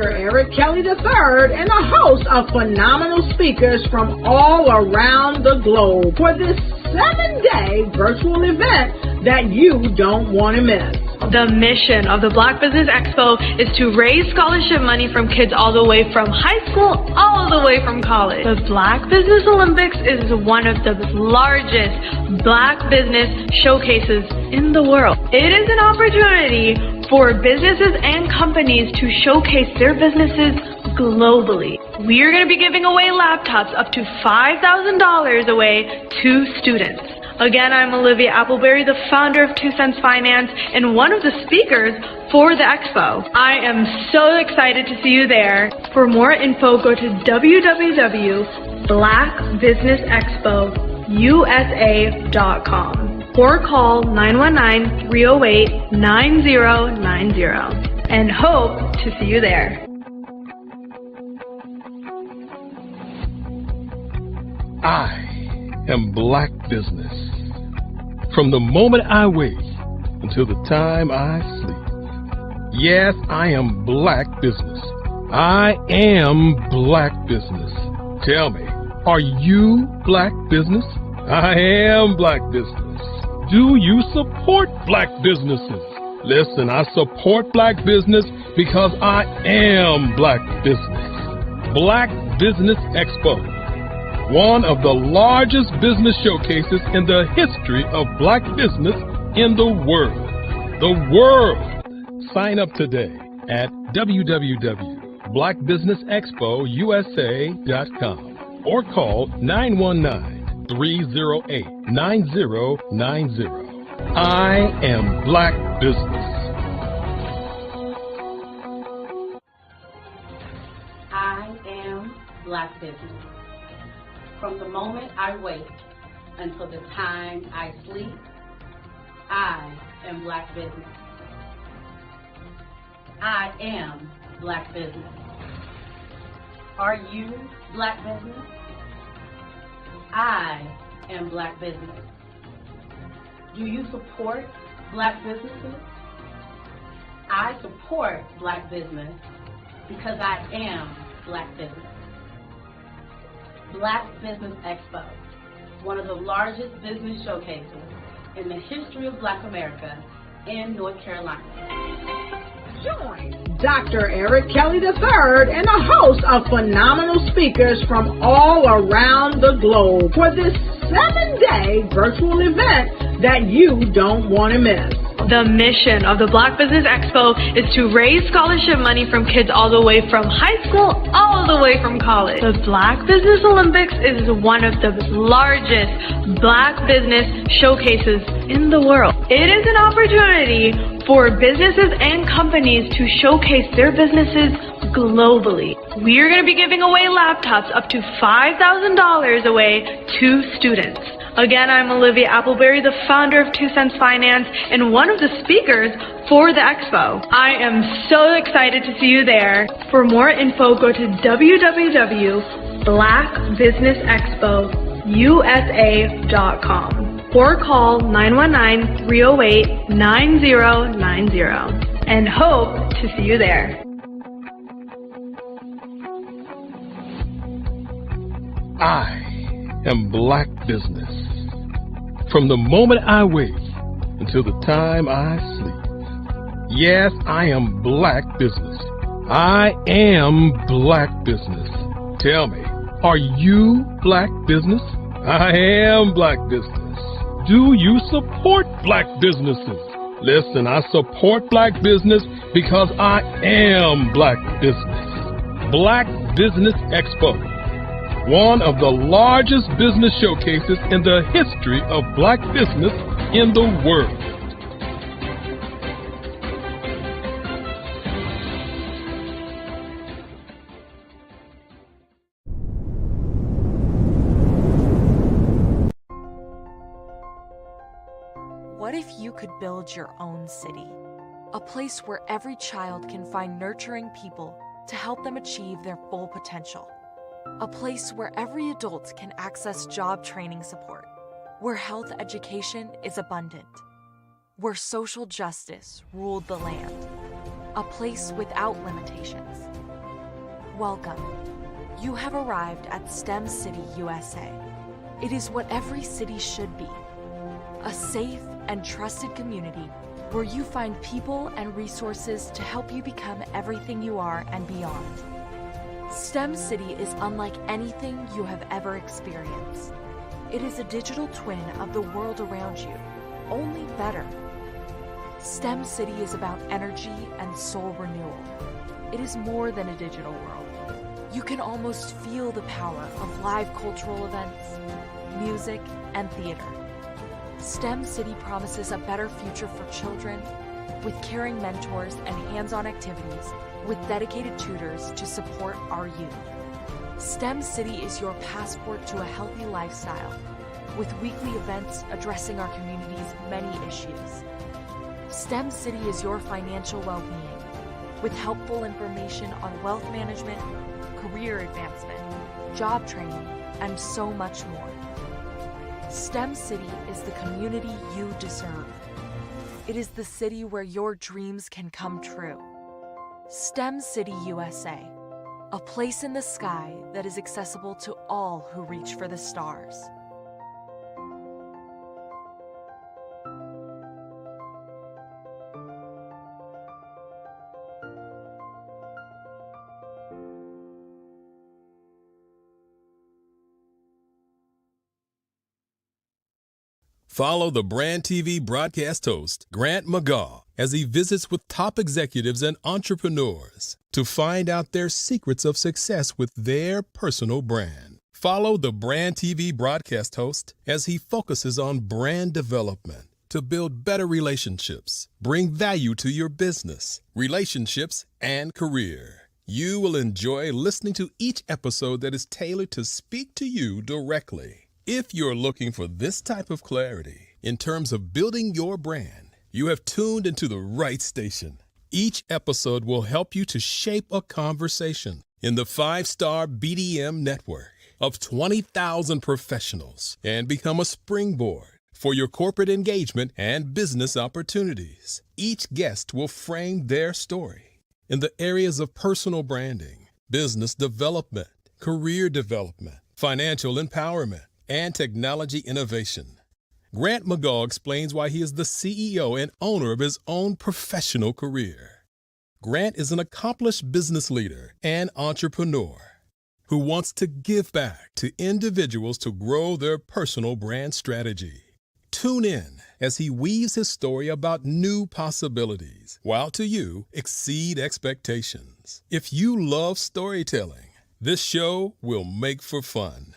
Dr. Eric Kelly III and a host of phenomenal speakers from all around the globe for this 7-day virtual event that you don't want to miss. The mission of the Black Business Expo is to raise scholarship money from kids all the way from high school all the way from college. The Black Business Olympics is one of the largest Black business showcases in the world. It is an opportunity for businesses and companies to showcase their businesses globally. We are going to be giving away laptops up to $5,000 away to students. Again, I'm Olivia Appleberry, the founder of 2 Cents Finance and one of the speakers for the expo. I am so excited to see you there. For more info, go to www.blackbusinessexpousa.com or call 919-308-9090 and hope to see you there. I am Black business. From the moment I wake until the time I sleep. Yes, I am Black business. I am Black business. Tell me, are you Black business? I am Black business. Do you support Black businesses? Listen, I support Black business because I am Black business. Black Business Expo. One of the largest business showcases in the history of Black business in the world. The world! Sign up today at www.blackbusinessexpousa.com or call 919-308-9090. I am Black business. I am Black business. From the moment I wake until the time I sleep, I am Black business. I am Black business. Are you Black business? I am Black business. Do you support Black businesses? I support Black business because I am Black business. Black Business Expo, one of the largest business showcases in the history of Black America in North Carolina. Join Dr. Eric Kelly III and a host of phenomenal speakers from all around the globe for this 7-day virtual event that you don't want to miss. The mission of the Black Business Expo is to raise scholarship money from kids all the way from high school all the way from college. The Black Business Olympics is one of the largest Black business showcases in the world. It is an opportunity for businesses and companies to showcase their businesses globally. We are going to be giving away laptops up to $5,000 away to students. Again, I'm Olivia Appleberry, the founder of 2 Cents Finance and one of the speakers for the expo. I am so excited to see you there. For more info, go to www.blackbusinessexpousa.com or call 919-308-9090 and hope to see you there. I am Black business. From the moment I wake until the time I sleep. Yes, I am Black business. I am Black business. Tell me, are you Black business? I am Black business. Do you support Black businesses? Listen, I support Black business because I am Black business. Black Business Expo. One of the largest business showcases in the history of Black business in the world. What if you could build your own city? A place where every child can find nurturing people to help them achieve their full potential. A place where every adult can access job training support, where health education is abundant, where social justice ruled the land. A place without limitations, Welcome. You have arrived at STEM City, USA. It is what every city should be. A safe and trusted community where you find people and resources to help you become everything you are and beyond. STEM City is unlike anything you have ever experienced. It is a digital twin of the world around you, only better. STEM City is about energy and soul renewal. It is more than a digital world. You can almost feel the power of live cultural events, music, and theater. STEM City promises a better future for children with caring mentors and hands-on activities with dedicated tutors to support our youth. STEM City is your passport to a healthy lifestyle with weekly events addressing our community's many issues. STEM City is your financial well-being with helpful information on wealth management, career advancement, job training, and so much more. STEM City is the community you deserve. It is the city where your dreams can come true. STEM City USA, a place in the sky that is accessible to all who reach for the stars. Follow the Brand TV broadcast host, Grant McGaugh, as he visits with top executives and entrepreneurs to find out their secrets of success with their personal brand. Follow the Brand TV broadcast host as he focuses on brand development to build better relationships, bring value to your business, relationships, and career. You will enjoy listening to each episode that is tailored to speak to you directly. If you're looking for this type of clarity in terms of building your brand, you have tuned into the right station. Each episode will help you to shape a conversation in the 5-star BDM network of 20,000 professionals and become a springboard for your corporate engagement and business opportunities. Each guest will frame their story in the areas of personal branding, business development, career development, financial empowerment, and technology innovation. Grant McGaugh explains why he is the CEO and owner of his own professional career. Grant is an accomplished business leader and entrepreneur who wants to give back to individuals to grow their personal brand strategy. Tune in as he weaves his story about new possibilities, while to you exceed expectations. If you love storytelling, this show will make for fun.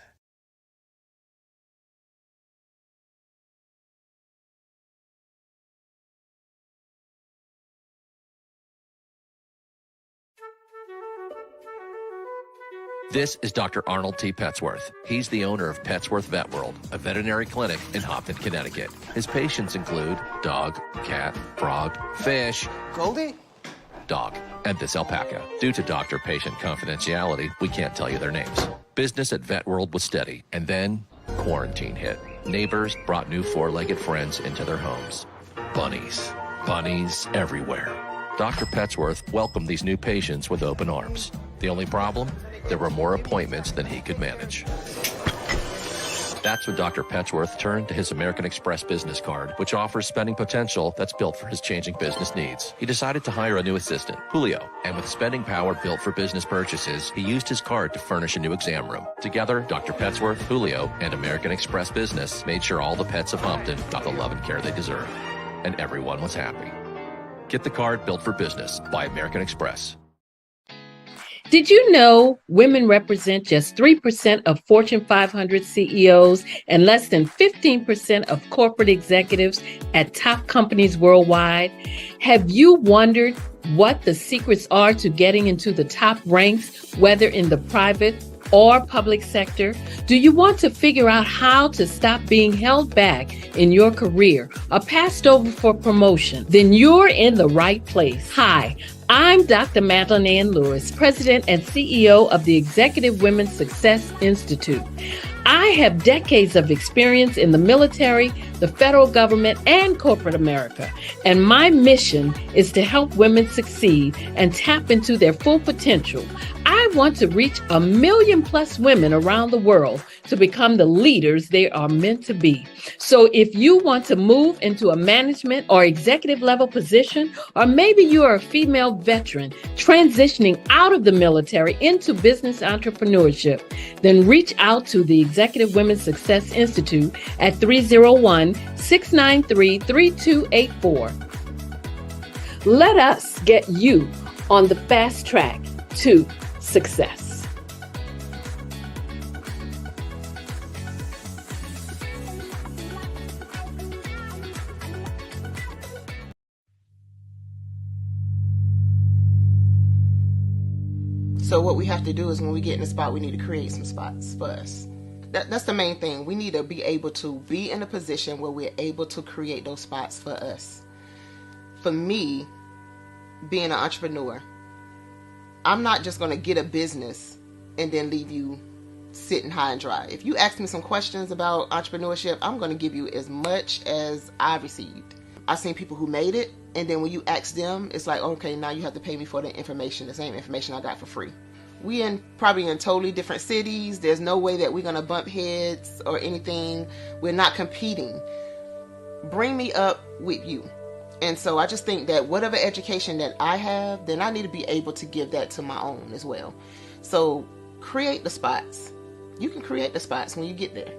This is Dr. Arnold T. Petsworth. He's the owner of Petsworth Vet World, a veterinary clinic in Hopton, Connecticut. His patients include dog, cat, frog, fish, Goldie, dog, and this alpaca. Due to doctor-patient confidentiality, we can't tell you their names. Business at Vet World was steady, and then quarantine hit. Neighbors brought new four-legged friends into their homes. Bunnies. Bunnies everywhere. Dr. Petsworth welcomed these new patients with open arms. The only problem? There were more appointments than he could manage. That's when Dr. Petsworth turned to his American Express business card, which offers spending potential that's built for his changing business needs. He decided to hire a new assistant, Julio, and with spending power built for business purchases, he used his card to furnish a new exam room. Together, Dr. Petsworth, Julio, and American Express Business made sure all the pets of Hopton got the love and care they deserve. And everyone was happy. Get the card built for business by American Express. Did you know women represent just 3% of Fortune 500 CEOs and less than 15% of corporate executives at top companies worldwide? Have you wondered what the secrets are to getting into the top ranks, whether in the private or public sector? Do you want to figure out how to stop being held back in your career or passed over for promotion? Then you're in the right place. Hi, I'm Dr. Madeline Ann Lewis, President and CEO of the Executive Women's Success Institute. I have decades of experience in the military, the federal government, and corporate America, and my mission is to help women succeed and tap into their full potential. I want to reach 1 million plus women around the world to become the leaders they are meant to be. So if you want to move into a management or executive level position, or maybe you are a female veteran transitioning out of the military into business entrepreneurship, then reach out to the Executive Women's Success Institute at 301-693-3284. Let us get you on the fast track to success. So what we have to do is when we get in the spot, we need to create some spots for us. That's the main thing. We need to be able to be in a position where we're able to create those spots for us. For me, being an entrepreneur, I'm not just going to get a business and then leave you sitting high and dry. If you ask me some questions about entrepreneurship, I'm going to give you as much as I received. I've seen people who made it, and then when you ask them, it's like, okay, now you have to pay me for the information, the same information I got for free. We probably in totally different cities. There's no way that we're going to bump heads or anything. We're not competing. Bring me up with you. And so I just think that whatever education that I have, then I need to be able to give that to my own as well. So create the spots. You can create the spots when you get there.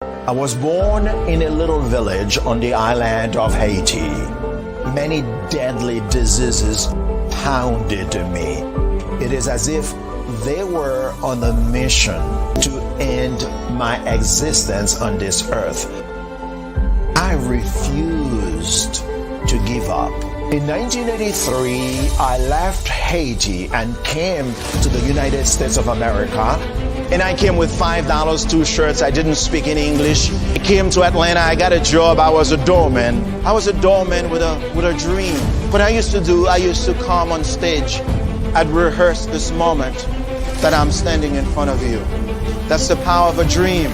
I was born in a little village on the island of Haiti. Many deadly diseases pounded me. It is as if they were on a mission to end my existence on this earth. I refused to give up. In 1983, I left Haiti and came to the United States of America. And I came with $5, 2 shirts. I didn't speak in English. I came to Atlanta. I got a job. I was a doorman. I was a doorman with a dream. What I used to do, I used to come on stage. I'd rehearse this moment that I'm standing in front of you. That's the power of a dream.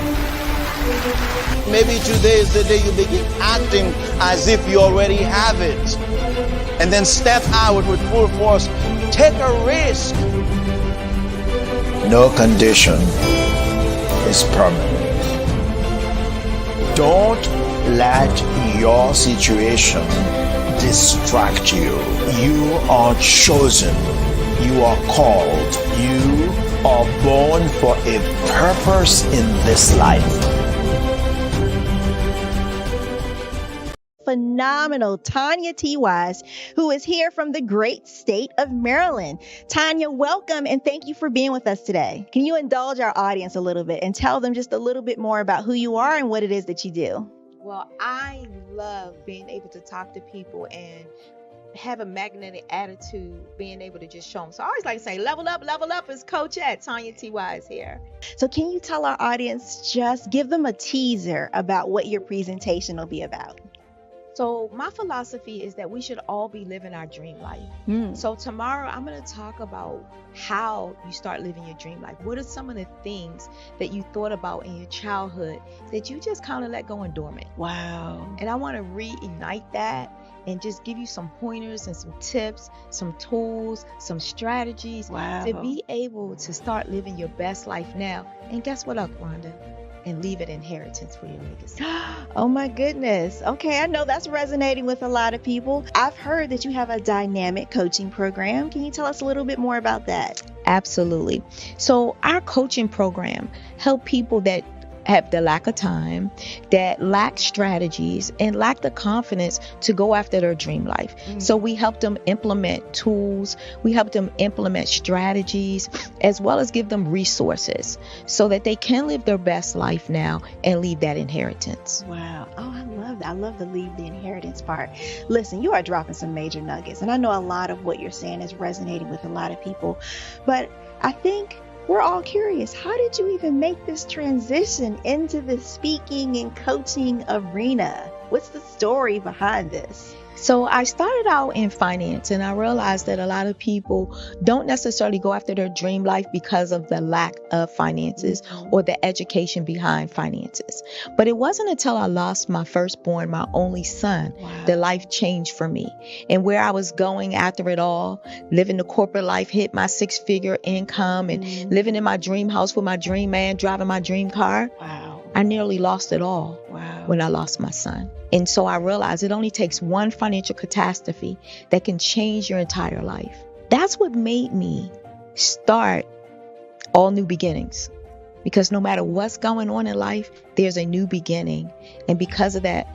Maybe today is the day you begin acting as if you already have it. And then step out with full force. Take a risk. No condition is permanent. Don't let your situation distract you. You are chosen. You are called. You are born for a purpose in this life. Phenomenal Tanya T. Wise, who is here from the great state of Maryland. Tanya, welcome and thank you for being with us today. Can you indulge our audience a little bit and tell them just a little bit more about who you are and what it is that you do? Well, I love being able to talk to people and have a magnetic attitude, being able to just show them. So I always like to say, level up is Coach at Tanya T. Wise here. So can you tell our audience, just give them a teaser about what your presentation will be about? So my philosophy is that we should all be living our dream life. So tomorrow I'm going to talk about how you start living your dream life. What are some of the things that you thought about in your childhood that you just kind of let go and dormant? Wow. And I want to reignite that and just give you some pointers and some tips, some tools, some strategies to be able to start living your best life now. And guess what, Wanda? And leave an inheritance for your legacy. Oh my goodness. Okay, I know that's resonating with a lot of people. I've heard that you have a dynamic coaching program. Can you tell us a little bit more about that? Absolutely. So our coaching program help people that have the lack of time, that lack strategies, and lack the confidence to go after their dream life. So we help them implement tools, we help them implement strategies, as well as give them resources so that they can live their best life now and leave that inheritance. Wow. Oh, I love that. I love the leave the inheritance part. Listen, you are dropping some major nuggets, and I know a lot of what you're saying is resonating with a lot of people, but I think we're all curious. How did you even make this transition into the speaking and coaching arena? What's the story behind this? So I started out in finance, and I realized that a lot of people don't necessarily go after their dream life because of the lack of finances or the education behind finances. But it wasn't until I lost my firstborn, my only son, that life changed for me. And where I was going after it all, living the corporate life, hit my 6-figure income and living in my dream house with my dream man, driving my dream car. I nearly lost it all when I lost my son. And so I realized it only takes one financial catastrophe that can change your entire life. That's what made me start All New Beginnings. Because no matter what's going on in life, there's a new beginning. And because of that,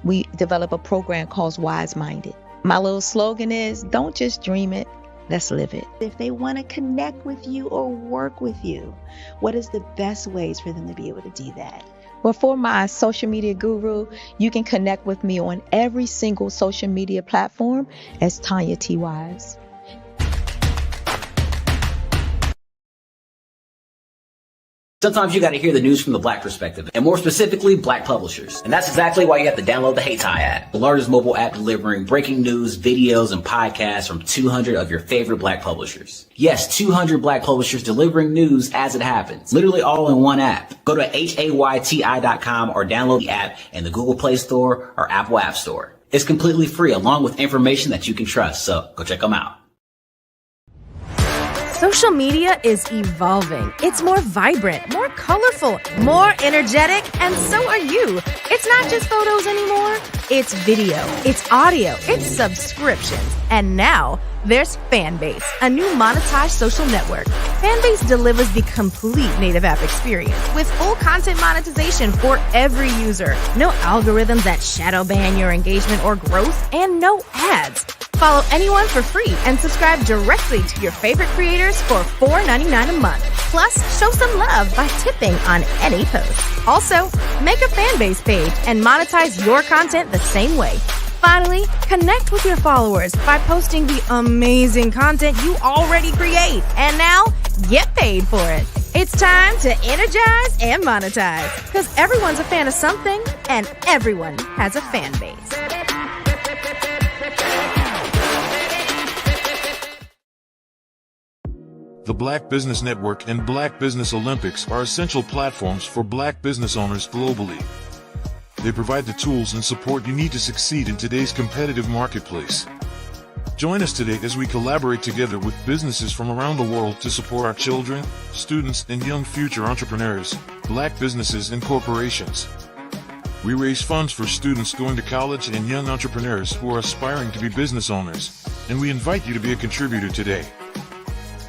we develop a program called Wise Minded. My little slogan is, don't just dream it, let's live it. If they want to connect with you or work with you, what is the best ways for them to be able to do that? Well, for my social media guru, you can connect with me on every single social media platform as Tanya T. Wise. Sometimes you got to hear the news from the Black perspective, and more specifically, Black publishers. And that's exactly why you have to download the Hey Ty app, the largest mobile app delivering breaking news, videos, and podcasts from 200 of your favorite Black publishers. Yes, 200 Black publishers delivering news as it happens, literally all in one app. Go to hayty.com or download the app in the Google Play Store or Apple App Store. It's completely free, along with information that you can trust, so go check them out. Social media is evolving. It's more vibrant, more colorful, more energetic, and so are you. It's not just photos anymore. It's video, it's audio, it's subscriptions. And now there's Fanbase, a new monetized social network. Fanbase delivers the complete native app experience with full content monetization for every user. No algorithms that shadow ban your engagement or growth, and no ads. Follow anyone for free and subscribe directly to your favorite creators for $4.99 a month. Plus, show some love by tipping on any post. Also, make a Fanbase page and monetize your content the same way. Finally, connect with your followers by posting the amazing content you already create. And now, get paid for it. It's time to energize and monetize. Because everyone's a fan of something, and everyone has a fan base. The Black Business Network and Black Business Olympics are essential platforms for Black business owners globally. They provide the tools and support you need to succeed in today's competitive marketplace. Join us today as we collaborate together with businesses from around the world to support our children, students, and young future entrepreneurs, Black businesses and corporations. We raise funds for students going to college and young entrepreneurs who are aspiring to be business owners, and we invite you to be a contributor today.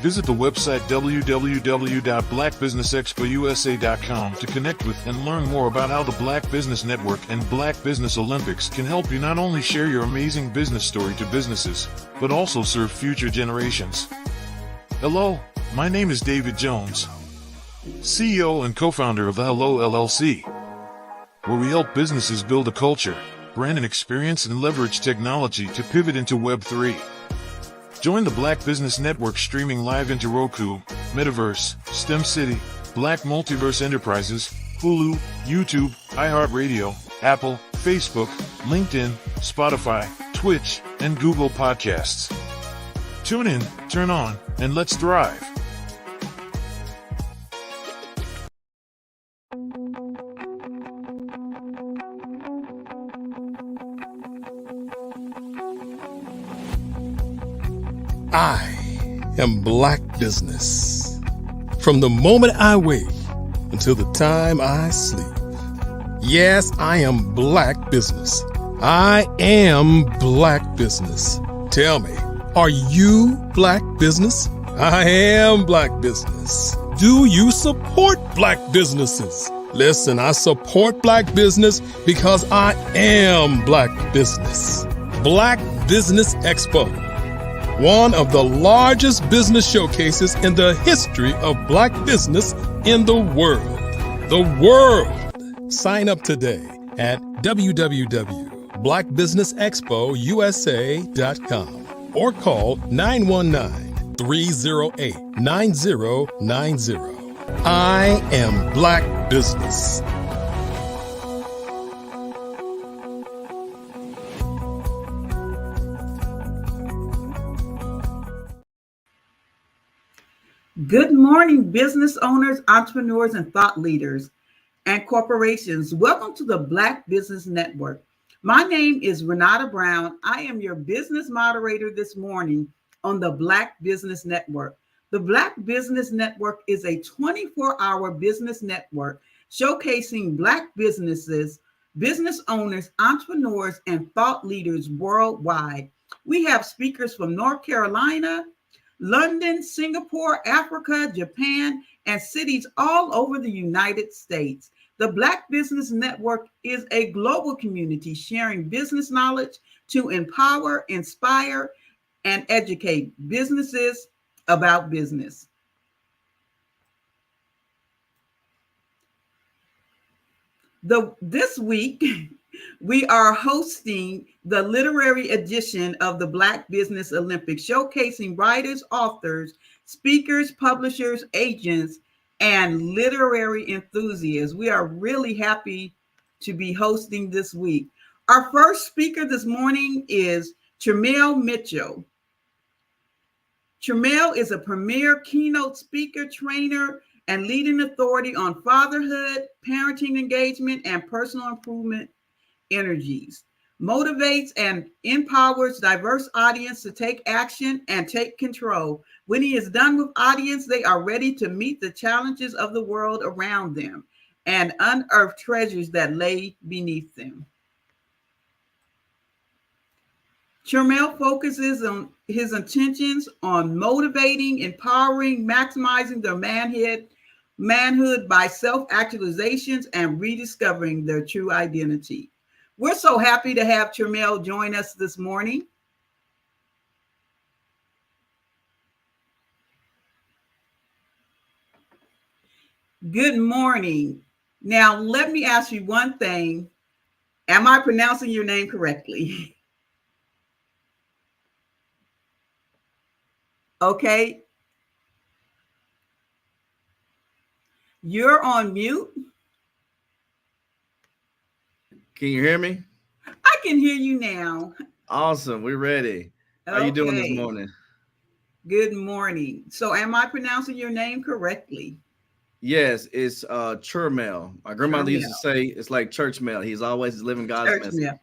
Visit the website www.blackbusinessexpousa.com to connect with and learn more about how the Black Business Network and Black Business Olympics can help you not only share your amazing business story to businesses, but also serve future generations. Hello, my name is David Jones, CEO and co-founder of the Hello LLC, where we help businesses build a culture, brand and experience, and leverage technology to pivot into Web3. Join the Black Business Network streaming live into Roku, Metaverse, STEM City, Black Multiverse Enterprises, Hulu, YouTube, iHeartRadio, Apple, Facebook, LinkedIn, Spotify, Twitch, and Google Podcasts. Tune in, turn on, and let's thrive. I am Black business. From the moment I wake until the time I sleep. Yes, I am Black business. I am Black business. Tell me, are you Black business? I am Black business. Do you support Black businesses? Listen, I support Black business because I am Black business. Black Business Expo, one of the largest business showcases in the history of Black business in the world. The world! Sign up today at www.blackbusinessexpousa.com or call 919-308-9090. I am Black business. Good morning, business owners, entrepreneurs, and thought leaders and corporations. Welcome to the Black Business Network. My name is Renata Brown. I am your business moderator this morning on the Black Business Network. The Black Business Network is a 24-hour business network showcasing Black businesses, business owners, entrepreneurs, and thought leaders worldwide. We have speakers from North Carolina, London, Singapore, Africa, Japan, and cities all over the United States. The Black Business Network is a global community sharing business knowledge to empower, inspire, and educate businesses about business. This week, we are hosting the literary edition of the Black Business Olympics, showcasing writers, authors, speakers, publishers, agents, and literary enthusiasts. We are really happy to be hosting this week. Our first speaker this morning is Tremel Mitchell. Tremel is a premier keynote speaker, trainer, and leading authority on fatherhood, parenting engagement, and personal improvement energies. Motivates and empowers diverse audience to take action and take control. When he is done with audience, they are ready to meet the challenges of the world around them and unearth treasures that lay beneath them. Tremel focuses on his intentions on motivating, empowering, maximizing their manhood by self-actualizations and rediscovering their true identity. We're so happy to have Tremel join us this morning. Good morning. Now, let me ask you one thing. Am I pronouncing your name correctly? Okay. You're on mute. Can you hear me? I can hear you now. Awesome. We're ready. How you doing this morning? Good morning. So am I pronouncing your name correctly? Yes, it's Tremel. My grandmother used to say it's like church mail. He's always living God's message.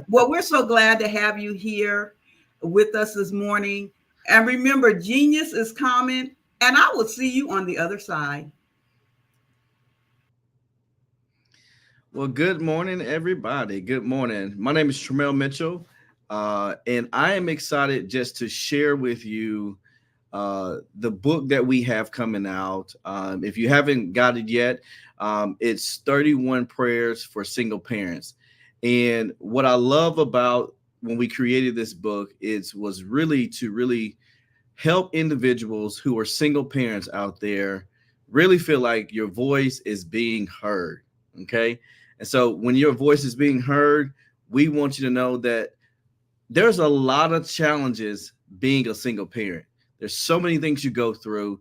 Well, we're so glad to have you here with us this morning. And remember, genius is common, and I will see you on the other side. Well, good morning, everybody. Good morning. My name is Tremel Mitchell, and I am excited just to share with you the book that we have coming out. If you haven't got it yet, it's 31 Prayers for Single Parents. And what I love about when we created this book was really to help individuals who are single parents out there really feel like your voice is being heard. Okay. And so when your voice is being heard, we want you to know that there's a lot of challenges being a single parent. There's so many things you go through.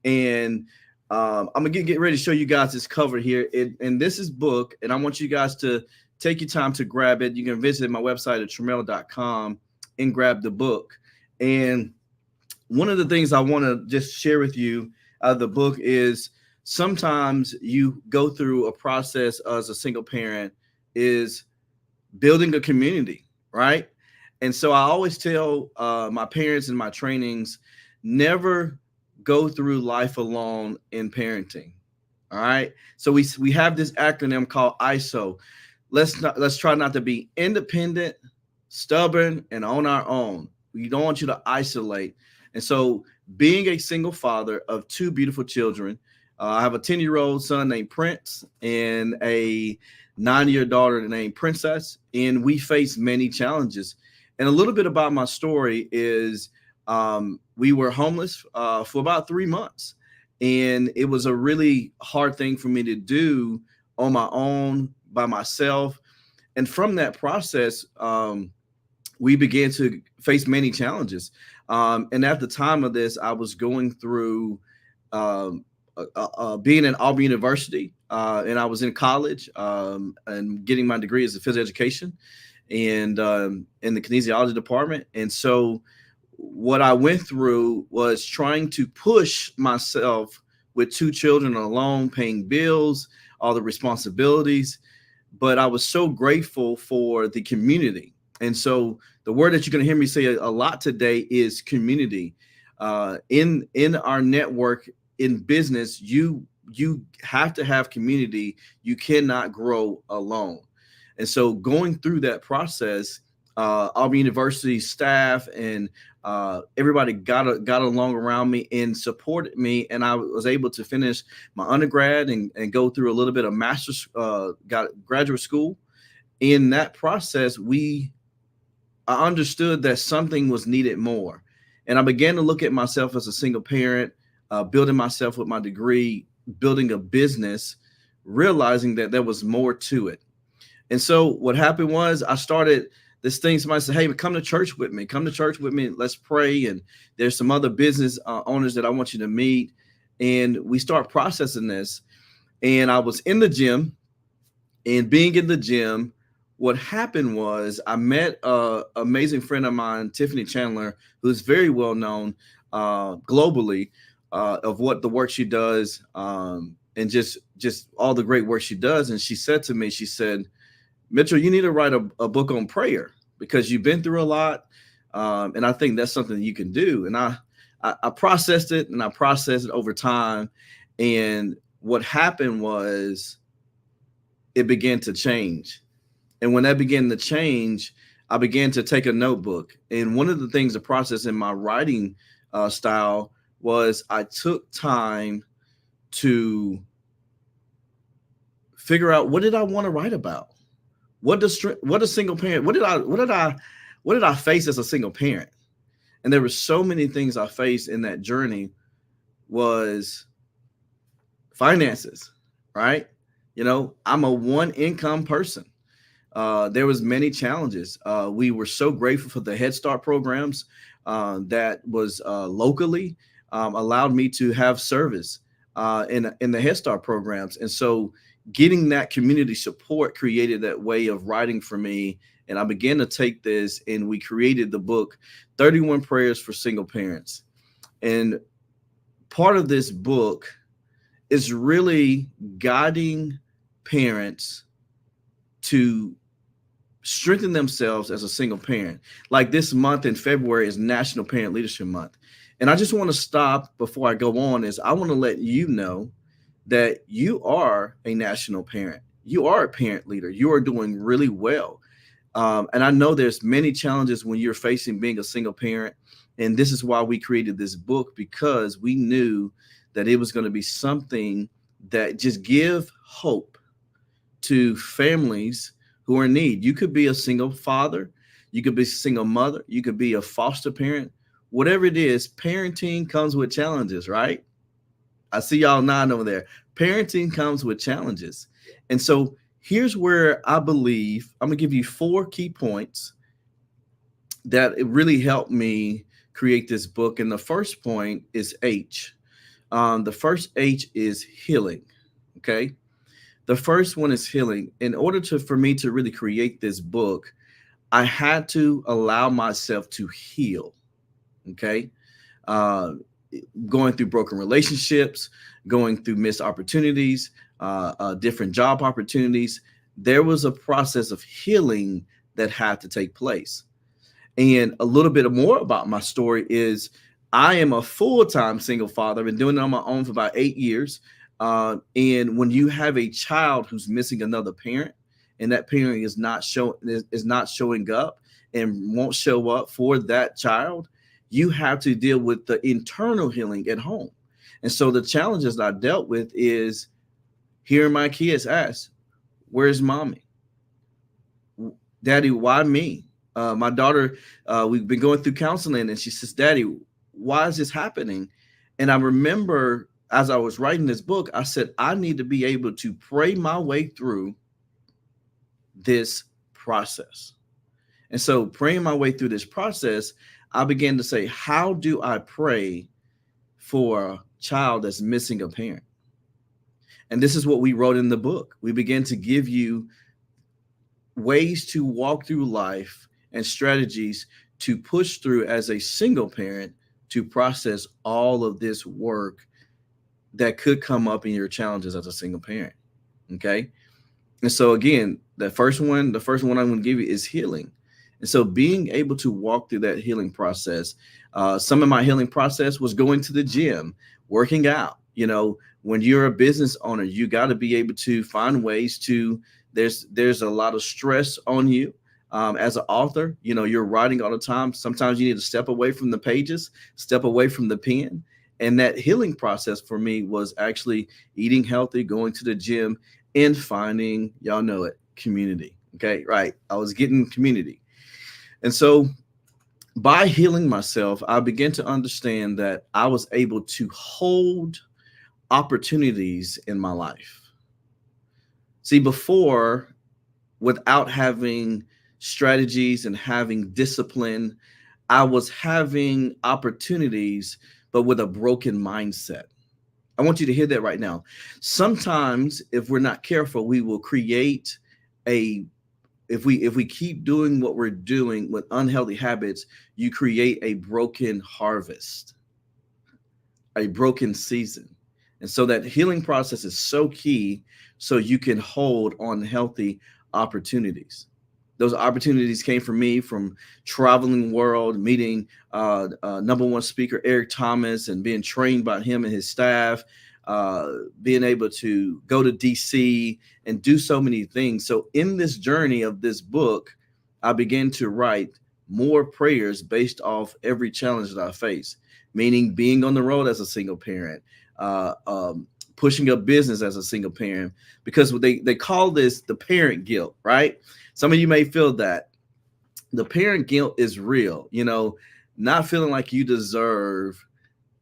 And I'm going to get ready to show you guys this cover here. And this is book. And I want you guys to take your time to grab it. You can visit my website at tremel.com and grab the book. And one of the things I want to just share with you out of the book is sometimes you go through a process as a single parent is building a community, right? And so I always tell my parents in my trainings, never go through life alone in parenting. All right. So we have this acronym called ISO. Let's try not to be independent, stubborn, and on our own. We don't want you to isolate. And so being a single father of two beautiful children, I have a 10-year-old son named Prince and a 9-year daughter named Princess, and we face many challenges. And a little bit about my story is we were homeless for about 3 months, and it was a really hard thing for me to do on my own, by myself. And from that process, we began to face many challenges. And at the time of this, I was going through being at Auburn University, and I was in college and getting my degree as a physical education and in the kinesiology department. And so what I went through was trying to push myself with 2 children alone, paying bills, all the responsibilities. But I was so grateful for the community. And so the word that you're going to hear me say a lot today is community. In our network, in business, you have to have community. You cannot grow alone. And so going through that process, Auburn University staff and everybody got along around me and supported me, and I was able to finish my undergrad and go through a little bit of master's, got graduate school. In that process, I understood that something was needed more, and I began to look at myself as a single parent, building myself with my degree, building a business, realizing that there was more to it. And so what happened was I started this thing. Somebody said, hey, come to church with me. Come to church with me. Let's pray. And there's some other business owners that I want you to meet. And we start processing this. And I was in the gym, and being in the gym, what happened was I met an amazing friend of mine, Tiffany Chandler, who's very well known globally of what the work she does and just all the great work she does. And she said to me, she said, Mitchell, you need to write a book on prayer because you've been through a lot. And I think that's something you can do. And I processed it, and I processed it over time. And what happened was it began to change. And when that began to change, I began to take a notebook. And one of the things, the process in my writing style was I took time to figure out, what did I want to write about? What a single parent, what did I face as a single parent? And there were so many things I faced in that journey. Was finances, right? You know, I'm a one income person. There was many challenges. We were so grateful for the Head Start programs that was locally allowed me to have service in the Head Start programs. And so getting that community support created that way of writing for me. And I began to take this, and we created the book, 31 Prayers for Single Parents. And part of this book is really guiding parents to strengthen themselves as a single parent. Like this month in February is National Parent Leadership Month. And I just want to stop before I go on, is I want to let you know that you are a national parent. You are a parent leader. You are doing really well. And I know there's many challenges when you're facing being a single parent. And this is why we created this book, because we knew that it was going to be something that just give hope to families who are in need. You could be a single father. You could be a single mother. You could be a foster parent. Whatever it is, parenting comes with challenges, right? I see y'all nodding over there. Parenting comes with challenges. And so here's where I believe I'm going to give you 4 key points that it really helped me create this book. And the first point is H. The first H is healing. Okay. The first one is healing. In order for me to really create this book, I had to allow myself to heal. Okay. Going through broken relationships, going through missed opportunities, different job opportunities. There was a process of healing that had to take place. And a little bit more about my story is I am a full-time single father. I've been doing it on my own for about 8 years. And when you have a child who's missing another parent, and that parent is not showing up and won't show up for that child, you have to deal with the internal healing at home. And so the challenges I dealt with is hearing my kids ask, where's mommy? Daddy, why me? My daughter, we've been going through counseling, and she says, Daddy, why is this happening? And I remember as I was writing this book, I said, I need to be able to pray my way through this process. And so praying my way through this process, I began to say, how do I pray for a child that's missing a parent? And this is what we wrote in the book. We began to give you ways to walk through life and strategies to push through as a single parent to process all of this work that could come up in your challenges as a single parent. Okay. And so again, the first one I'm going to give you is healing. And so being able to walk through that healing process, some of my healing process was going to the gym, working out. You know, when you're a business owner, you got to be able to find ways to, there's a lot of stress on you. As an author, you know, you're writing all the time. Sometimes you need to step away from the pages, step away from the pen. And that healing process for me was actually eating healthy, going to the gym, and finding, y'all know it, community. Okay, right. I was getting community. And so by healing myself, I began to understand that I was able to hold opportunities in my life. See, before, without having strategies and having discipline, I was having opportunities, but with a broken mindset. I want you to hear that right now. Sometimes, if we're not careful, we will create if we keep doing what we're doing with unhealthy habits, you create a broken harvest, a broken season. And so that healing process is so key so you can hold on healthy opportunities. Those opportunities came for me from traveling the world, meeting number one speaker Eric Thomas and being trained by him and his staff, being able to go to DC and do so many things. So in this journey of this book, I began to write more prayers based off every challenge that I face, meaning being on the road as a single parent, pushing a business as a single parent, because they call this the parent guilt, right? Some of you may feel that the parent guilt is real, you know, not feeling like you deserve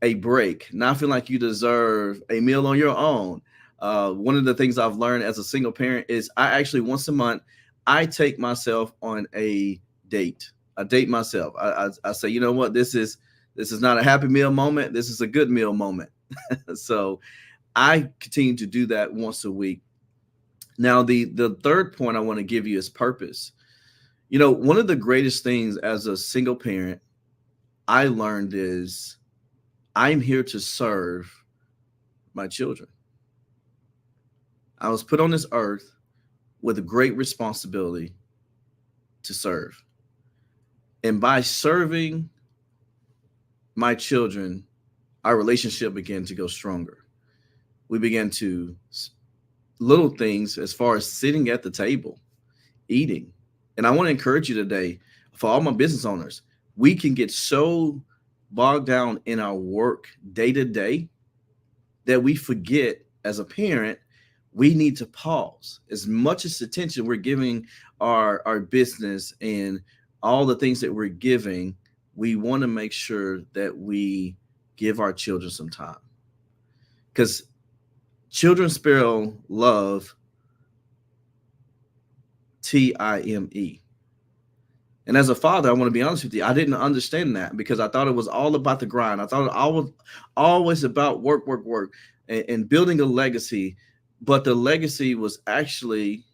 a break, not feeling like you deserve a meal on your own. One of the things I've learned as a single parent is I actually once a month, I take myself on a date. I date myself. I say, you know what, this is not a happy meal moment. This is a good meal moment. So I continue to do that once a week. Now, the third point I want to give you is purpose. You know, one of the greatest things as a single parent I learned is I'm here to serve my children. I was put on this earth with a great responsibility to serve. And by serving my children, our relationship began to go stronger. We began to little things as far as sitting at the table, eating. And I want to encourage you today, for all my business owners, we can get so bogged down in our work day to day that we forget as a parent, we need to pause. As much as attention we're giving our business and all the things that we're giving, we want to make sure that we give our children some time. Because children spell love time. And as a father, I want to be honest with you, I didn't understand that because I thought it was all about the grind. I thought it was always about work, and building a legacy. But the legacy was actually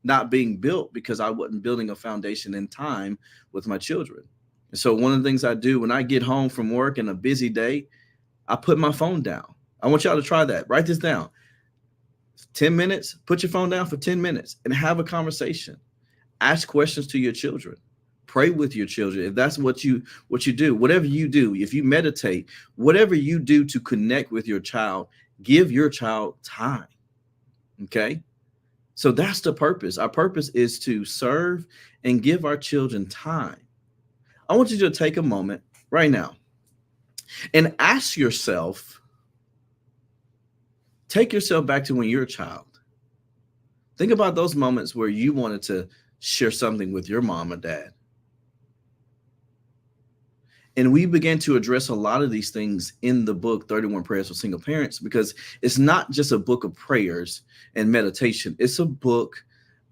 not being built because I wasn't building a foundation in time with my children. And so one of the things I do when I get home from work in a busy day, I put my phone down. I want y'all to try that. Write this down. 10 minutes, put your phone down for 10 minutes and have a conversation. Ask questions to your children. Pray with your children. If that's what you do, whatever you do, if you meditate, whatever you do to connect with your child, give your child time. Okay. So that's the purpose. Our purpose is to serve and give our children time. I want you to take a moment right now and ask yourself, take yourself back to when you're a child. Think about those moments where you wanted to share something with your mom or dad. And we began to address a lot of these things in the book, 31 Prayers for Single Parents, because it's not just a book of prayers and meditation. It's a book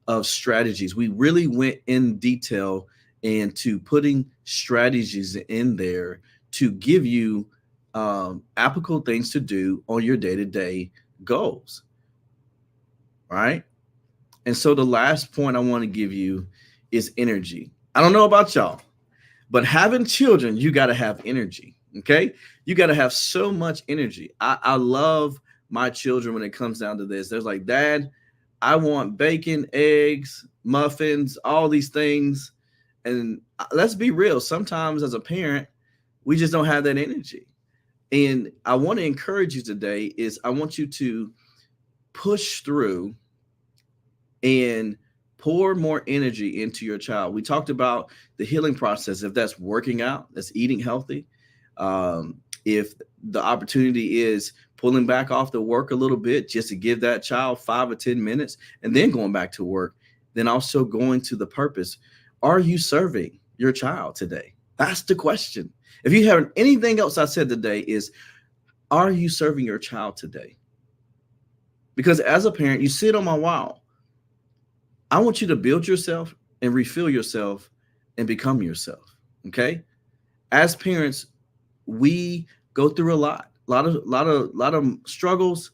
of strategies. We really went in detail into putting strategies in there to give you applicable things to do on your day-to-day goals. Right? And so the last point I want to give you is energy. I don't know about y'all, But having children, you got to have energy. Okay. You got to have so much energy. I love my children when it comes down to this. They're like, Dad, I want bacon, eggs, muffins, all these things. And let's be real. Sometimes as a parent, we just don't have that energy. And I want to encourage you today is I want you to push through and pour more energy into your child. We talked about the healing process. If that's working out, that's eating healthy. If the opportunity is pulling back off the work a little bit just to give that child 5 or 10 minutes and then going back to work, then also going to the purpose. Are you serving your child today? That's the question. If you haven't anything else I said today is, are you serving your child today? Because as a parent, you sit on my wall. I want you to build yourself and refill yourself and become yourself. Okay. As parents, we go through a lot of struggles,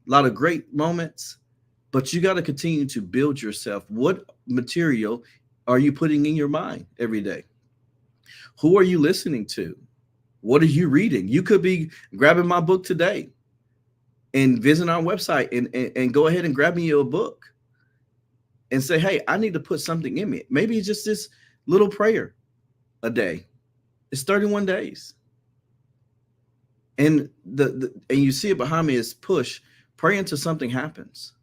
a lot of great moments, but you got to continue to build yourself. What material are you putting in your mind every day? Who are you listening to? What are you reading? You could be grabbing my book today and visit our website and go ahead and grab me a book and say, hey, I need to put something in me. Maybe it's just this little prayer a day. It's 31 days. And and you see it behind me is push, pray until something happens.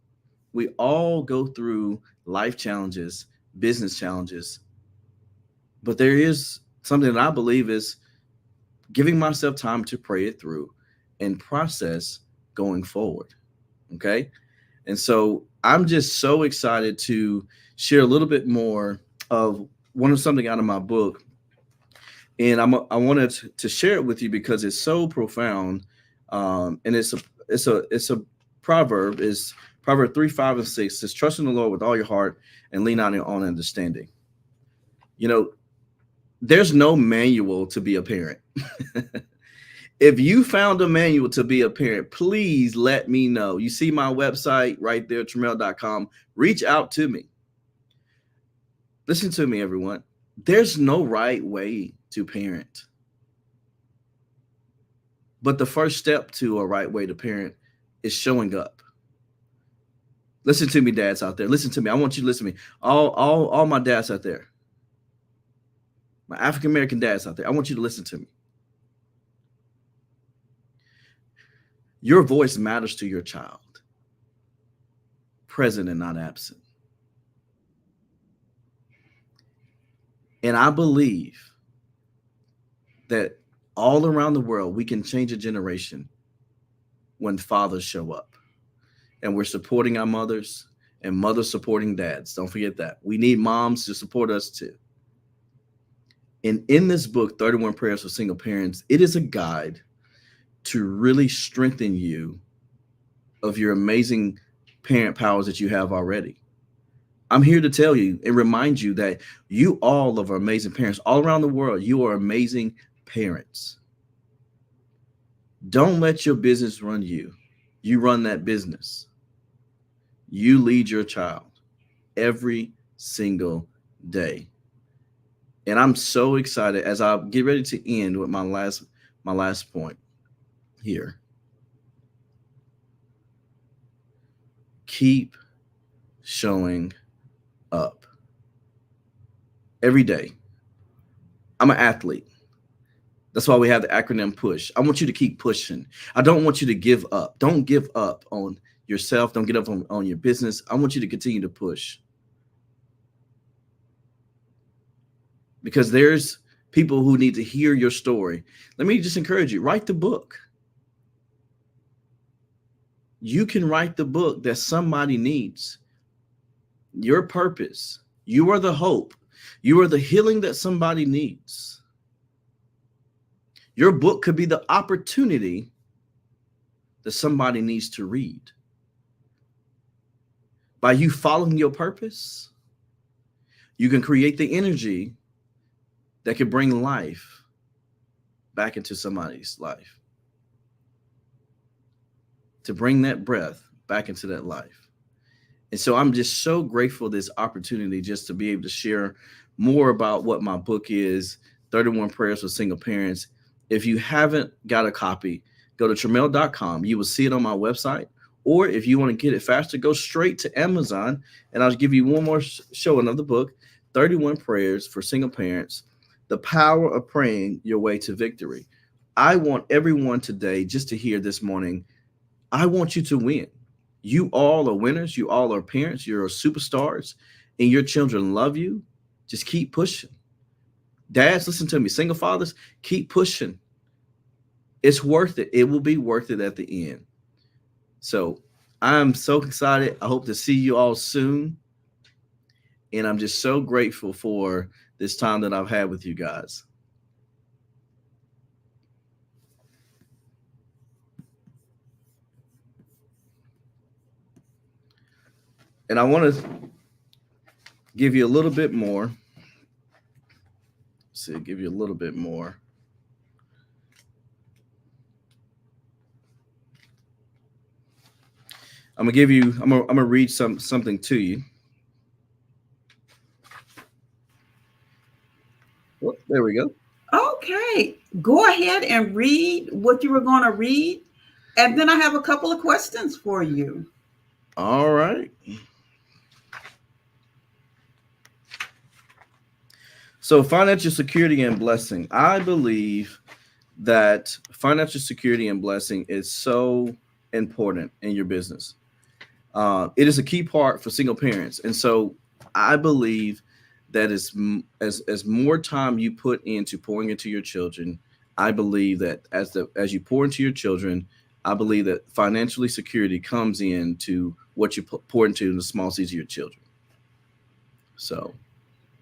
We all go through life challenges, business challenges, but there is something that I believe is giving myself time to pray it through and process going forward. Okay. And so I'm just so excited to share a little bit more of something out of my book. And I wanted to share it with you because it's so profound. And it's a proverb. It's Proverb 3, 5, and 6. It says, trust in the Lord with all your heart and lean on your own understanding. You know, there's no manual to be a parent. If you found a manual to be a parent, please let me know. You see my website right there, Tremel.com. Reach out to me. Listen to me, everyone. There's no right way to parent. But the first step to a right way to parent is showing up. Listen to me, dads out there. Listen to me. I want you to listen to me. All my dads out there. My African-American dads out there. I want you to listen to me. Your voice matters to your child. Present and not absent. And I believe that all around the world, we can change a generation when fathers show up. And we're supporting our mothers and mothers supporting dads. Don't forget that. We need moms to support us too. And in this book, 31 Prayers for Single Parents, it is a guide to really strengthen you of your amazing parent powers that you have already. I'm here to tell you and remind you that you all are amazing parents all around the world. You are amazing parents. Don't let your business run you. You run that business. You lead your child every single day. And I'm so excited as I get ready to end with my last point here. Keep showing up every day. I'm an athlete. That's why we have the acronym PUSH. I want you to keep pushing. I don't want you to give up. Don't give up on yourself. Don't give up on your business. I want you to continue to push. Because there's people who need to hear your story. Let me just encourage you, write the book. You can write the book that somebody needs. Your purpose. You are the hope. You are the healing that somebody needs. Your book could be the opportunity that somebody needs to read. By you following your purpose, you can create the energy that can bring life back into somebody's life. To bring that breath back into that life. And so I'm just so grateful this opportunity just to be able to share more about what my book is, 31 Prayers for Single Parents. If you haven't got a copy, go to Tramiel.com. You will see it on my website. Or if you want to get it faster, go straight to Amazon. And I'll give you one more showing of the book, 31 Prayers for Single Parents, The Power of Praying Your Way to Victory. I want everyone today just to hear this morning, I want you to win. You all are winners. You all are parents. You're superstars. And your children love you. Just keep pushing. Dads, listen to me. Single fathers, keep pushing. It's worth it. It will be worth it at the end. So I'm so excited. I hope to see you all soon. And I'm just so grateful for this time that I've had with you guys. And I want to give you a little bit more. Give you a little bit more. I'm gonna read something to you. Oh, there we go. Okay, go ahead and read what you were going to read, and then I have a couple of questions for you. All right. So financial security and blessing. I believe that financial security and blessing is so important in your business. It is a key part for single parents. And so I believe that as more time you put into pouring into your children, I believe that as you pour into your children, I believe that financially security comes into what you pour into the small seeds of your children. So.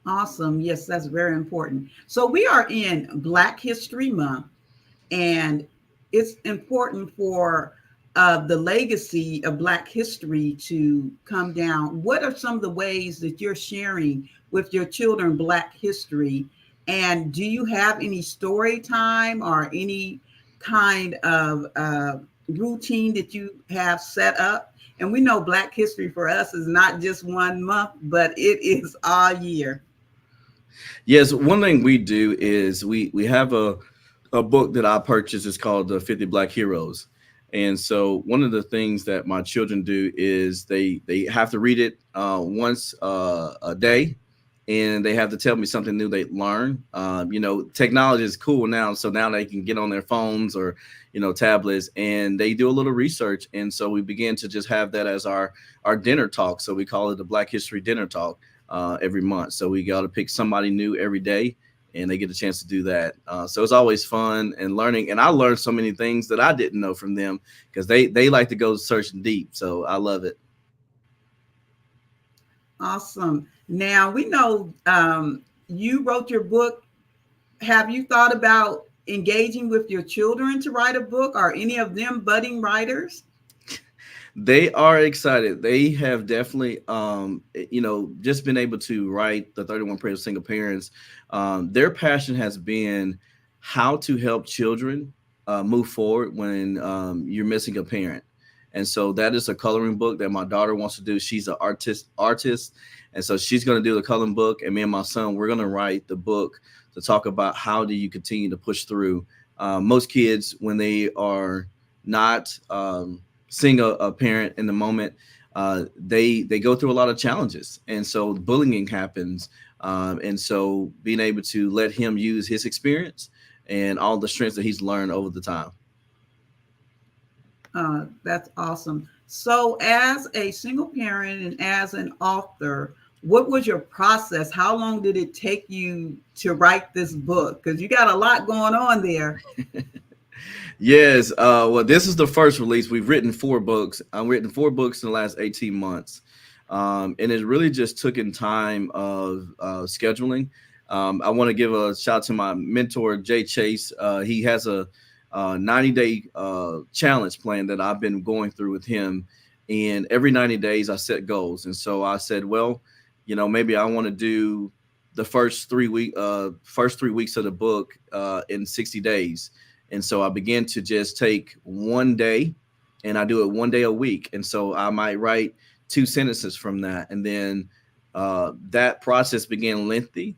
Awesome. Yes, that's very important. So we are in Black History Month, and it's important for the legacy of Black history to come down. What are some of the ways that you're sharing with your children Black history? And do you have any story time or any kind of routine that you have set up? And we know Black history for us is not just 1 month, but it is all year. Yes, one thing we do is we have a book that I purchased. It's called The 50 Black Heroes. And so one of the things that my children do is they have to read it once a day, and they have to tell me something new they learn. Technology is cool now, so now they can get on their phones or tablets, and they do a little research. And so we begin to just have that as our dinner talk. So we call it the Black History Dinner Talk every month. So we got to pick somebody new every day, and they get a chance to do that. So it's always fun and learning. And I learned so many things that I didn't know from them because they like to go searching deep. So I love it. Awesome. Now we know you wrote your book. Have you thought about engaging with your children to write a book? Are any of them budding writers? They are excited. They have definitely, just been able to write the 31 Prayers of Single Parents. Their passion has been how to help children move forward when you're missing a parent. And so that is a coloring book that my daughter wants to do. She's an artist. And so she's going to do the coloring book. And me and my son, we're going to write the book to talk about how do you continue to push through. Most kids, when they are not seeing a parent in the moment, they go through a lot of challenges. And so bullying happens. And so being able to let him use his experience and all the strengths that he's learned over the time. That's awesome. So as a single parent and as an author, what was your process? How long did it take you to write this book? Because you got a lot going on there. Yes. Well, this is the first release. We've written 4 books. I've written 4 books in the last 18 months. And it really just took in time of scheduling. I want to give a shout out to my mentor, Jay Chase. He has a 90-day challenge plan that I've been going through with him. And every 90 days I set goals. And so I said, well, maybe I want to do the first 3 weeks of the book in 60 days. And so I began to just take one day, and I do it one day a week. And so I might write 2 sentences from that. And then that process began lengthy.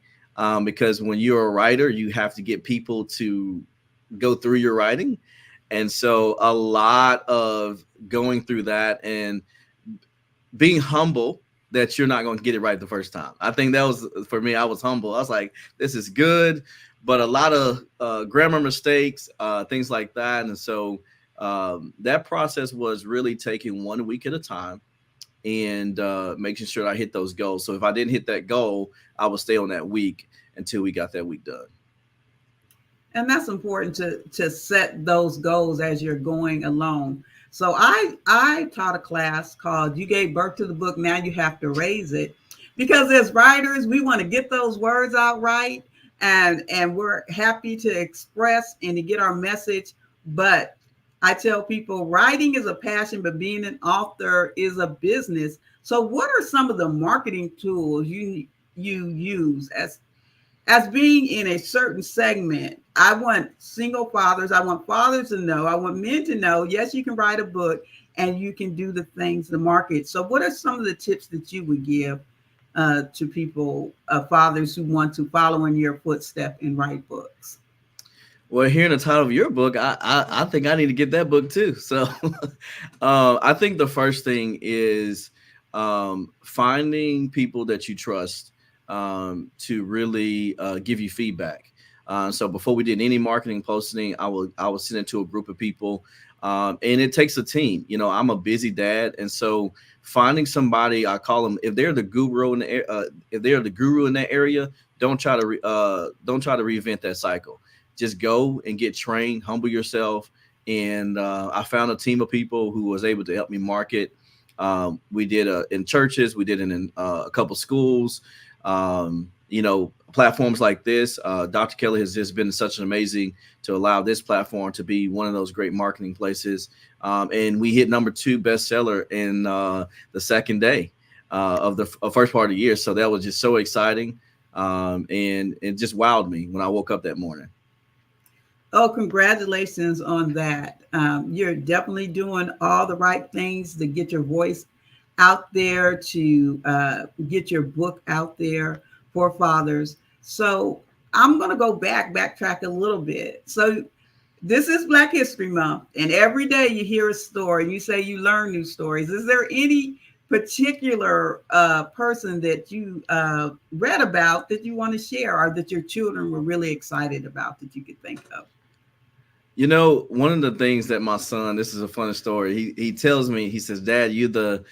because when you're a writer, you have to get people to go through your writing. And so a lot of going through that and being humble that you're not going to get it right the first time. I think that was, for me, I was humble. I was like, this is good, but a lot of grammar mistakes, things like that. And so that process was really taking 1 week at a time and making sure I hit those goals. So if I didn't hit that goal, I would stay on that week until we got that week done. And that's important to set those goals as you're going along. So I taught a class called You Gave Birth to the Book, Now You Have to Raise It. Because as writers, we want to get those words out right. And we're happy to express and to get our message. But I tell people writing is a passion, but being an author is a business. So what are some of the marketing tools you use as being in a certain segment? I want single fathers. I want fathers to know. I want men to know, yes, you can write a book and you can do the things, the market. So what are some of the tips that you would give to people, fathers who want to follow in your footsteps and write books? Well, hearing the title of your book, I think I need to get that book too. So I think the first thing is finding people that you trust to really give you feedback. So before we did any marketing posting, I would send it to a group of people, and it takes a team. You know, I'm a busy dad, and so finding somebody, I call them, if they're the guru in that area, don't try to reinvent that cycle. Just go and get trained, humble yourself. And I found a team of people who was able to help me market. We did in churches, we did it in a couple schools. You know, platforms like this. Dr. Kelly has just been such an amazing to allow this platform to be one of those great marketing places. And we hit #2 bestseller in the second day of the first part of the year. So that was just so exciting. And it just wowed me when I woke up that morning. Oh, congratulations on that. You're definitely doing all the right things to get your voice out there, to get your book out there for fathers. So I'm going to backtrack a little bit. So this is Black History Month, and every day you hear a story and you say you learn new stories. Is there any particular person that you read about that you want to share, or that your children were really excited about that you could think of? You know, one of the things that my son, this is a funny story. He tells me, he says, "Dad, you're the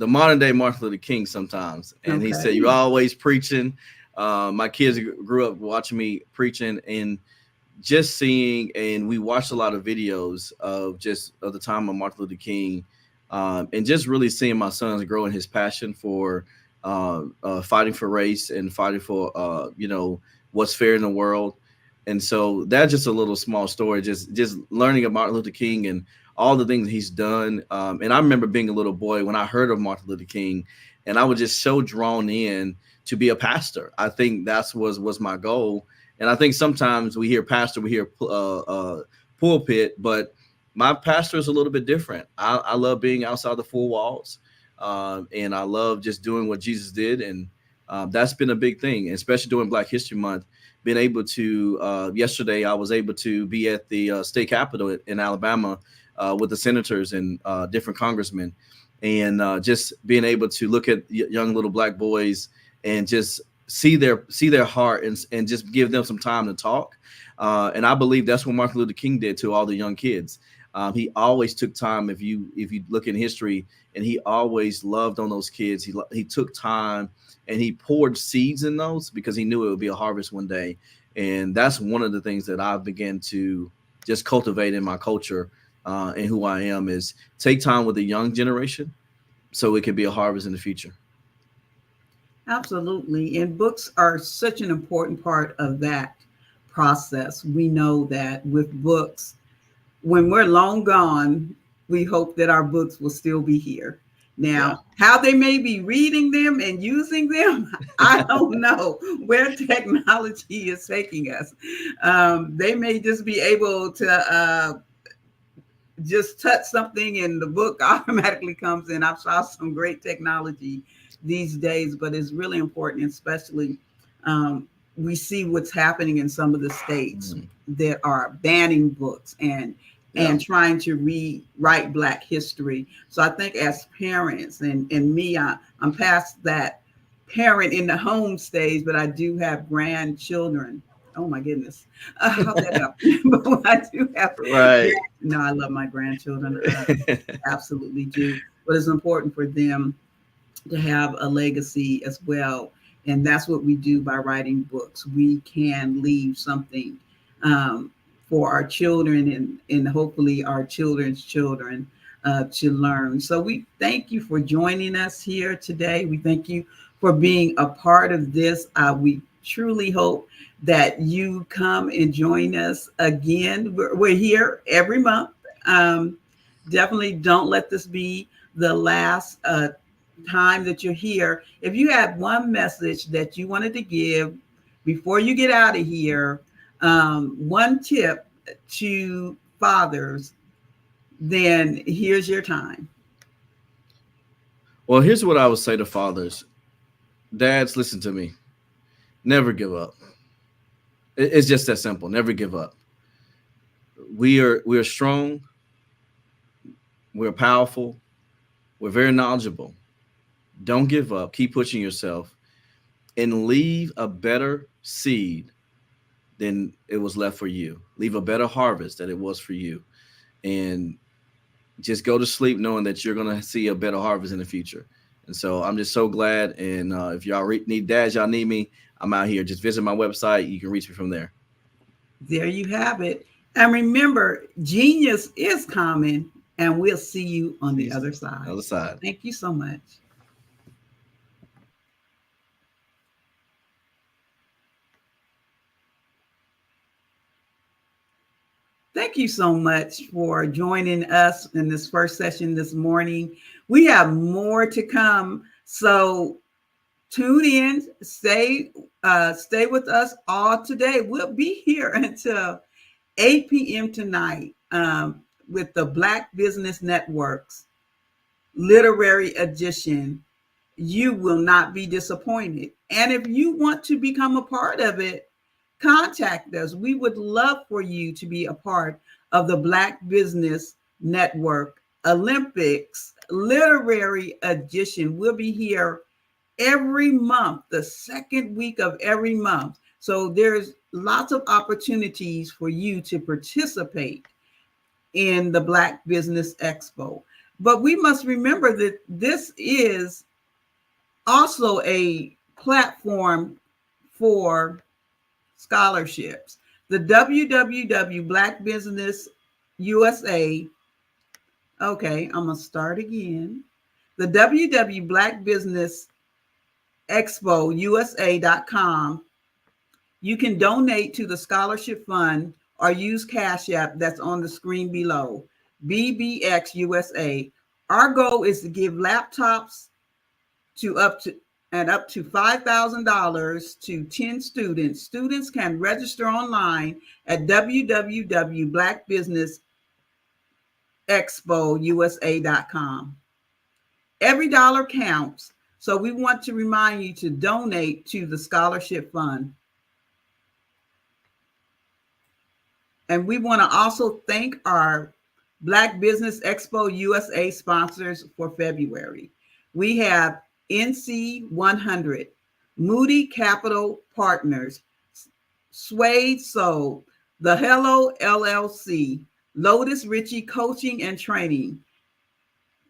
modern day Martin Luther King sometimes." And okay. He said, "You're always preaching." My kids grew up watching me preaching and just seeing, and we watched a lot of videos of the time of Martin Luther King, and just really seeing my sons grow in his passion for fighting for race and fighting for what's fair in the world. And so that's just a little small story, just learning about Martin Luther King and all the things he's done. And I remember being a little boy when I heard of Martin Luther King, and I was just so drawn in to be a pastor. I think that was my goal. And I think sometimes we hear pastor, we hear pulpit, but my pastor is a little bit different. I love being outside the four walls, and I love just doing what Jesus did. And that's been a big thing, especially during Black History Month. Been able to, yesterday, I was able to be at the state capitol in Alabama with the senators and different congressmen, and just being able to look at young little Black boys and just see their heart and just give them some time to talk. And I believe that's what Martin Luther King did to all the young kids. He always took time. If you look in history, and he always loved on those kids. He took time. And he poured seeds in those because he knew it would be a harvest one day. And that's one of the things that I've began to just cultivate in my culture and who I am, is take time with the young generation so it could be a harvest in the future. Absolutely. And books are such an important part of that process. We know that with books, when we're long gone, we hope that our books will still be here. Now, how they may be reading them and using them, I don't know where technology is taking us. They may just be able to just touch something and the book automatically comes in. I've saw some great technology these days, but it's really important, especially We see what's happening in some of the states that are banning books and trying to rewrite Black history. So I think as parents and me, I'm past that parent in the home stage, but I do have grandchildren. Oh my goodness. How'd that happen? But I do have, right. No, I love my grandchildren. I absolutely do. But it's important for them to have a legacy as well. And that's what we do by writing books. We can leave something for our children and hopefully our children's children to learn. So we thank you for joining us here today. We thank you for being a part of this. We truly hope that you come and join us again. We're here every month. Definitely don't let this be the last time that you're here. If you had one message that you wanted to give before you get out of here, one tip to fathers, then here's your time. Well, here's what I would say to fathers. Dads, listen to me. Never give up. It's just that simple. Never give up. We are strong. We're powerful. We're very knowledgeable. Don't give up. Keep pushing yourself and leave a better seed than it was left for you. Leave a better harvest than it was for you. And just go to sleep knowing that you're going to see a better harvest in the future. And so I'm just so glad. And if y'all need dads, y'all need me, I'm out here. Just visit my website. You can reach me from there. There you have it. And remember, genius is common, and we'll see you on the other side. Other side. Thank you so much. Thank you so much for joining us in this first session this morning. We have more to come, so tune in, stay with us all today. We'll be here until 8 p.m. tonight with the Black Business Network's Literary Edition. You will not be disappointed. And if you want to become a part of it, contact us. We would love for you to be a part of the Black Business Network Olympics Literary Edition. We'll be here every month, the second week of every month. So there's lots of opportunities for you to participate in the Black Business Expo. But we must remember that this is also a platform for scholarships. The www Black Business USA. Okay, I'm gonna start again. The www Black Business Expo USA.com. You can donate to the scholarship fund or use Cash App that's on the screen below. BBX USA. Our goal is to give laptops to up to $5,000 to 10 students. Students can register online at www.blackbusinessexpousa.com. Every dollar counts, so we want to remind you to donate to the scholarship fund. And we want to also thank our Black Business Expo USA sponsors for February. We have NC 100, Moody Capital Partners, Suede Soul, The Hello LLC, Lotus Ritchie Coaching and Training,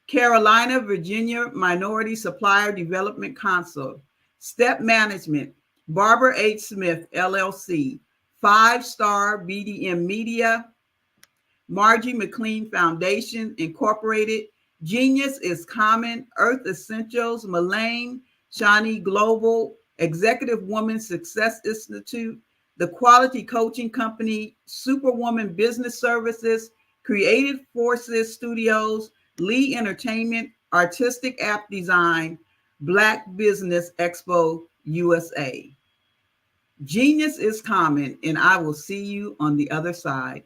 Carolina, Virginia Minority Supplier Development Council, Step Management, Barbara H. Smith LLC, 5-Star BDM Media, Margie McLean Foundation Incorporated, Genius is Common, Earth Essentials, Mullane, Shawnee Global, Executive Woman Success Institute, the Quality Coaching Company, Superwoman Business Services, Creative Forces Studios, Lee Entertainment, Artistic App Design, Black Business Expo USA. Genius is common, and I will see you on the other side.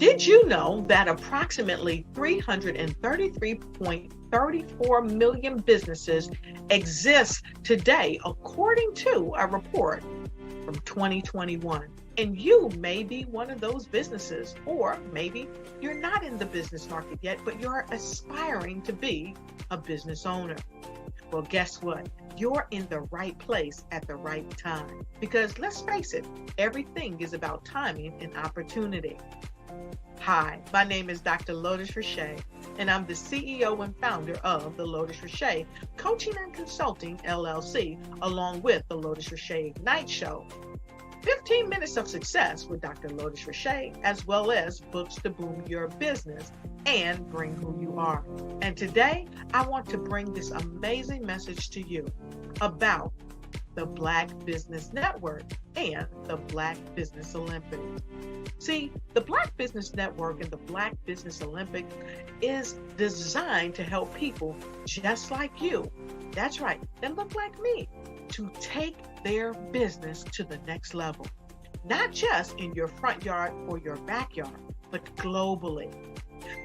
Did you know that approximately 333.34 million businesses exist today, according to a report from 2021? And you may be one of those businesses, or maybe you're not in the business market yet, but you're aspiring to be a business owner. Well, guess what? You're in the right place at the right time. Because let's face it, everything is about timing and opportunity. Hi, my name is Dr. Lotus Richey, and I'm the CEO and founder of the Lotus Richey Coaching and Consulting LLC, along with the Lotus Richey Ignite Show. 15 minutes of success with Dr. Lotus Richey, as well as books to boom your business and bring who you are. And today, I want to bring this amazing message to you about the Black Business Network and the Black Business Olympics. See, the Black Business Network and the Black Business Olympics is designed to help people just like you, that's right, that look like me, to take their business to the next level. Not just in your front yard or your backyard, but globally.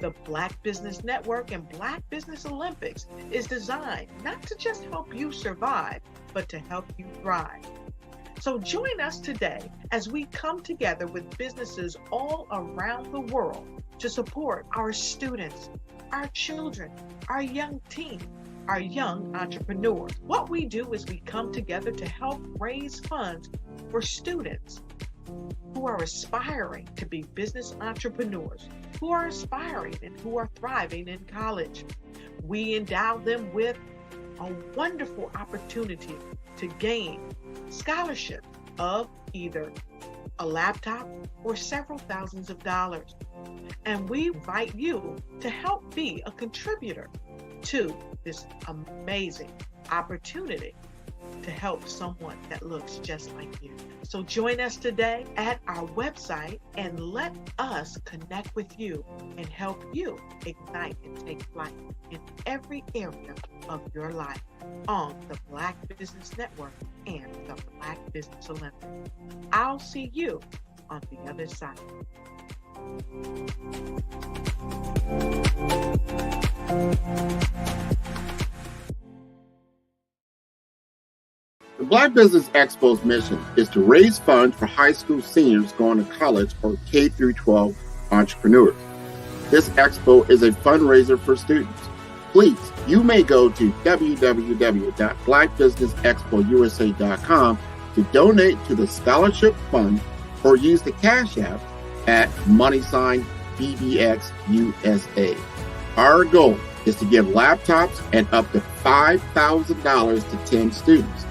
The Black Business Network and Black Business Olympics is designed not to just help you survive, but to help you thrive. So join us today as we come together with businesses all around the world to support our students, our children, our young teens, our young entrepreneurs. What we do is we come together to help raise funds for students who are aspiring to be business entrepreneurs, who are aspiring and who are thriving in college. We endow them with a wonderful opportunity to gain scholarship of either a laptop or several thousands of dollars. And we invite you to help be a contributor to this amazing opportunity to help someone that looks just like you. So join us today at our website and let us connect with you and help you ignite and take flight in every area of your life on the Black Business Network and the Black Business Olympics. I'll see you on the other side. The Black Business Expo's mission is to raise funds for high school seniors going to college or K-12 entrepreneurs. This expo is a fundraiser for students. Please, you may go to www.blackbusinessexpousa.com to donate to the scholarship fund or use the Cash App at $BBXUSA. Our goal is to give laptops and up to $5,000 to 10 students.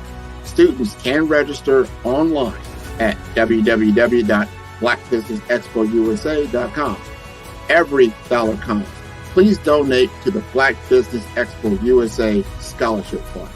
Students can register online at www.blackbusinessexpousa.com. Every dollar counts. Please donate to the Black Business Expo USA Scholarship Fund.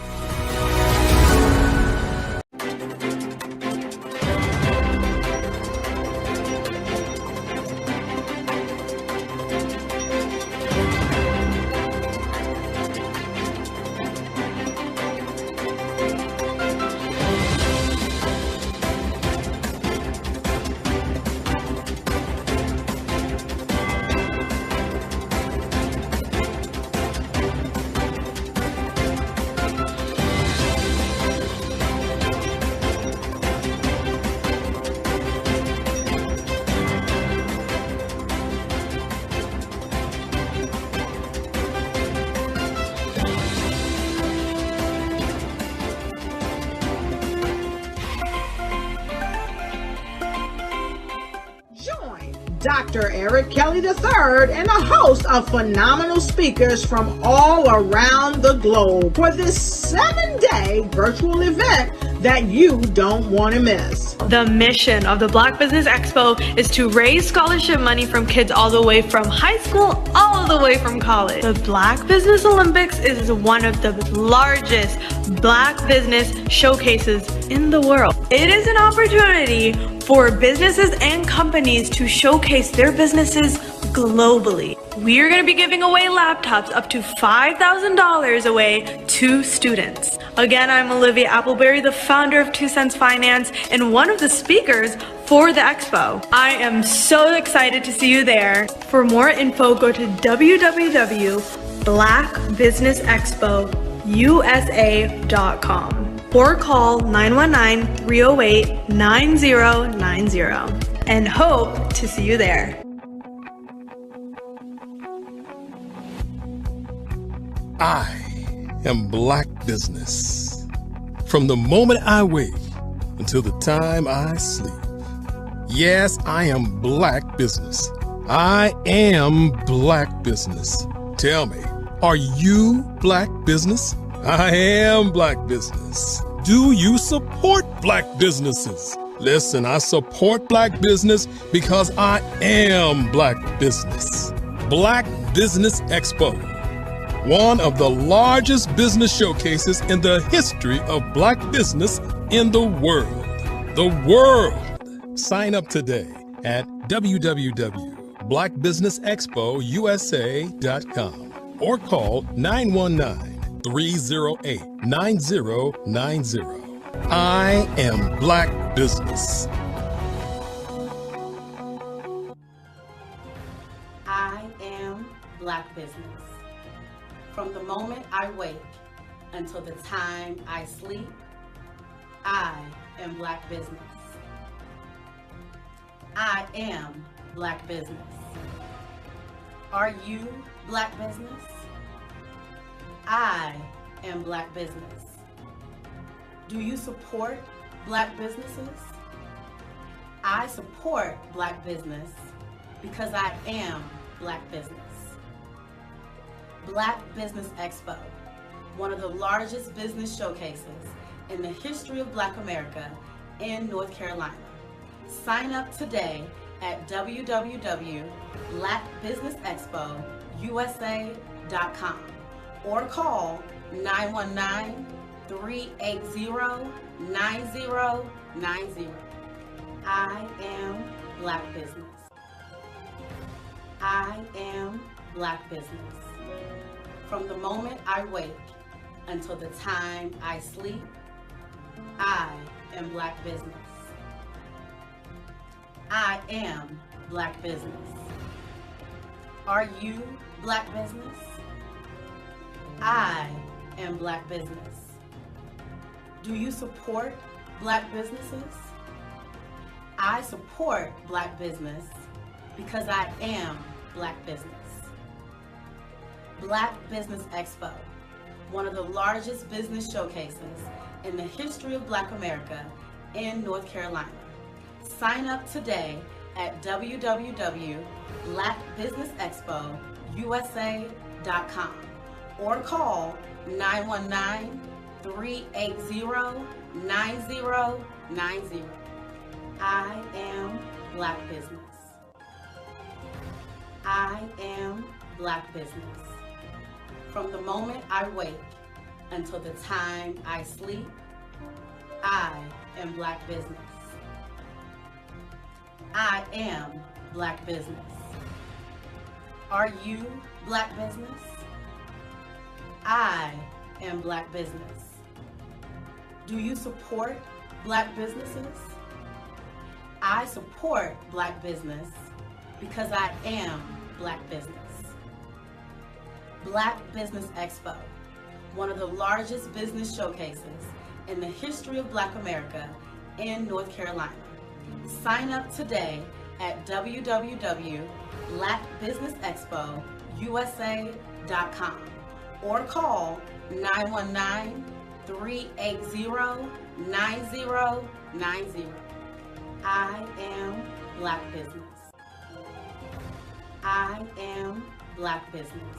Dr. Eric Kelly III and a host of phenomenal speakers from all around the globe for this 7-day virtual event that you don't want to miss. The mission of the Black Business Expo is to raise scholarship money from kids all the way from high school, all the way from college. The Black Business Olympics is one of the largest Black business showcases in the world. It is an opportunity for businesses and companies to showcase their businesses globally. We are going to be giving away laptops up to $5,000 away to students. Again, I'm Olivia Appleberry, the founder of 2 Cents Finance and one of the speakers for the expo. I am so excited to see you there. For more info, go to www.blackbusinessexpousa.com or call 919-308-9090 and hope to see you there. I am Black business. From the moment I wake until the time I sleep. Yes, I am Black business. I am Black business. Tell me, are you Black business? I am Black business. Do you support Black businesses? Listen, I support Black business because I am Black business. Black Business Expo, one of the largest business showcases in the history of Black business in the world. The world! Sign up today at www.blackbusinessexpousa.com or call 919-308-9090. I am Black business. I am Black business. From the moment I wake until the time I sleep, I am Black business. I am Black business. Are you Black business? I am Black business. Do you support Black businesses? I support Black business because I am Black business. Black Business Expo, one of the largest business showcases in the history of Black America in North Carolina. Sign up today at www.blackbusinessexpousa.com or call 919-380-9090. I am Black business. I am Black business. From the moment I wake until the time I sleep, I am Black business. I am Black business. Are you Black business? I am Black business. Do you support Black businesses? I support Black business because I am Black business. Black Business Expo, one of the largest business showcases in the history of Black America in North Carolina. Sign up today at www.blackbusinessexpousa.com or call 919-380-9090. I am Black business. I am Black business. From the moment I wake until the time I sleep, I am Black business. I am Black business. Are you Black business? I am Black business. Do you support Black businesses? I support Black business because I am Black business. Black Business Expo, one of the largest business showcases in the history of Black America in North Carolina. Sign up today at www.blackbusinessexpousa.com or call 919-380-9090. I am Black business. I am Black business.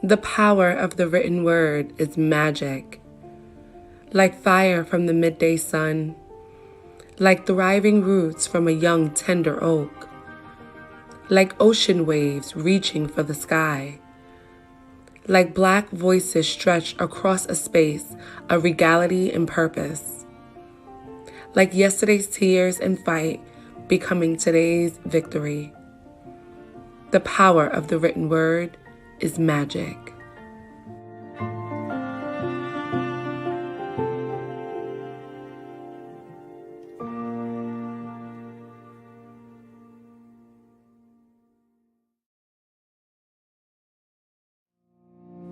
The power of the written word is magic. Like fire from the midday sun, like thriving roots from a young tender oak, like ocean waves reaching for the sky, like Black voices stretched across a space of regality and purpose. like yesterday's tears and fight becoming today's victory. The power of the written word is magic.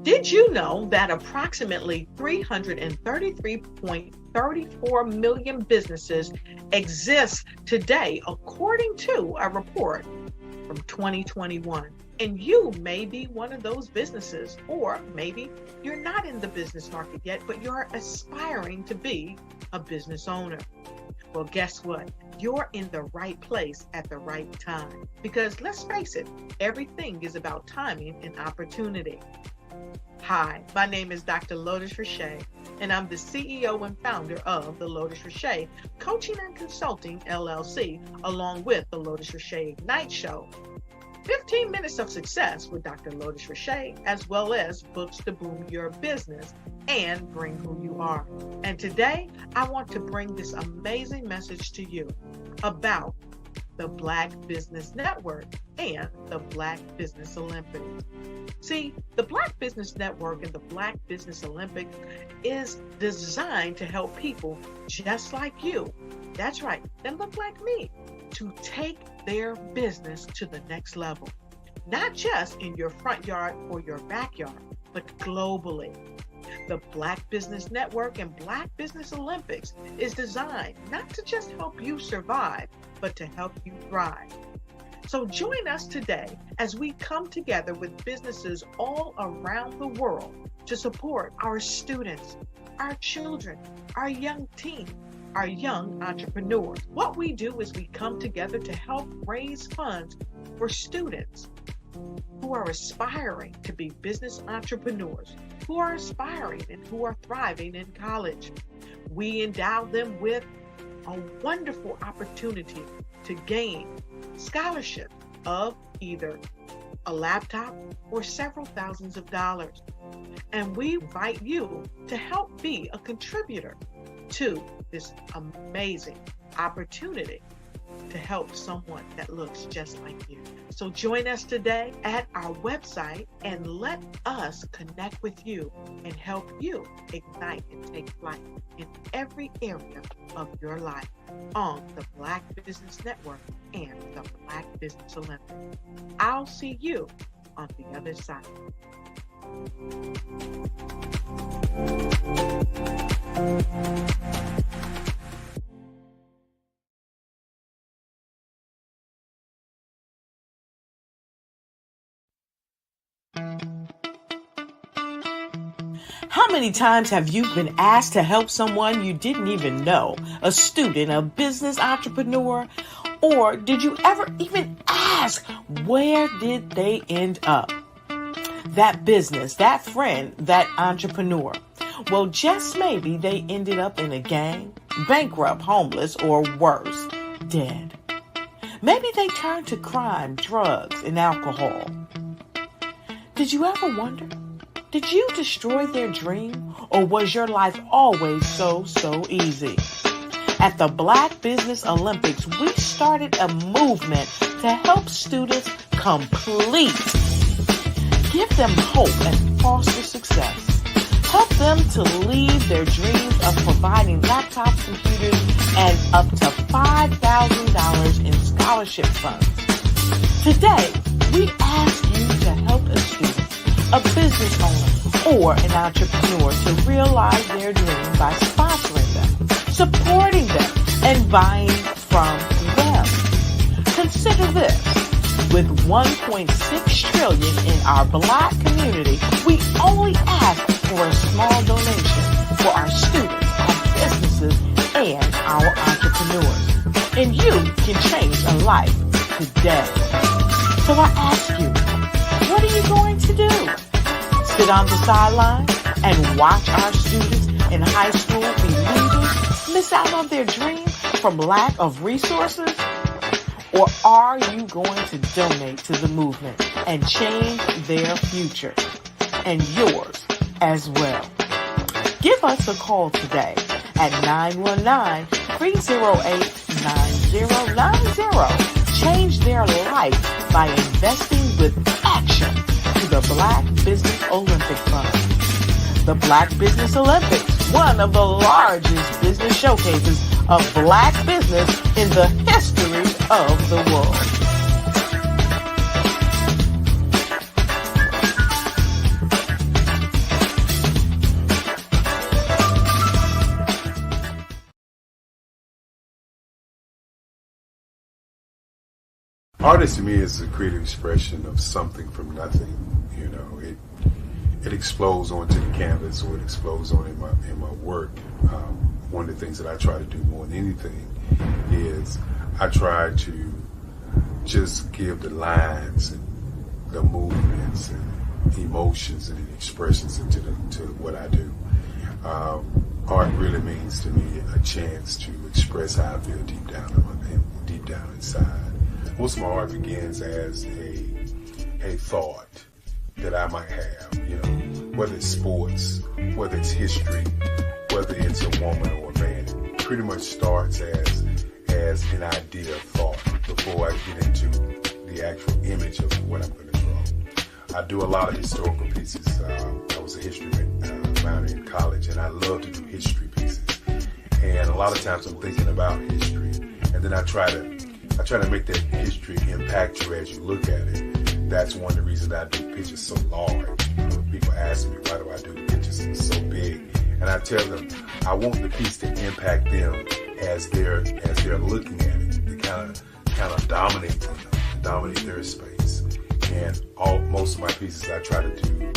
Did you know that approximately 333.34 million businesses exist today, according to a report from 2021? And you may be one of those businesses, or maybe you're not in the business market yet, but you're aspiring to be a business owner. Well, guess what? You're in the right place at the right time. Because let's face it, everything is about timing and opportunity. Hi, my name is Dr. Lotus Richey, and I'm the CEO and founder of the Lotus Richey Coaching and Consulting LLC, along with the Lotus Richey Ignite Show. 15 minutes of success with Dr. Lotus Richey, as well as books to boom your business and bring who you are. And today, I want to bring this amazing message to you about the Black Business Network and the Black Business Olympics. See, the Black Business Network and the Black Business Olympics is designed to help people just like you, that's right, that look like me, to take their business to the next level. Not just in your front yard or your backyard, but globally. The Black Business Network and Black Business Olympics is designed not to just help you survive, but to help you thrive. So join us today as we come together with businesses all around the world to support our students, our children, our young teens, our young entrepreneurs. What we do is we come together to help raise funds for students who are aspiring to be business entrepreneurs, who are aspiring and who are thriving in college. We endow them with a wonderful opportunity to gain scholarship of either a laptop or several thousands of dollars. And we invite you to help be a contributor to this amazing opportunity to help someone that looks just like you. So join us today at our website and let us connect with you and help you ignite and take flight in every area of your life on the Black Business Network and the Black Business Olympics. I'll see you on the other side. How many times have you been asked to help someone you didn't even know, a student, a business entrepreneur, or did you ever even ask, where did they end up? That business, that friend, that entrepreneur. Well, just maybe they ended up in a gang, bankrupt, homeless, or worse, dead. Maybe they turned to crime, drugs, and alcohol. Did you ever wonder? Did you destroy their dream, or was your life always so easy? At the Black Business Olympics, we started a movement to help students complete. Give them hope and foster success. Help them to leave their dreams of providing laptops, computers, and up to $5,000 in scholarship funds. Today, we ask you to help a student, a business owner, or an entrepreneur to realize their dreams by sponsoring them, supporting them, and buying from them. Consider this. With $1.6 trillion in our Black community, we only ask for a small donation for our students, our businesses, and our entrepreneurs. And you can change a life today. So I ask you, what are you going to do? Sit on the sideline and watch our students in high school be leaders, miss out on their dreams from lack of resources? Or are you going to donate to the movement and change their future and yours as well? Give us a call today at 308-9090. Change their life by investing with action to the Black Business Olympic Fund. The Black Business Olympics, one of the largest business showcases of Black business in the history of the world. Artist to me is a creative expression of something from nothing. You know, it explodes onto the canvas, or it explodes on in my work. One of the things that I try to do more than anything is I try to just give the lines and the movements and emotions and the expressions into what I do. Art really means to me a chance to express how I feel deep down inside. Most of my art begins as a thought that I might have, you know, whether it's sports, whether it's history, whether it's a woman or a man. It pretty much starts as an idea of thought before I get into the actual image of what I'm going to draw. I do a lot of historical pieces. I was a history minor in college, and I love to do history pieces. And a lot of times I'm thinking about history, and then I try to make that history impact you as you look at it. That's one of the reasons I do pictures so large. People ask me, why do I do the pictures so big? And I tell them, I want the piece to impact them as they're looking at it. To kind of dominate them, dominate their space. And most of my pieces I try to do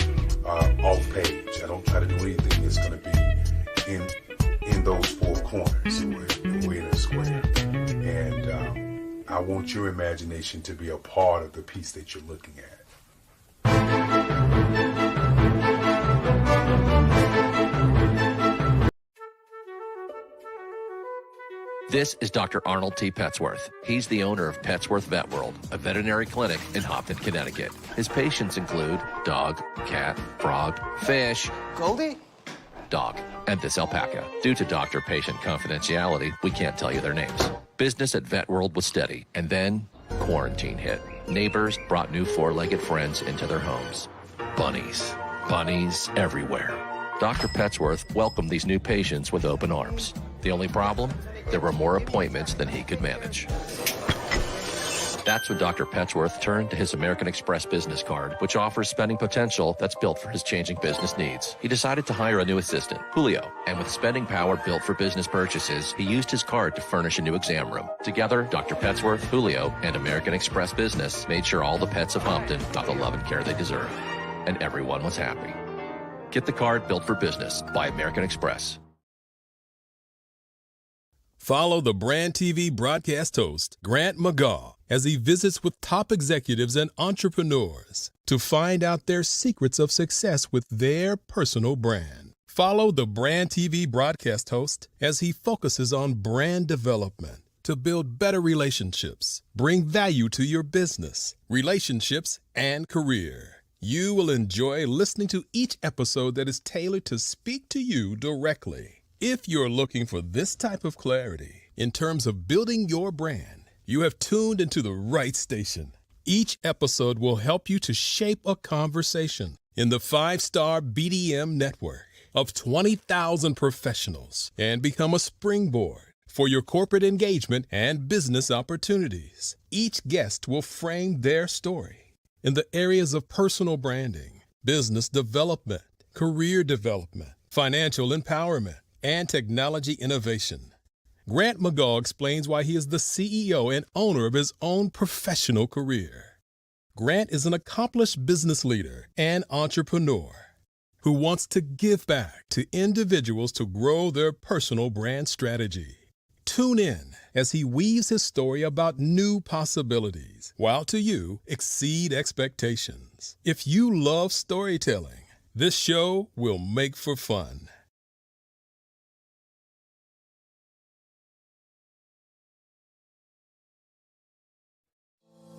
off page. I don't try to do anything that's going to be in those four corners or in a square. And I want your imagination to be a part of the piece that you're looking at. This is Dr. Arnold T. Petsworth. He's the owner of Petsworth Vet World, a veterinary clinic in Hopton, Connecticut. His patients include dog, cat, frog, fish, Goldie, dog, and this alpaca. Due to doctor-patient confidentiality, we can't tell you their names. Business at Vet World was steady, and then quarantine hit. Neighbors brought new four-legged friends into their homes. Bunnies. Bunnies everywhere. Dr. Petsworth welcomed these new patients with open arms. The only problem? There were more appointments than he could manage. That's when Dr. Petsworth turned to his American Express business card, which offers spending potential that's built for his changing business needs. He decided to hire a new assistant, Julio, and with spending power built for business purchases, he used his card to furnish a new exam room. Together, Dr. Petsworth, Julio, and American Express Business made sure all the pets of Hopton got the love and care they deserve. And everyone was happy. Get the card built for business by American Express. Follow the Brand TV broadcast host, Grant McGaugh, as he visits with top executives and entrepreneurs to find out their secrets of success with their personal brand. Follow the Brand TV broadcast host as he focuses on brand development to build better relationships, bring value to your business, relationships, and career. You will enjoy listening to each episode that is tailored to speak to you directly. If you're looking for this type of clarity in terms of building your brand, you have tuned into the right station. Each episode will help you to shape a conversation in the 5-star BDM network of 20,000 professionals and become a springboard for your corporate engagement and business opportunities. Each guest will frame their story in the areas of personal branding, business development, career development, financial empowerment, and technology innovation. Grant McGaugh explains why he is the CEO and owner of his own professional career. Grant is an accomplished business leader and entrepreneur who wants to give back to individuals to grow their personal brand strategy. Tune in as he weaves his story about new possibilities, while to you exceed expectations. If you love storytelling, this show will make for fun.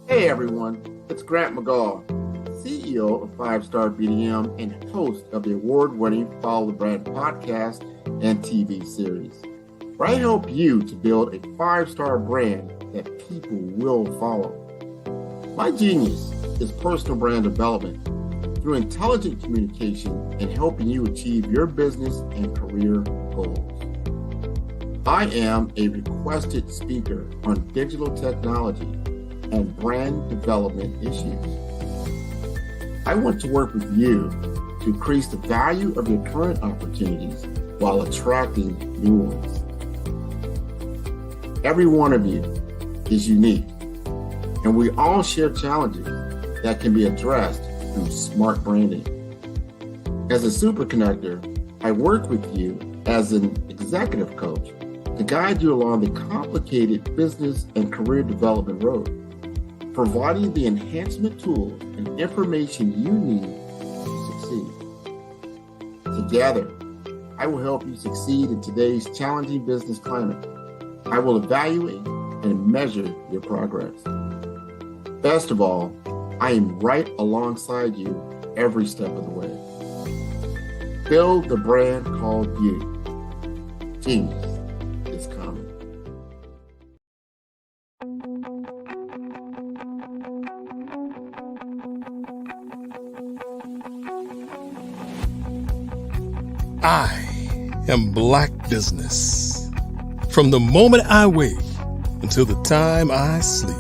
Hey everyone, it's Grant McGaugh, CEO of 5-Star BDM and host of the award-winning Follow the Brand podcast and TV series. where I help you to build a 5-star brand that people will follow. My genius is personal brand development through intelligent communication and helping you achieve your business and career goals. I am a requested speaker on digital technology and brand development issues. I want to work with you to increase the value of your current opportunities while attracting new ones. Every one of you is unique, and we all share challenges that can be addressed through smart branding. As a super connector, I work with you as an executive coach to guide you along the complicated business and career development road, providing the enhancement tools and information you need to succeed. Together, I will help you succeed in today's challenging business climate. I will evaluate and measure your progress. Best of all, I am right alongside you every step of the way. Build the brand called you. Genius is coming. I am Black business. From the moment I wake until the time I sleep.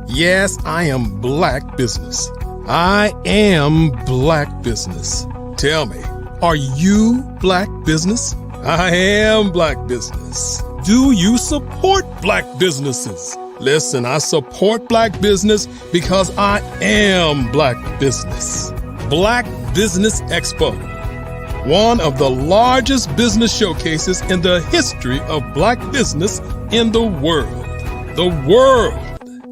Yes, I am Black business. I am Black business. Tell me, are you Black business? I am Black business. Do you support Black businesses? Listen, I support Black business because I am Black business. Black Business Expo, one of the largest business showcases in the history of Black business in the world. The world!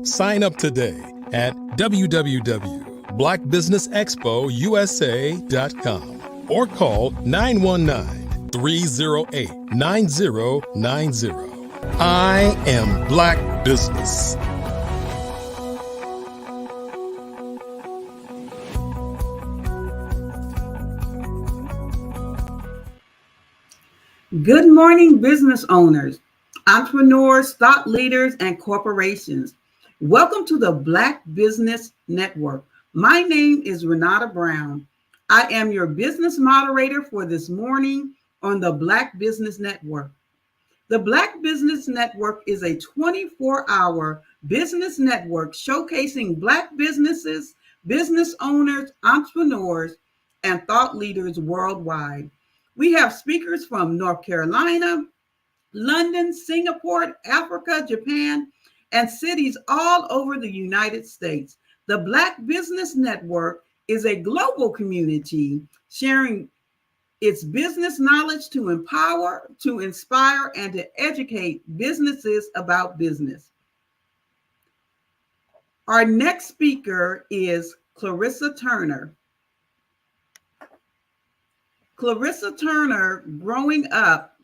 Sign up today at www.blackbusinessexpousa.com or call 919-308-9090. I am Black business. Good morning, business owners, entrepreneurs, thought leaders, and corporations. Welcome to the Black Business Network. My name is Renata Brown. I am your business moderator for this morning on the Black Business Network. The Black Business Network is a 24-hour business network showcasing Black businesses, business owners, entrepreneurs, and thought leaders worldwide. We have speakers from North Carolina, London, Singapore, Africa, Japan, and cities all over the United States. The Black Business Network is a global community sharing its business knowledge to empower, to inspire, and to educate businesses about business. Our next speaker is Clarissa Turner. Clarissa Turner, growing up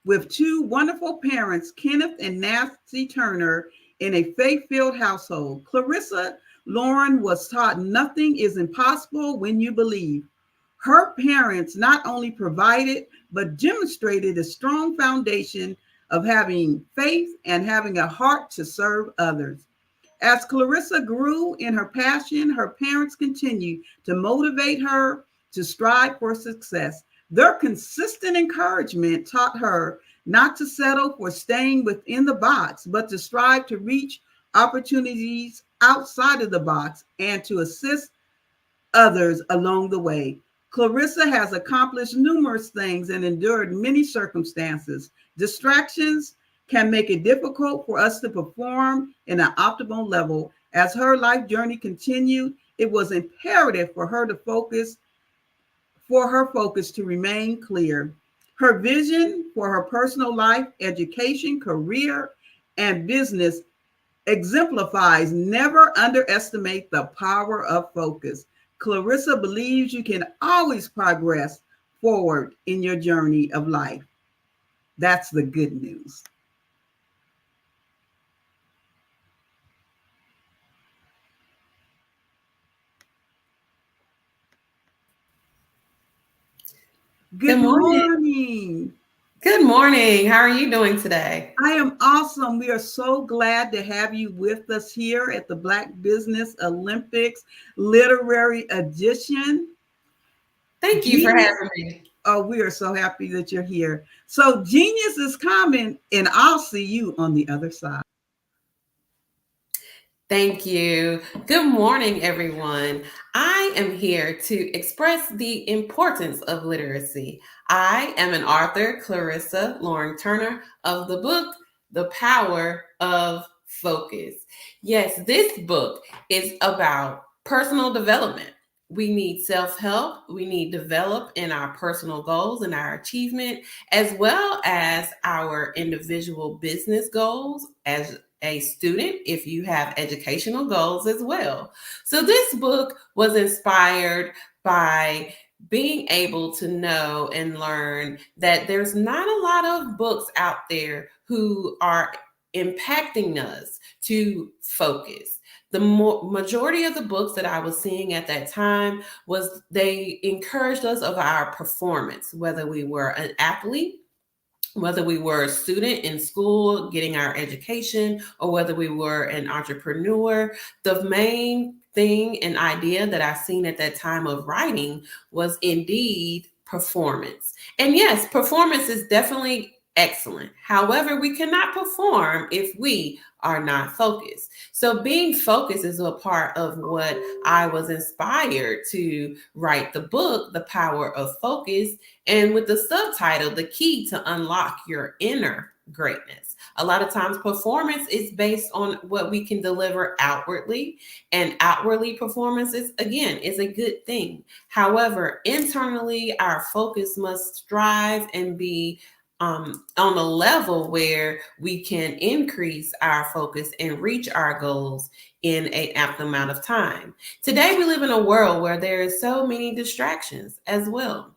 with two wonderful parents, Kenneth and Nancy Turner, in a faith-filled household. Clarissa Lauren was taught nothing is impossible when you believe. Her parents not only provided, but demonstrated a strong foundation of having faith and having a heart to serve others. As Clarissa grew in her passion, her parents continued to motivate her to strive for success. Their consistent encouragement taught her not to settle for staying within the box, but to strive to reach opportunities outside of the box and to assist others along the way. Clarissa has accomplished numerous things and endured many circumstances. Distractions can make it difficult for us to perform in an optimal level. As her life journey continued, it was imperative for her focus to remain clear. Her vision for her personal life, education, career, and business exemplifies never underestimate the power of focus. Clarissa believes you can always progress forward in your journey of life. That's the good news. Good morning. Good morning. How are you doing today? I am awesome. We are so glad to have you with us here at the Black Business Olympics Literary Edition. Thank you for having me. Oh, we are so happy that you're here. So genius is coming, and I'll see you on the other side. Thank you. Good morning, everyone. I am here to express the importance of literacy. I am an author, Clarissa Lauren Turner, of the book, The Power of Focus. Yes, this book is about personal development. We need self-help. We need develop in our personal goals and our achievement, as well as our individual business goals as a student if you have educational goals as well. So this book was inspired by being able to know and learn that there's not a lot of books out there who are impacting us to focus. The majority of the books that I was seeing at that time was they encouraged us of our performance, whether we were an athlete, whether we were a student in school getting our education, or whether we were an entrepreneur. The main thing and idea that I seen at that time of writing was indeed performance. And yes, performance is definitely excellent. However, we cannot perform if we are not focused. So being focused is a part of what I was inspired to write the book, The Power of Focus, and with the subtitle, The Key to Unlock Your Inner Greatness. A lot of times performance is based on what we can deliver outwardly, and outwardly performance is a good thing. However, internally, our focus must strive and be on a level where we can increase our focus and reach our goals in an ample amount of time. Today, we live in a world where there is so many distractions as well.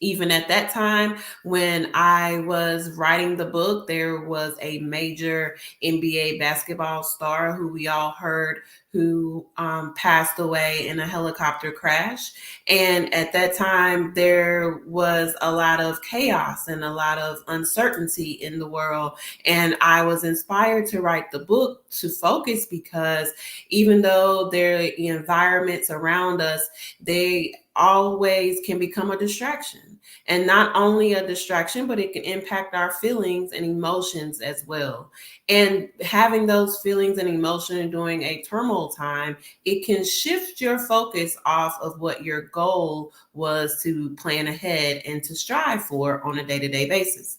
Even at that time, when I was writing the book, there was a major NBA basketball star who we all heard who passed away in a helicopter crash. And at that time, there was a lot of chaos and a lot of uncertainty in the world. And I was inspired to write the book to focus because even though the environments around us, they always can become a distraction. And not only a distraction, but it can impact our feelings and emotions as well. And having those feelings and emotions during a turmoil time, it can shift your focus off of what your goal was to plan ahead and to strive for on a day-to-day basis.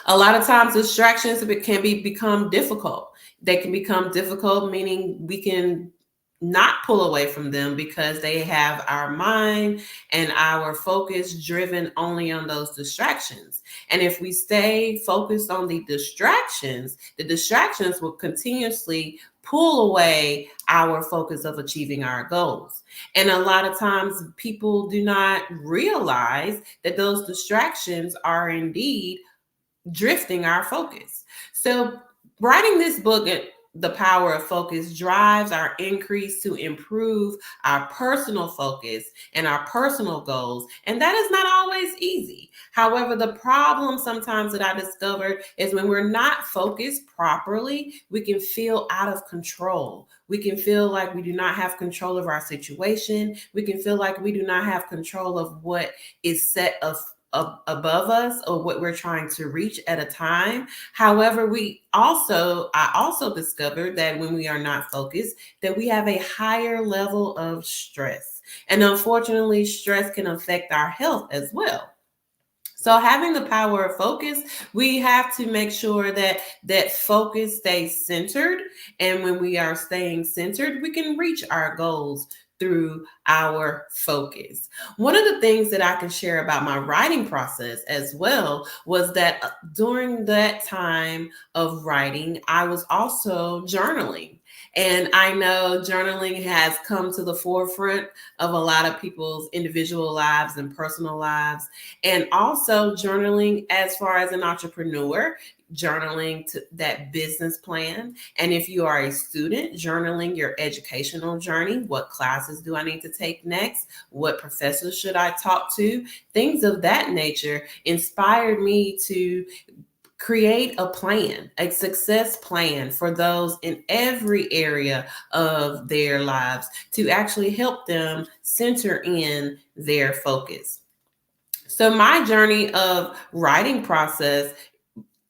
A lot of times distractions can become difficult. They can become difficult, meaning we can not pull away from them because they have our mind and our focus driven only on those distractions. And if we stay focused on the distractions will continuously pull away our focus of achieving our goals. And a lot of times people do not realize that those distractions are indeed drifting our focus. So writing this book, The Power of Focus, drives our increase to improve our personal focus and our personal goals. And that is not always easy. However, the problem sometimes that I discovered is when we're not focused properly, we can feel out of control. We can feel like we do not have control of our situation. We can feel like we do not have control of what is set above us or what we're trying to reach at a time. However, I also discovered that when we are not focused, that we have a higher level of stress. And unfortunately, stress can affect our health as well. So having the power of focus, we have to make sure that focus stays centered. And when we are staying centered, we can reach our goals through our focus. One of the things that I can share about my writing process as well was that during that time of writing, I was also journaling. And I know journaling has come to the forefront of a lot of people's individual lives and personal lives. And also journaling as far as an entrepreneur, journaling to that business plan. And if you are a student, journaling your educational journey. What classes do I need to take next? What professors should I talk to? Things of that nature inspired me to create a plan, a success plan for those in every area of their lives to actually help them center in their focus. So my journey of writing process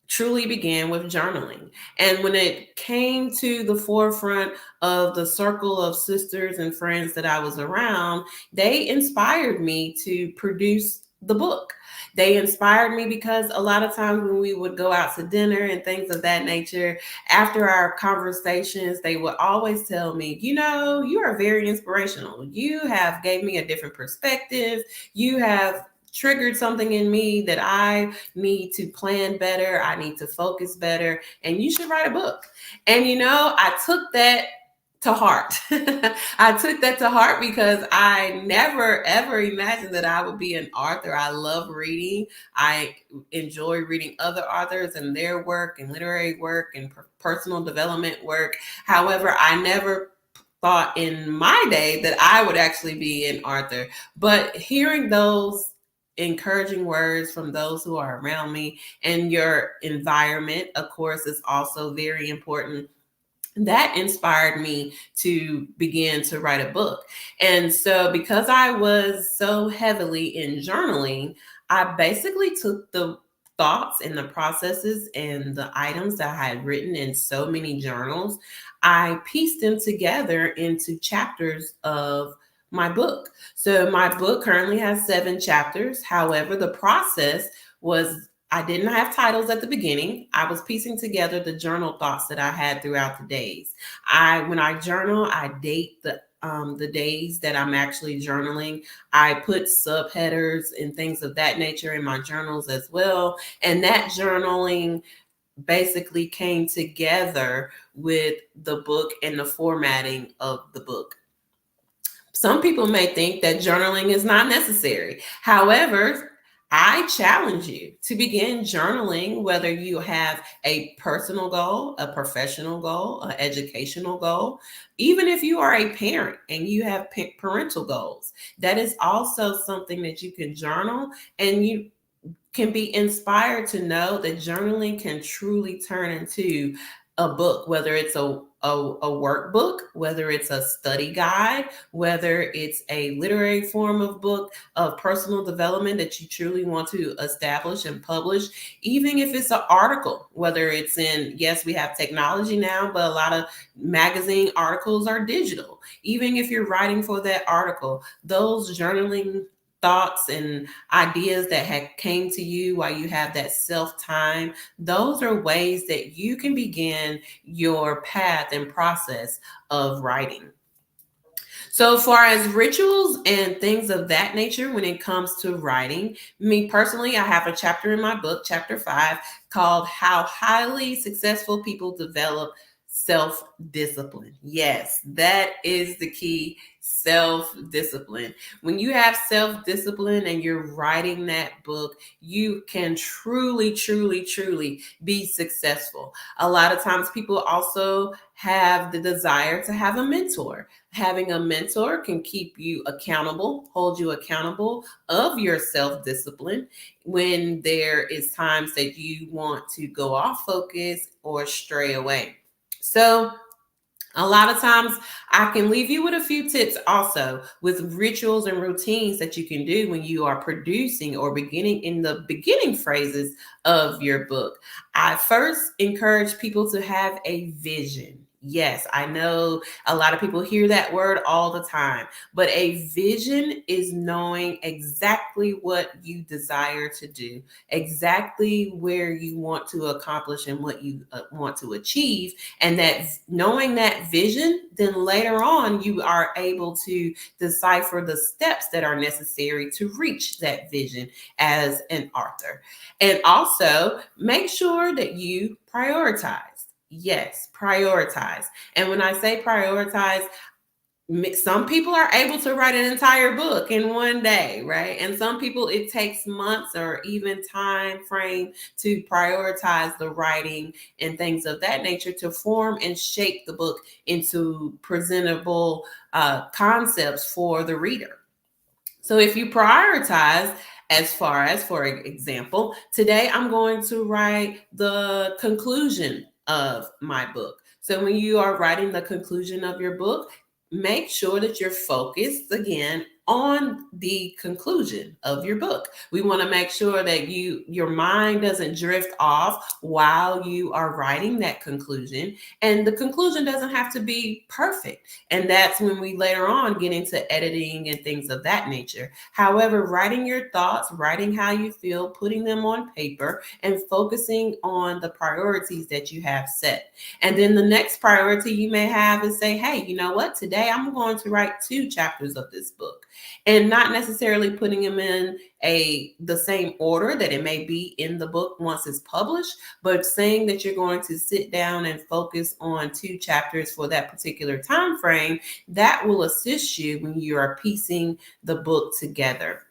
truly began with journaling. And when it came to the forefront of the circle of sisters and friends that I was around, they inspired me to produce the book. They inspired me because a lot of times when we would go out to dinner and things of that nature, after our conversations, they would always tell me, you know, you are very inspirational. You have gave me a different perspective. You have triggered something in me that I need to plan better. I need to focus better. And you should write a book. And, you know, I took that to heart. I took that to heart because I never, ever imagined that I would be an author. I love reading. I enjoy reading other authors and their work and literary work and personal development work. However, I never thought in my day that I would actually be an author. But hearing those encouraging words from those who are around me, and your environment, of course, is also very important. That inspired me to begin to write a book. And so because I was so heavily in journaling, I basically took the thoughts and the processes and the items that I had written in so many journals, I pieced them together into chapters of my book. So my book currently has 7 chapters. However, the process was I didn't have titles at the beginning. I was piecing together the journal thoughts that I had throughout the days. When I journal, I date the days that I'm actually journaling. I put subheaders and things of that nature in my journals as well. And that journaling basically came together with the book and the formatting of the book. Some people may think that journaling is not necessary. However, I challenge you to begin journaling, whether you have a personal goal, a professional goal, an educational goal, even if you are a parent and you have parental goals. That is also something that you can journal, and you can be inspired to know that journaling can truly turn into a book, whether it's a workbook, whether it's a study guide, whether it's a literary form of book of personal development that you truly want to establish and publish, even if it's an article, whether it's in, yes, we have technology now, but a lot of magazine articles are digital. Even if you're writing for that article, those journaling thoughts and ideas that had came to you while you have that self-time, those are ways that you can begin your path and process of writing. So far as rituals and things of that nature, when it comes to writing, me personally, I have a chapter in my book, chapter 5, called How Highly Successful People Develop Self-Discipline. Yes, that is the key. Self-discipline. When you have self-discipline and you're writing that book, you can truly, truly, truly be successful. A lot of times people also have the desire to have a mentor. Having a mentor can keep you accountable, hold you accountable of your self-discipline when there is times that you want to go off focus or stray away. So a lot of times I can leave you with a few tips also with rituals and routines that you can do when you are producing or beginning in the beginning phrases of your book. I first encourage people to have a vision. Yes, I know a lot of people hear that word all the time, but a vision is knowing exactly what you desire to do, exactly where you want to accomplish and what you want to achieve. And that knowing that vision, then later on, you are able to decipher the steps that are necessary to reach that vision as an author. And also make sure that you prioritize. Yes, prioritize. And when I say prioritize, Some people are able to write an entire book in one day, right? And some people, it takes months or even time frame to prioritize the writing and things of that nature to form and shape the book into presentable concepts for the reader. So if you prioritize, as far as, for example, today I'm going to write the conclusion of my book. So when you are writing the conclusion of your book, make sure that you're focused again on the conclusion of your book. We want to make sure that your mind doesn't drift off while you are writing that conclusion. And the conclusion doesn't have to be perfect. And that's when we later on get into editing and things of that nature. However, writing your thoughts, writing how you feel, putting them on paper, and focusing on the priorities that you have set. And then the next priority you may have is say, hey, you know what? Today I'm going to write 2 chapters of this book, and not necessarily putting them in the same order that it may be in the book once it's published, but saying that you're going to sit down and focus on 2 chapters for that particular time frame. That will assist you when you are piecing the book together.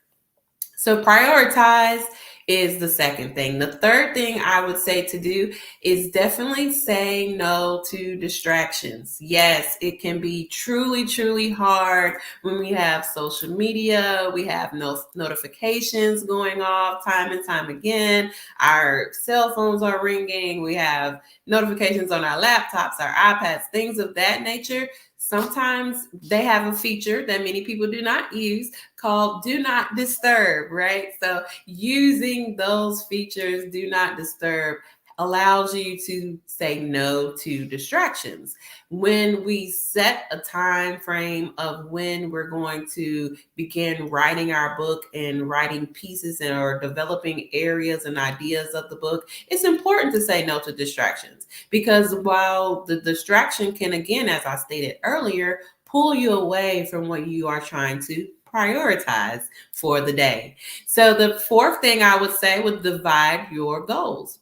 So prioritize is the second thing. The third thing I would say to do is definitely say no to distractions. Yes, it can be truly, truly hard when we have social media, we have notifications going off time and time again, our cell phones are ringing, we have notifications on our laptops, our iPads, things of that nature. Sometimes they have a feature that many people do not use called do not disturb, right? So using those features, do not disturb, allows you to say no to distractions. When we set a time frame of when we're going to begin writing our book and writing pieces or developing areas and ideas of the book, it's important to say no to distractions, because while the distraction can, again, as I stated earlier, pull you away from what you are trying to prioritize for the day. So the fourth thing I would say would divide your goals.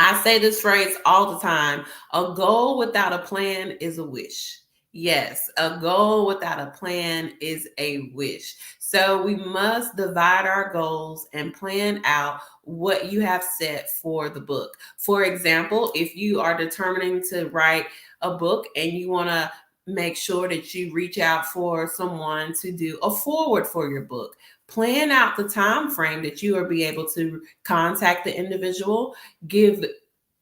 I say this phrase all the time: a goal without a plan is a wish. Yes, a goal without a plan is a wish. So we must divide our goals and plan out what you have set for the book. For example, if you are determining to write a book and you want to make sure that you reach out for someone to do a foreword for your book, plan out the time frame that you will be able to contact the individual, give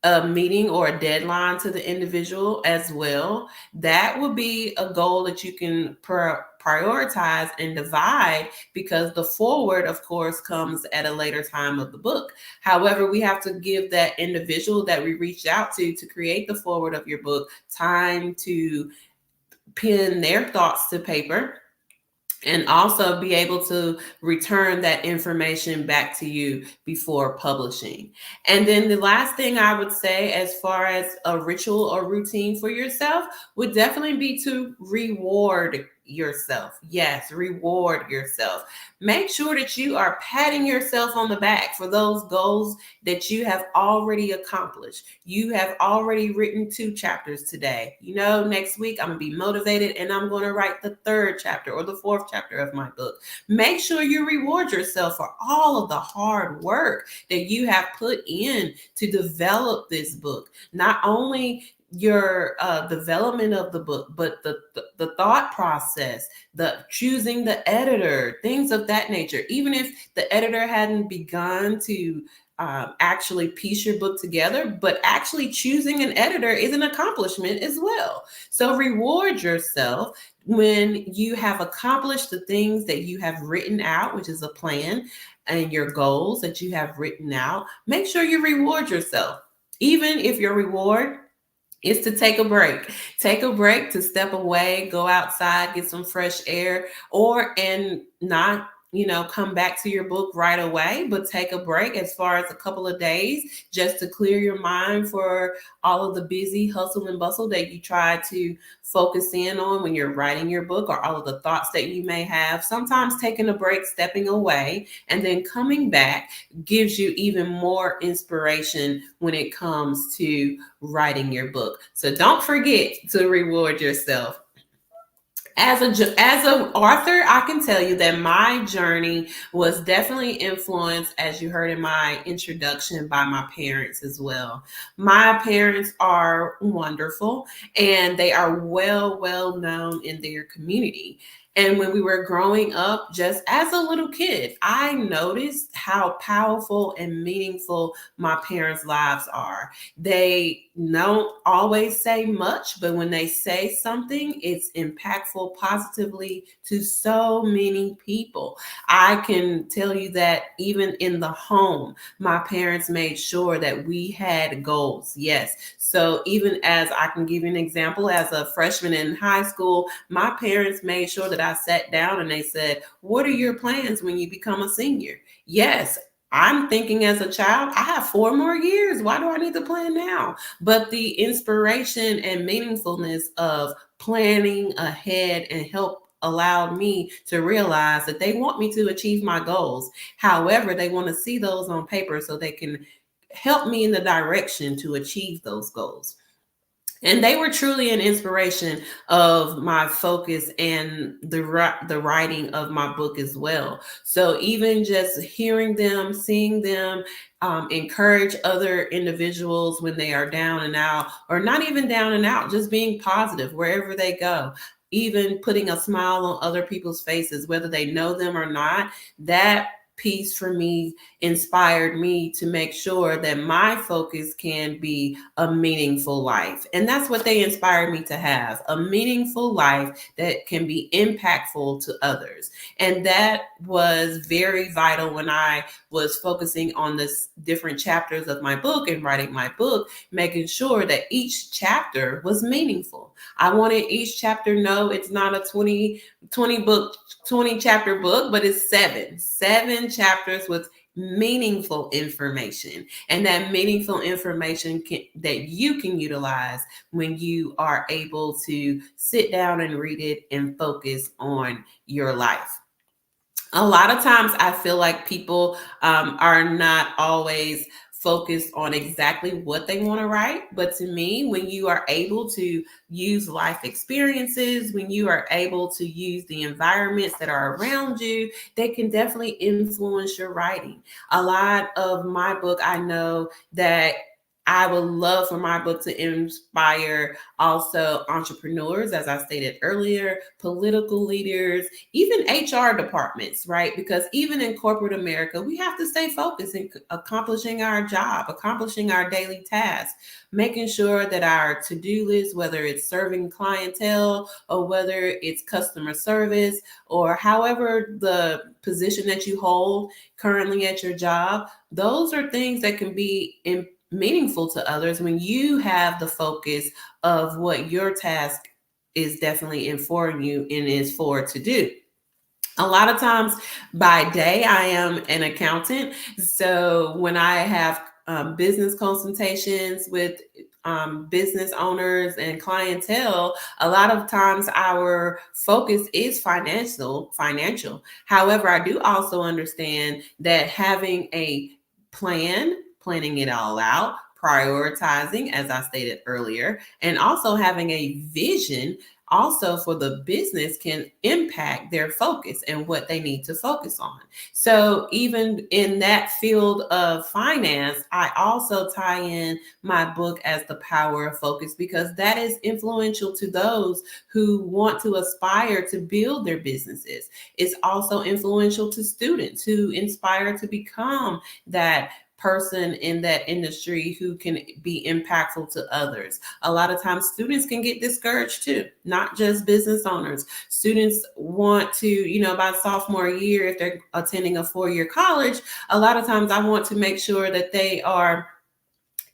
a meeting or a deadline to the individual as well. That would be a goal that you can prioritize and divide, because the forward, of course, comes at a later time of the book. However, we have to give that individual that we reached out to create the forward of your book time to pen their thoughts to paper, and also be able to return that information back to you before publishing. And then the last thing I would say, as far as a ritual or routine for yourself, would definitely be to reward yourself. Yes, reward yourself. Make sure that you are patting yourself on the back for those goals that you have already accomplished. You have already written 2 chapters today. You know, next week I'm going to be motivated and I'm going to write the 3rd chapter or the 4th chapter of my book. Make sure you reward yourself for all of the hard work that you have put in to develop this book. Not only your development of the book, but the thought process, the choosing the editor, things of that nature. Even if the editor hadn't begun to actually piece your book together, but actually choosing an editor is an accomplishment as well. So reward yourself when you have accomplished the things that you have written out, which is a plan, and your goals that you have written out. Make sure you reward yourself, even if your reward is to take a break. Take a break to step away, go outside, get some fresh air, and not, come back to your book right away, but take a break as far as a couple of days just to clear your mind for all of the busy hustle and bustle that you try to focus in on when you're writing your book, or all of the thoughts that you may have. Sometimes taking a break, stepping away, and then coming back gives you even more inspiration when it comes to writing your book. So don't forget to reward yourself. As an author, I can tell you that my journey was definitely influenced, as you heard in my introduction, by my parents as well. My parents are wonderful, and they are well known in their community. And when we were growing up, just as a little kid, I noticed how powerful and meaningful my parents' lives are. They don't always say much, but when they say something, it's impactful positively to so many people. I can tell you that even in the home, my parents made sure that we had goals. Yes. So even as I can give you an example, as a freshman in high school, my parents made sure that I sat down and they said, "What are your plans when you become a senior?" Yes. I'm thinking as a child, I have 4 more years. Why do I need to plan now? But the inspiration and meaningfulness of planning ahead and help allowed me to realize that they want me to achieve my goals. However, they want to see those on paper so they can help me in the direction to achieve those goals. And they were truly an inspiration of my focus and the writing of my book as well. So even just hearing them, seeing them encourage other individuals when they are down and out, or not even down and out, just being positive wherever they go, even putting a smile on other people's faces, whether they know them or not, that piece for me inspired me to make sure that my focus can be a meaningful life. And that's what they inspired me to have, a meaningful life that can be impactful to others. And that was very vital when I was focusing on this different chapters of my book and writing my book, making sure that each chapter was meaningful. I wanted each chapter to know it's not a 20 chapter book, but it's seven chapters with meaningful information, and that meaningful information that you can utilize when you are able to sit down and read it and focus on your life. A lot of times I feel like people are not always focused on exactly what they want to write. But to me, when you are able to use life experiences, when you are able to use the environments that are around you, they can definitely influence your writing. A lot of my book, I know that I would love for my book to inspire also entrepreneurs, as I stated earlier, political leaders, even HR departments, right? Because even in corporate America, we have to stay focused in accomplishing our job, accomplishing our daily tasks, making sure that our to-do list, whether it's serving clientele or whether it's customer service or however the position that you hold currently at your job, those are things that can be meaningful to others when you have the focus of what your task is definitely in for you and is for to do. A lot of times by day, I am an accountant. So when I have business consultations with business owners and clientele, a lot of times our focus is financial. However, I do also understand that having a planning it all out, prioritizing, as I stated earlier, and also having a vision also for the business can impact their focus and what they need to focus on. So even in that field of finance, I also tie in my book as the power of focus, because that is influential to those who want to aspire to build their businesses. It's also influential to students who inspire to become that person in that industry who can be impactful to others. A lot of times students can get discouraged too, not just business owners. Students want to, by sophomore year, if they're attending a 4-year college, a lot of times I want to make sure that they are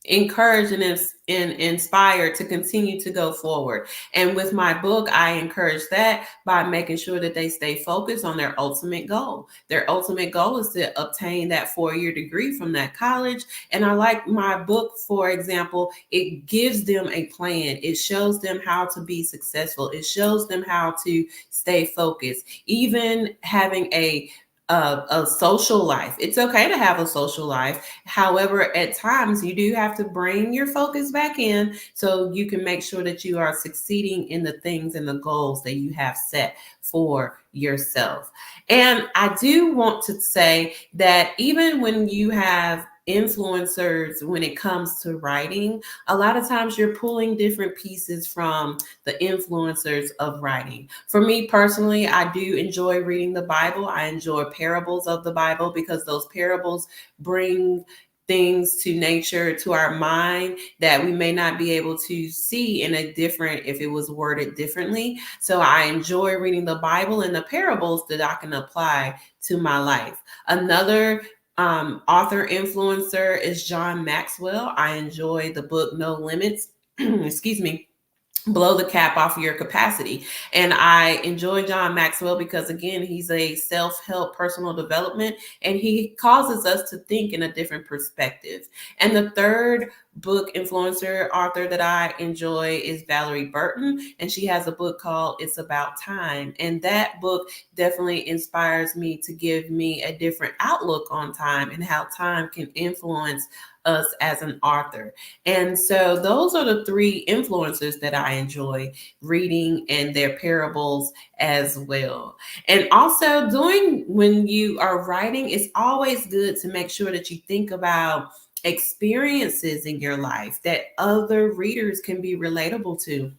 encouraged and inspired to continue to go forward. And with my book, I encourage that by making sure that they stay focused on their ultimate goal. Their ultimate goal is to obtain that 4-year degree from that college. And I like my book, for example, it gives them a plan. It shows them how to be successful. It shows them how to stay focused. Even having a a social life. It's okay to have a social life. However, at times you do have to bring your focus back in so you can make sure that you are succeeding in the things and the goals that you have set for yourself. And I do want to say that even when you have influencers, when it comes to writing, a lot of times you're pulling different pieces from the influencers of writing. For me personally, I do enjoy reading the Bible. I enjoy parables of the Bible because those parables bring things to nature, to our mind that we may not be able to see in a different, if it was worded differently. So I enjoy reading the Bible and the parables that I can apply to my life. Another author influencer is John Maxwell. I enjoy the book No Limits. Excuse me. Blow the cap off of your capacity. And I enjoy John Maxwell because, again, he's a self-help personal development, and he causes us to think in a different perspective. And the third book influencer author that I enjoy is Valerie Burton, and she has a book called It's About Time. And that book definitely inspires me to give me a different outlook on time and how time can influence us as an author. And so those are the three influencers that I enjoy reading, and their parables as well. And also when you are writing, it's always good to make sure that you think about experiences in your life that other readers can be relatable to.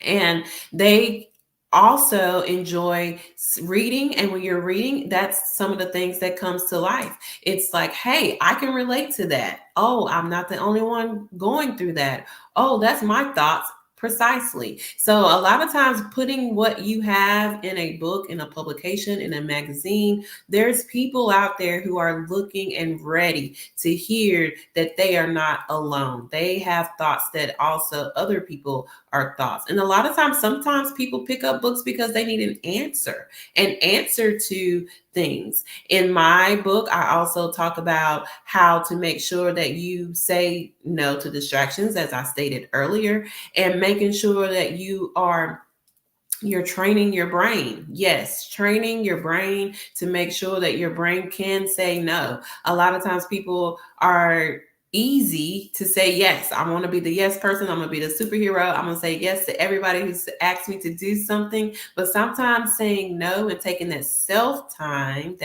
And they also enjoy reading. And when you're reading, that's some of the things that comes to life. It's like, hey, I can relate to that. Oh, I'm not the only one going through that. Oh, that's my thoughts. Precisely. So a lot of times putting what you have in a book, in a publication, in a magazine, there's people out there who are looking and ready to hear that they are not alone. They have thoughts that also other people are thoughts. And a lot of times, sometimes people pick up books because they need an answer to things. In my book, I also talk about how to make sure that you say no to distractions, as I stated earlier, and making sure that you're training your brain. Yes, training your brain to make sure that your brain can say no. A lot of times people are easy to say yes. I want to be the yes person. I'm going to be the superhero. I'm going to say yes to everybody who's asked me to do something. But sometimes saying no and taking that self time,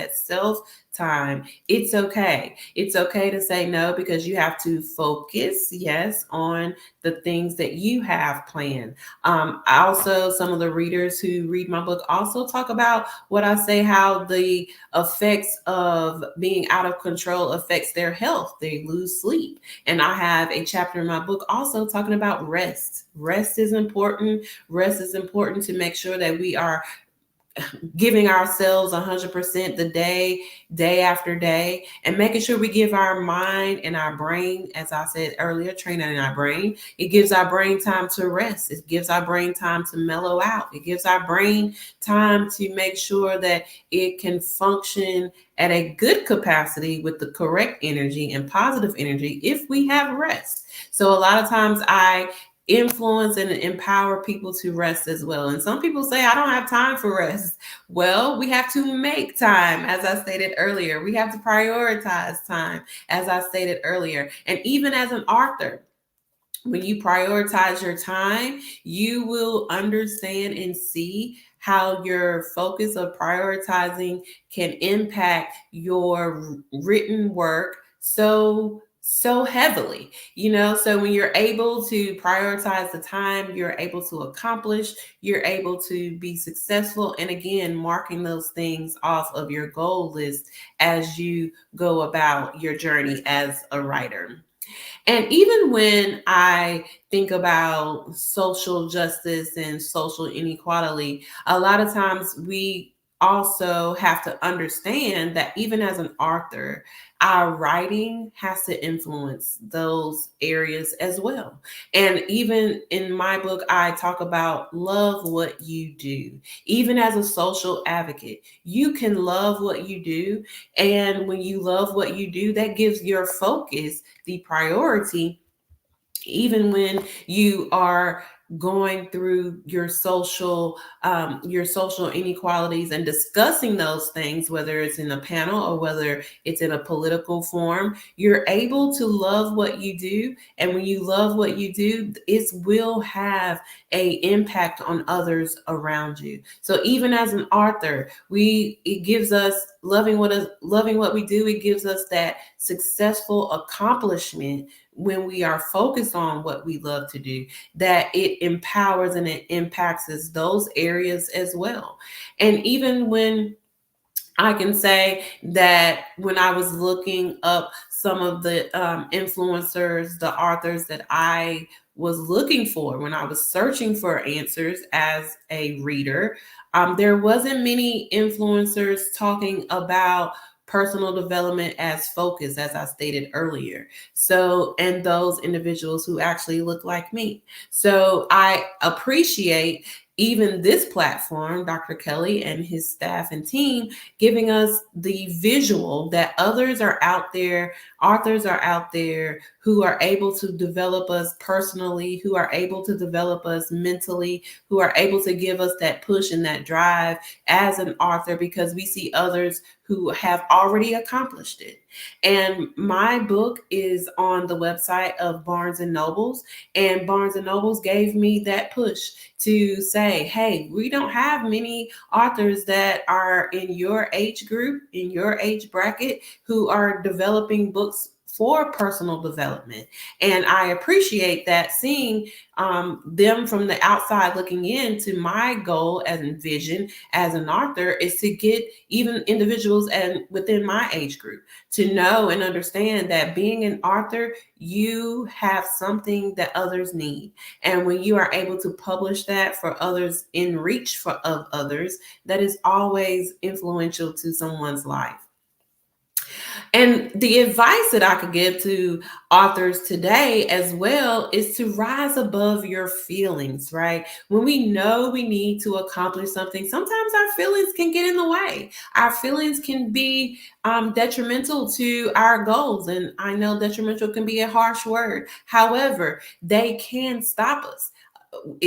it's okay. It's okay to say no because you have to focus, yes, on the things that you have planned. Also, some of the readers who read my book also talk about what I say, how the effects of being out of control affects their health. They lose sleep. And I have a chapter in my book also talking about rest. Rest is important. Rest is important to make sure that we are giving ourselves 100% the day after day, and making sure we give our mind and our brain, as I said earlier, training our brain. It gives our brain time to rest. It gives our brain time to mellow out. It gives our brain time to make sure that it can function at a good capacity with the correct energy and positive energy if we have rest. So a lot of times I influence and empower people to rest as well. And some people say, I don't have time for rest. Well, we have to make time, as I stated earlier. We have to prioritize time, as I stated earlier. And even as an author, when you prioritize your time, you will understand and see how your focus of prioritizing can impact your written work so heavily, so when you're able to prioritize the time, you're able to accomplish, you're able to be successful. And again, marking those things off of your goal list as you go about your journey as a writer. And even when I think about social justice and social inequality, a lot of times we also have to understand that even as an author, our writing has to influence those areas as well. And even in my book, I talk about love what you do. Even as a social advocate, you can love what you do. And when you love what you do, that gives your focus the priority, even when you are going through your social inequalities and discussing those things, whether it's in a panel or whether it's in a political form, you're able to love what you do. And when you love what you do, it will have a impact on others around you. So even as an author, it gives us loving what we do. It gives us that successful accomplishment when we are focused on what we love to do, that it empowers and it impacts us those areas as well. And even when I can say that when I was looking up some of the influencers, the authors that I was looking for, when I was searching for answers as a reader, there wasn't many influencers talking about personal development as focus, as I stated earlier. So, and those individuals who actually look like me. So I appreciate even this platform, Dr. Kelly and his staff and team, giving us the visual that others are out there, authors are out there who are able to develop us personally, who are able to develop us mentally, who are able to give us that push and that drive as an author, because we see others who have already accomplished it. And my book is on the website of Barnes and Nobles, and Barnes and Nobles gave me that push to say, hey, we don't have many authors that are in your age group, in your age bracket, who are developing books for personal development. And I appreciate that, seeing them from the outside looking in. To my goal and vision as an author is to get even individuals and within my age group to know and understand that being an author, you have something that others need. And when you are able to publish that for others, in reach of others, that is always influential to someone's life. And the advice that I could give to authors today as well is to rise above your feelings, right? When we know we need to accomplish something, sometimes our feelings can get in the way. Our feelings can be detrimental to our goals. And I know detrimental can be a harsh word. However, they can stop us.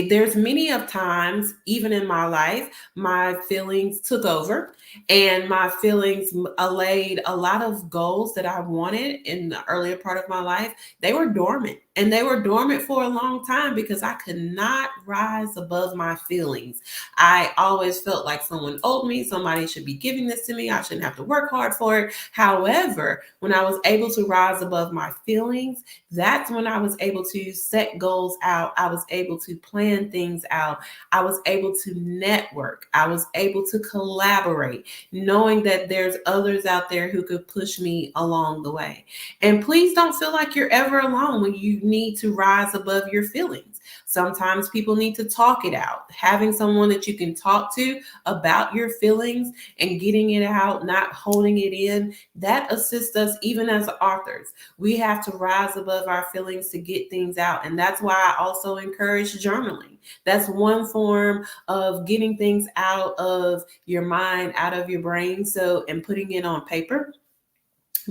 There's many of times, even in my life, my feelings took over, and my feelings allayed a lot of goals that I wanted in the earlier part of my life. They were dormant, and they were dormant for a long time because I could not rise above my feelings. I always felt like someone owed me. Somebody should be giving this to me. I shouldn't have to work hard for it. However, when I was able to rise above my feelings, that's when I was able to set goals out. I was able to plan things out. I was able to network. I was able to collaborate, knowing that there's others out there who could push me along the way. And please don't feel like you're ever alone when you need to rise above your feelings. Sometimes people need to talk it out. Having someone that you can talk to about your feelings and getting it out, not holding it in, that assists us even as authors. We have to rise above our feelings to get things out. And that's why I also encourage journaling. That's one form of getting things out of your mind, out of your brain, and putting it on paper,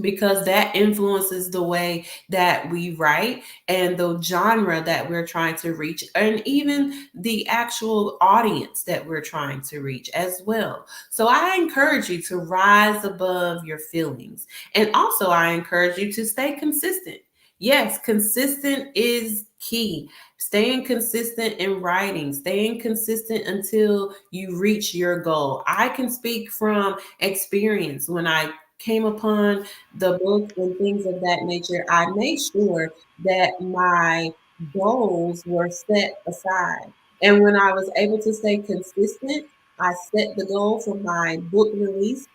because that influences the way that we write and the genre that we're trying to reach, and even the actual audience that we're trying to reach as well. So I encourage you to rise above your feelings. And also I encourage you to stay consistent. Yes, consistent is key. Staying consistent in writing, staying consistent until you reach your goal. I can speak from experience. When I came upon the book and things of that nature, I made sure that my goals were set aside. And when I was able to stay consistent, I set the goal for my book release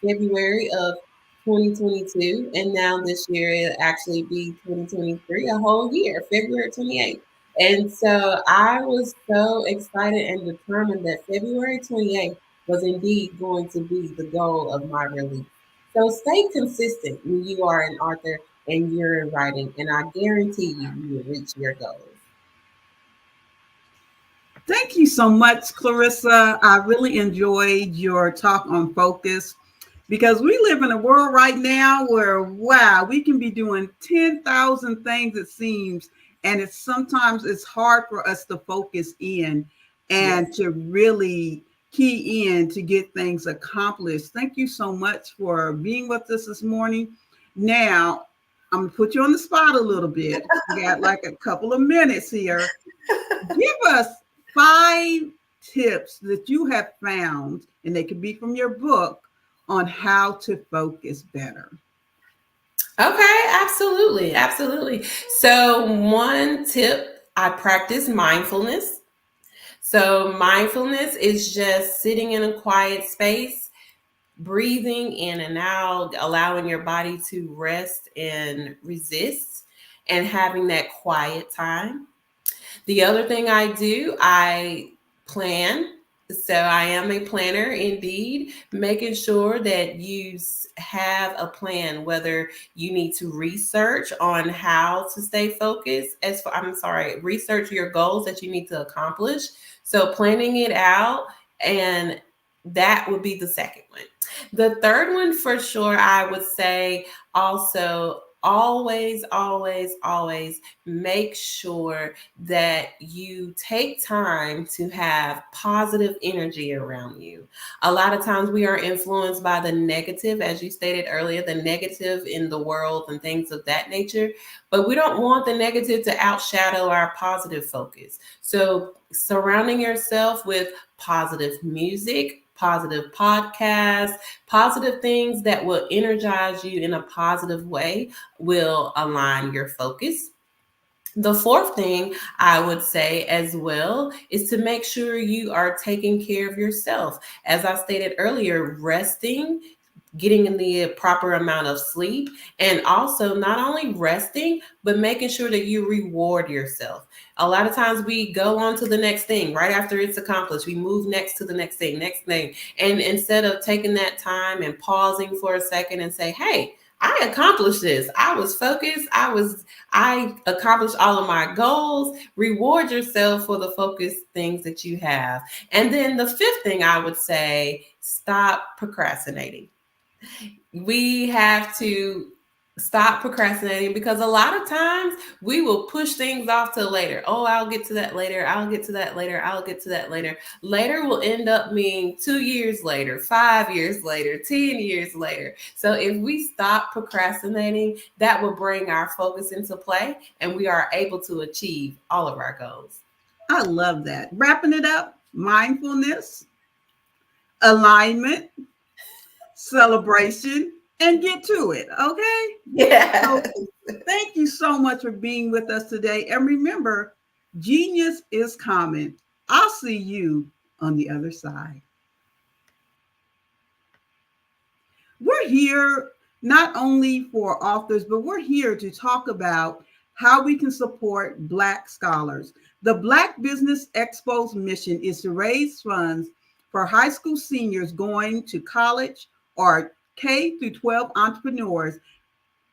February of 2022. And now this year it'll actually be 2023, a whole year, February 28th. And so I was so excited and determined that February 28th was indeed going to be the goal of my release. So stay consistent when you are an author and you're in writing, and I guarantee you will reach your goals. Thank you so much, Clarissa. I really enjoyed your talk on focus, because we live in a world right now where, wow, we can be doing 10,000 things, it seems, And sometimes it's hard for us to focus in and to really key in to get things accomplished. Thank you so much for being with us this morning. Now, I'm gonna put you on the spot a little bit. We got like a couple of minutes here. Give us 5 tips that you have found, and they could be from your book, on how to focus better. Okay, absolutely. Absolutely. So, one tip, I practice mindfulness. So, mindfulness is just sitting in a quiet space, breathing in and out, allowing your body to rest and resist, and having that quiet time. The other thing I do, I plan. So I am a planner indeed, making sure that you have a plan, whether you need to research on how to stay focused, research your goals that you need to accomplish. So planning it out, and that would be the second one. The third one, for sure, I would say also always, always, always make sure that you take time to have positive energy around you. A lot of times we are influenced by the negative, as you stated earlier, the negative in the world and things of that nature, but we don't want the negative to outshadow our positive focus. So surrounding yourself with positive music, positive podcasts, positive things that will energize you in a positive way will align your focus. The fourth thing I would say as well is to make sure you are taking care of yourself. As I stated earlier, resting, getting in the proper amount of sleep, and also not only resting, but making sure that you reward yourself. A lot of times we go on to the next thing right after it's accomplished. We move next to the next thing. And instead of taking that time and pausing for a second and say, hey, I accomplished this. I was focused. I accomplished all of my goals. Reward yourself for the focused things that you have. And then the fifth thing I would say, stop procrastinating. We have to stop procrastinating, because a lot of times we will push things off till later. Oh, I'll get to that later. I'll get to that later. I'll get to that later. Later will end up being 2 years later, 5 years later, 10 years later. So if we stop procrastinating, that will bring our focus into play, and we are able to achieve all of our goals. I love that. Wrapping it up, mindfulness, alignment, celebration, and get to it. Okay. Yeah. So thank you so much for being with us today. And remember, genius is common. I'll see you on the other side. We're here not only for authors, but we're here to talk about how we can support Black scholars. The Black Business Expo's mission is to raise funds for high school seniors going to college or K through 12 entrepreneurs.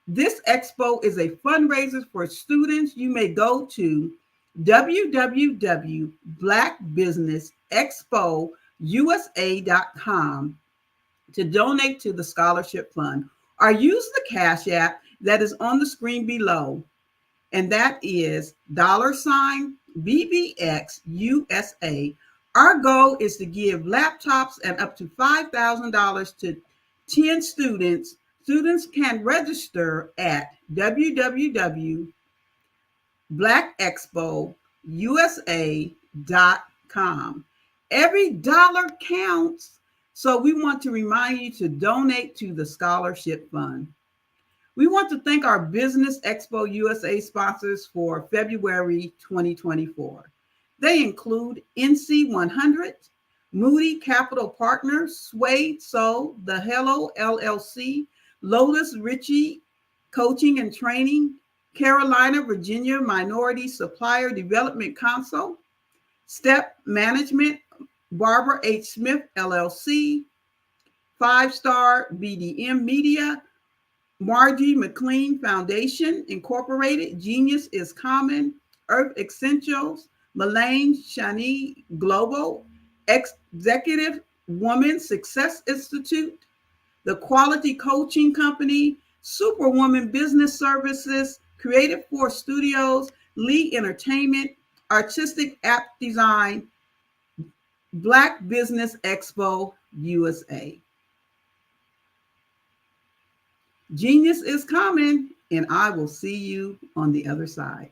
This expo is a fundraiser for students. You may go to www.blackbusinessexpousa.com to donate to the scholarship fund, or use the Cash App that is on the screen below, and that is $BBXUSA. Our goal is to give laptops and up to $5,000 to 10 students. Students can register at www.blackexpousa.com. Every dollar counts, so we want to remind you to donate to the scholarship fund. We want to thank our Business Expo USA sponsors for February 2024. They include NC 100, Moody Capital Partners, Suede Soul, The Hello LLC, Lotus Ritchie Coaching and Training, Carolina, Virginia Minority Supplier Development Council, Step Management, Barbara H. Smith LLC, 5-Star BDM Media, Margie McLean Foundation Incorporated, Genius is Common, Earth Essentials, Mullane Shani Global, Executive Woman Success Institute, the Quality Coaching Company, Superwoman Business Services, Creative Force Studios, Lee Entertainment, Artistic App Design, Black Business Expo USA. Genius is coming, and I will see you on the other side.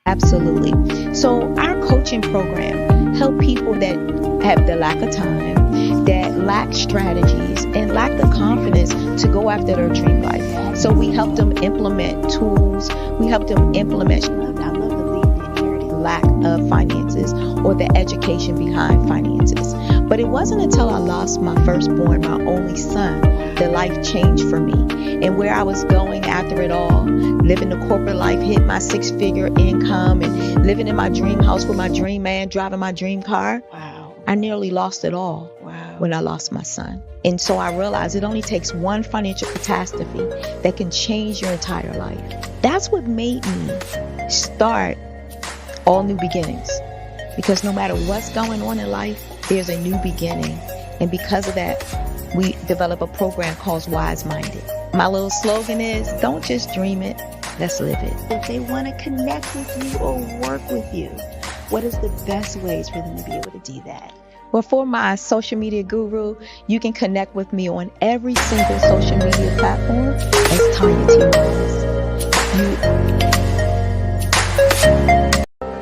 Absolutely. So our coaching program help people that have the lack of time, that lack strategies, and lack the confidence to go after their dream life. So we help them implement tools. We help them implement lack of finances or the education behind finances. But it wasn't until I lost my firstborn, my only son, that life changed for me. And where I was going after it all, living the corporate life, hit my 6-figure income and living in my dream house with my dream man, driving my dream car. Wow. I nearly lost it all when I lost my son. And so I realized it only takes one financial catastrophe that can change your entire life. That's what made me start All New Beginnings. Because no matter what's going on in life, there's a new beginning. And because of that, we develop a program called Wise Minded. My little slogan is, don't just dream it, let's live it. If they want to connect with you or work with you, what is the best ways for them to be able to do that? Well, for my social media guru, you can connect with me on every single social media platform as Tanya T. Wallace.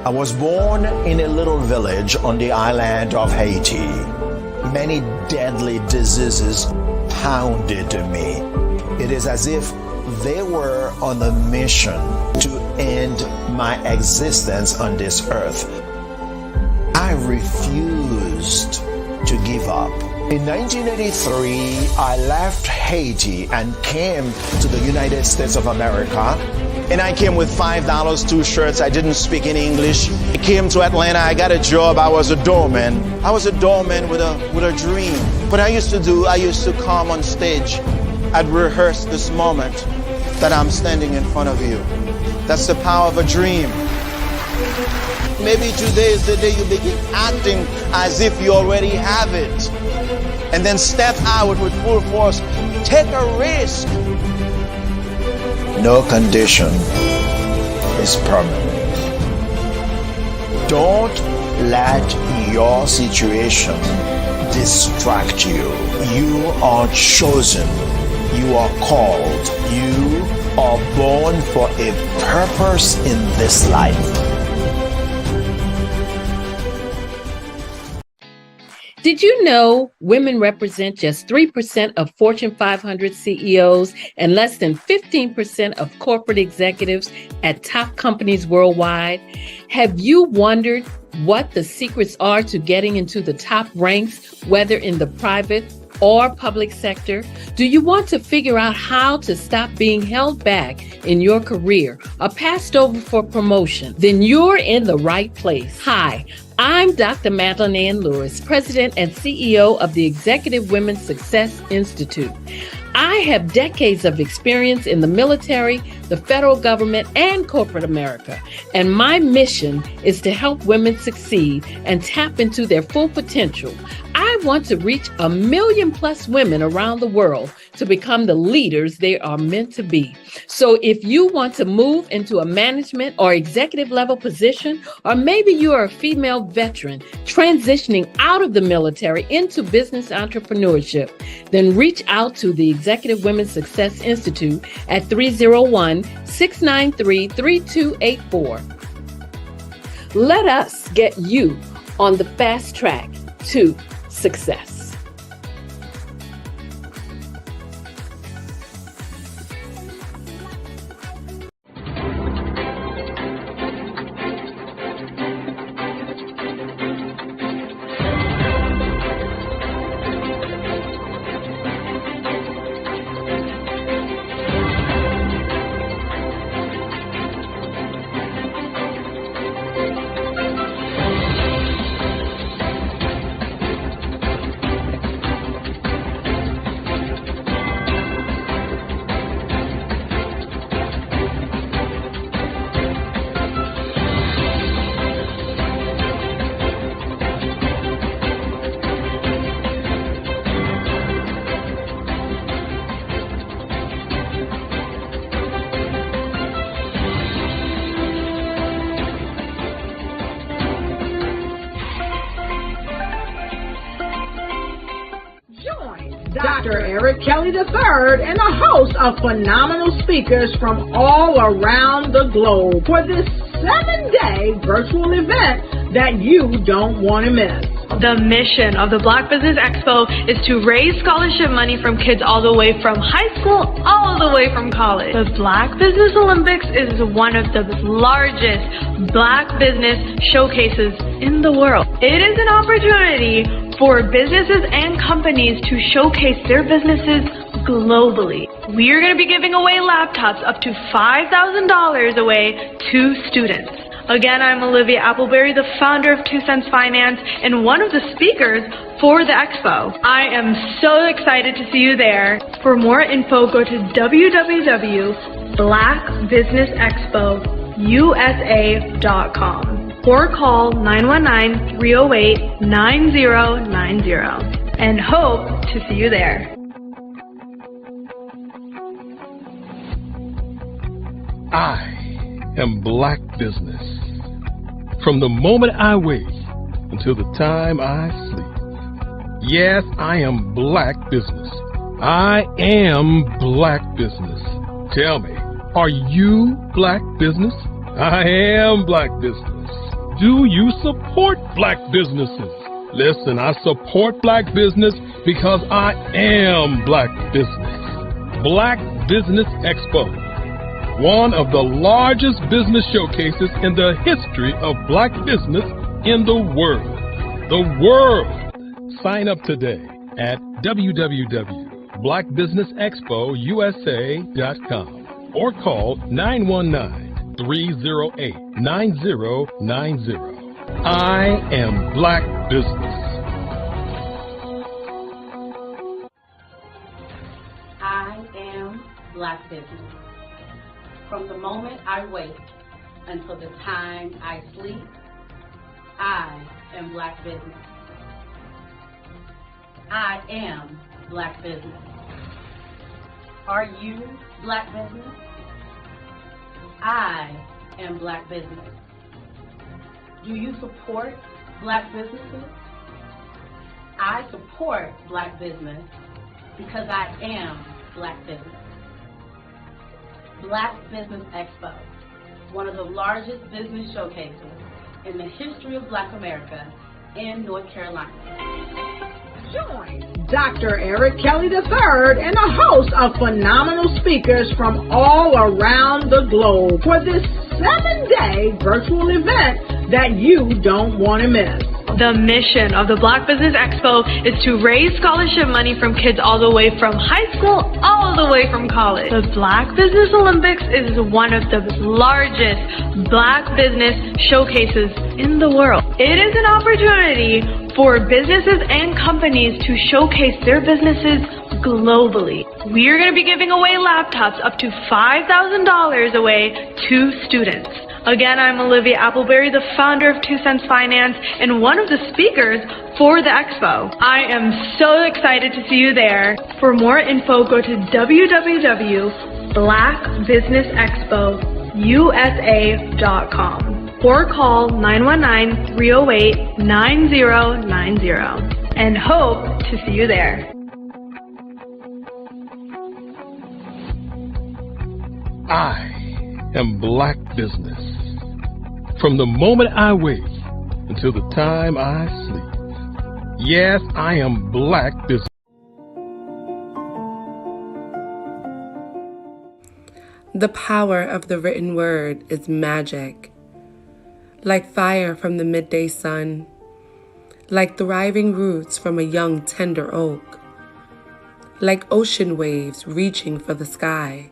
I was born in a little village on the island of Haiti. Many deadly diseases pounded me. It is as if they were on a mission to end my existence on this earth. I refused to give up. In 1983, I left Haiti and came to the United States of America. And I came with $5, 2 shirts. I didn't speak any English. I came to Atlanta. I got a job. I was a doorman. I was a doorman with a dream. What I used to come on stage. I'd rehearse this moment that I'm standing in front of you. That's the power of a dream. Maybe today is the day you begin acting as if you already have it. And then step out with full force. Take a risk. No condition is permanent. Don't let your situation distract you. You are chosen. You are called. You are born for a purpose in this life. Did you know women represent just 3% of Fortune 500 CEOs and less than 15% of corporate executives at top companies worldwide? Have you wondered what the secrets are to getting into the top ranks, whether in the private or public sector? Do you want to figure out how to stop being held back in your career or passed over for promotion? Then you're in the right place. Hi, I'm Dr. Madeline Ann Lewis, President and CEO of the Executive Women's Success Institute. I have decades of experience in the military, the federal government, and corporate America. And my mission is to help women succeed and tap into their full potential. I want to reach 1 million+ women around the world to become the leaders they are meant to be. So if you want to move into a management or executive level position, or maybe you are a female veteran transitioning out of the military into business entrepreneurship, then reach out to the Executive Women's Success Institute at 301-693-3284. Let us get you on the fast track to success. Dr. Eric Kelly III and a host of phenomenal speakers from all around the globe for this 7-day virtual event that you don't want to miss. The mission of the Black Business Expo is to raise scholarship money from kids all the way from high school, all the way from college. The Black Business Olympics is one of the largest Black business showcases in the world. It is an opportunity for businesses and companies to showcase their businesses globally. We are going to be giving away laptops up to $5,000 away to students. Again, I'm Olivia Appleberry, the founder of 2 Cents Finance and one of the speakers for the expo. I am so excited to see you there. For more info, go to www.blackbusinessexpousa.com or call 919-308-9090 and hope to see you there. I am Black business. From the moment I wake until the time I sleep. Yes, I am Black business. I am Black business. Tell me, are you Black business? I am Black business. Do you support Black businesses? Listen, I support Black business because I am Black business. Black Business Expo, one of the largest business showcases in the history of Black business in the world. The world! Sign up today at www.blackbusinessexpousa.com or call 919-308-9090. I am Black business. I am Black business. From the moment I wake until the time I sleep, I am Black business. I am Black business. Are you Black business? I am Black business. Do you support Black businesses? I support Black business because I am Black business. Black Business Expo, one of the largest business showcases in the history of Black America in North Carolina. Join Dr. Eric Kelly III and a host of phenomenal speakers from all around the globe for this 7-day virtual event that you don't want to miss. The mission of the Black Business Expo is to raise scholarship money from kids all the way from high school, all the way from college. The Black Business Olympics is one of the largest Black business showcases in the world. It is an opportunity for businesses and companies to showcase their businesses globally. We are going to be giving away laptops up to $5,000 away to students. Again, I'm Olivia Appleberry, the founder of 2 Cents Finance and one of the speakers for the expo. I am so excited to see you there. For more info, go to www.blackbusinessexpousa.com or call 919-308-9090 and hope to see you there. I am Black business. From the moment I wake until the time I sleep. Yes, I am Black business. The power of the written word is magic. Like fire from the midday sun, like thriving roots from a young tender oak, like ocean waves reaching for the sky.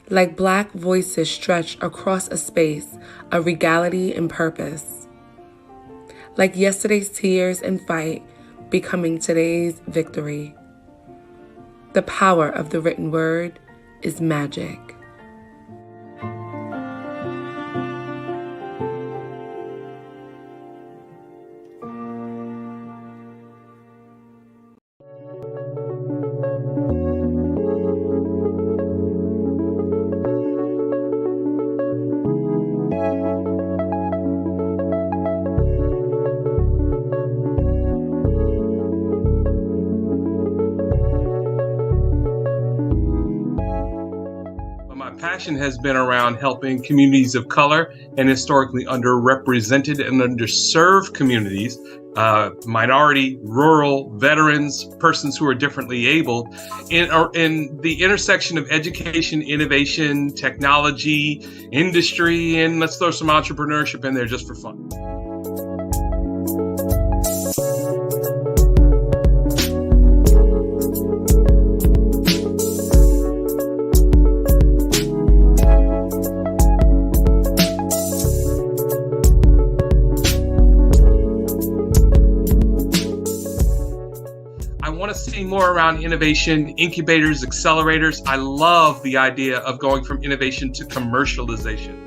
Like Black voices stretched across a space of regality and purpose. Like yesterday's tears and fight becoming today's victory. The power of the written word is magic. passion has been around helping communities of color and historically underrepresented and underserved communities, minority, rural, veterans, persons who are differently abled, in the intersection of education, innovation, technology, industry, and let's throw some entrepreneurship in there just for fun. See more around innovation, incubators, accelerators. I love the idea of going from innovation to commercialization.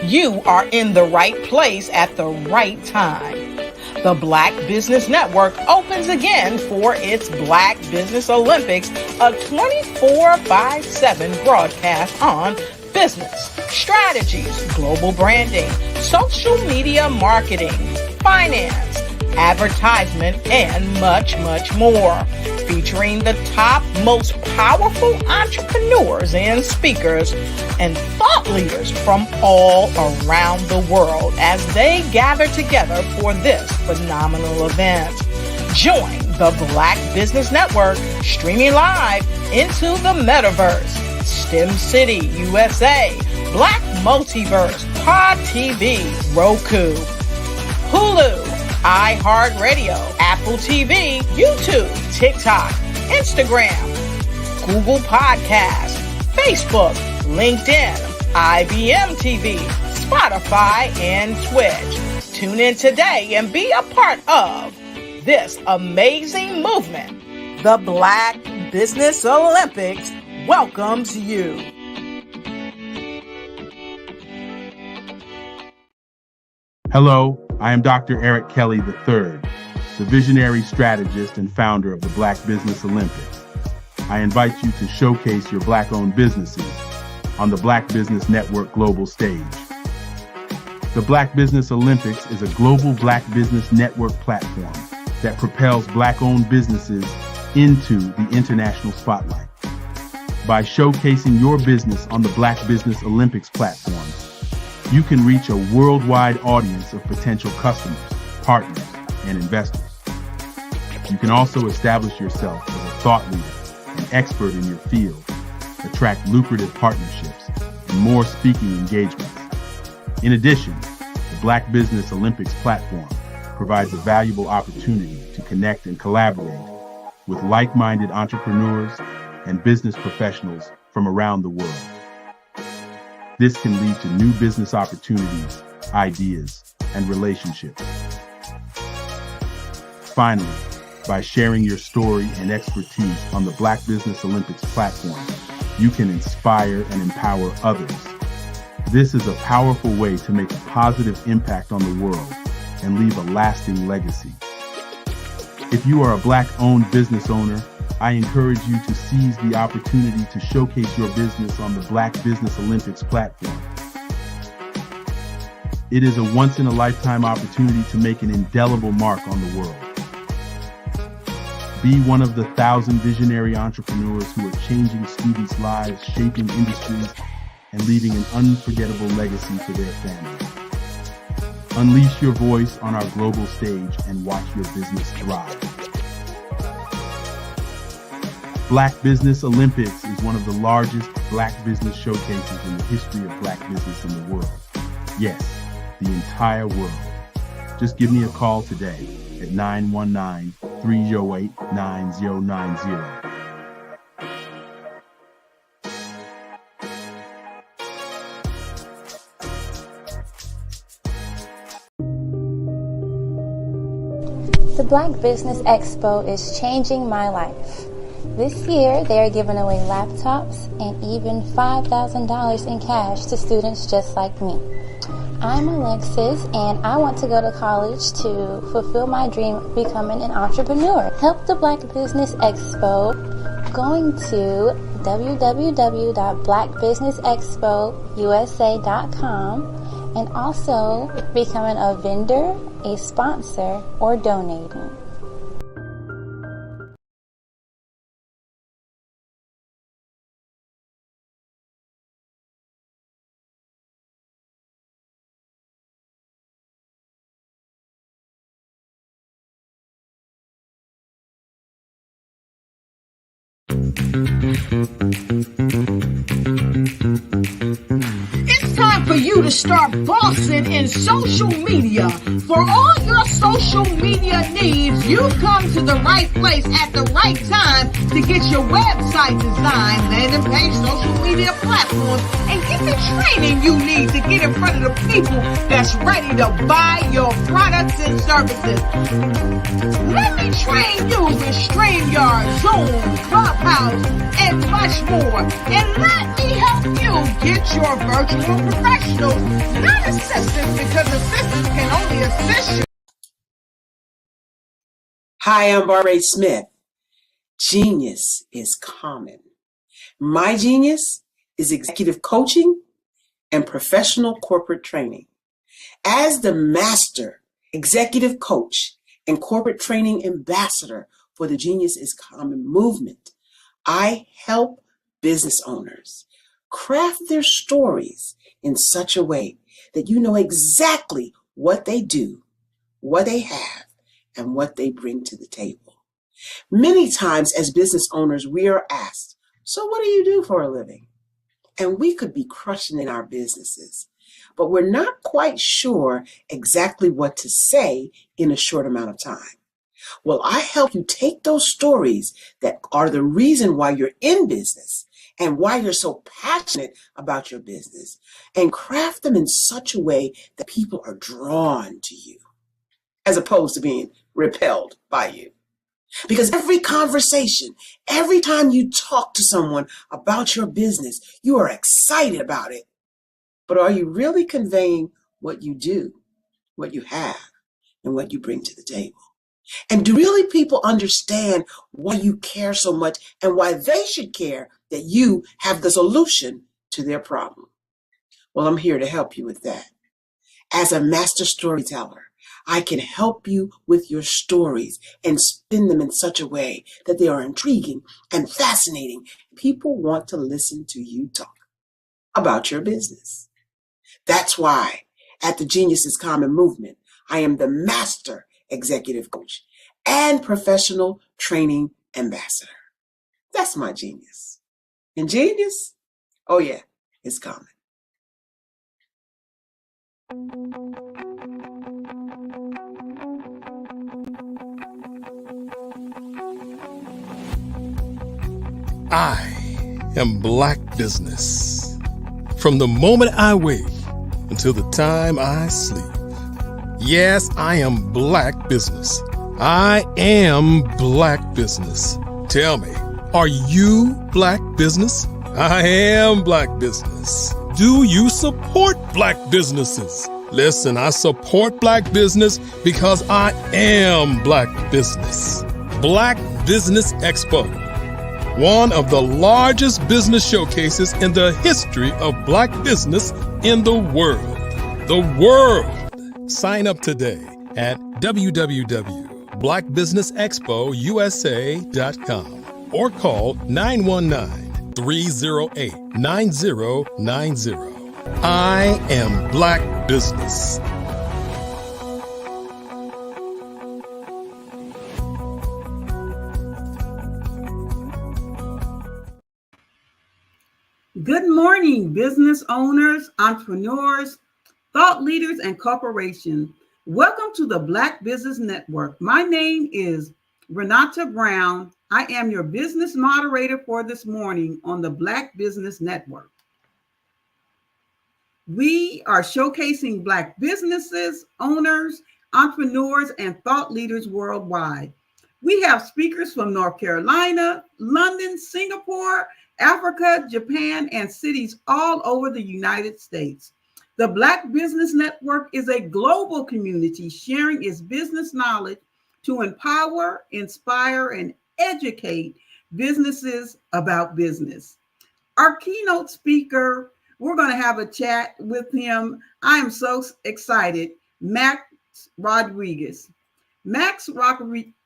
You are in the right place at the right time. The Black Business Network opens again for its Black Business Olympics, a 24/7 broadcast on business, strategies, global branding, social media marketing, finance, advertisement, and much, much more. Featuring the top, most powerful entrepreneurs and speakers and thought leaders from all around the world as they gather together for this phenomenal event. Join the Black Business Network streaming live into the metaverse, STEM City, USA, Black Multiverse, Pod TV, Roku, Hulu, iHeartRadio, Apple TV, YouTube, TikTok, Instagram, Google Podcasts, Facebook, LinkedIn, IBM TV, Spotify, and Twitch. Tune in today and be a part of this amazing movement. The Black Business Olympics welcomes you. Hello, I am Dr. Eric Kelly III, the visionary strategist and founder of the Black Business Olympics. I invite you to showcase your Black-owned businesses on the Black Business Network global stage. The Black Business Olympics is a global Black Business Network platform that propels Black-owned businesses into the international spotlight. By showcasing your business on the Black Business Olympics platform, you can reach a worldwide audience of potential customers, partners, and investors. You can also establish yourself as a thought leader and expert in your field, attract lucrative partnerships, and more speaking engagements. In addition, the Black Business Olympics platform provides a valuable opportunity to connect and collaborate with like-minded entrepreneurs and business professionals from around the world. This can lead to new business opportunities, ideas, and relationships. Finally, by sharing your story and expertise on the Black Business Olympics platform, you can inspire and empower others. This is a powerful way to make a positive impact on the world and leave a lasting legacy. If you are a Black-owned business owner, I encourage you to seize the opportunity to showcase your business on the Black Business Olympics platform. It is a once-in-a-lifetime opportunity to make an indelible mark on the world. Be one of the 1,000 visionary entrepreneurs who are changing students' lives, shaping industries, and leaving an unforgettable legacy for their families. Unleash your voice on our global stage and watch your business thrive. Black Business Olympics is one of the largest Black business showcases in the history of Black business in the world. Yes, the entire world. Just give me a call today at 919-308-9090. Black Business Expo is changing my life. This year, they are giving away laptops and even $5,000 in cash to students just like me. I'm Alexis, and I want to go to college to fulfill my dream of becoming an entrepreneur. Help the Black Business Expo going to www.blackbusinessexpousa.com and also becoming a vendor, a sponsor, or donating. It's time for you to start bossing in social media. For all your social media needs, you've come to the right place at the right time to get your website designed, landing page, social media platforms, and get the training you need to get in front of the people that's ready to buy your products and services. Let me train you with StreamYard, Zoom, Clubhouse, and much more. And let me help you get your virtual professionals, not assistants, because assistants can only assist you. Hi, I'm Barbara Smith. Genius is common. My genius is executive coaching and professional corporate training. As the master executive coach and corporate training ambassador for the Genius is Common movement, I help business owners craft their stories in such a way that you know exactly what they do, what they have, and what they bring to the table. Many times as business owners, we are asked, so what do you do for a living? And we could be crushing in our businesses, but we're not quite sure exactly what to say in a short amount of time. Well, I help you take those stories that are the reason why you're in business and why you're so passionate about your business and craft them in such a way that people are drawn to you as opposed to being repelled by you. Because every conversation, every time you talk to someone about your business, you are excited about it. But are you really conveying what you do, what you have, and what you bring to the table? And do really people understand why you care so much and why they should care that you have the solution to their problem? Well, I'm here to help you with that. As a master storyteller, I can help you with your stories and spin them in such a way that they are intriguing and fascinating. People want to listen to you talk about your business. That's why at the Genius is Common movement, I am the master executive coach and professional training ambassador. That's my genius. And genius? Oh yeah, it's common. I am Black business. From the moment I wake until the time I sleep. Yes, I am Black business. I am Black business. Tell me, are you Black business? I am Black business. Do you support Black businesses? Listen, I support Black business because I am Black business. Black Business Expo, one of the largest business showcases in the history of Black business in the world. The world! Sign up today at www.blackbusinessexpousa.com or call 919-308-9090. I am Black business. Good morning, business owners, entrepreneurs, thought leaders, and corporations. Welcome to the Black Business Network. My name is Renata Brown. I am your business moderator for this morning on the Black Business Network. We are showcasing Black businesses, owners, entrepreneurs, and thought leaders worldwide. We have speakers from North Carolina, London, Singapore, Africa, Japan, and cities all over the United States. The Black Business Network is a global community sharing its business knowledge to empower, inspire, and educate businesses about business. Our keynote speaker, we're going to have a chat with him. I am so excited. Max Rodriguez. Max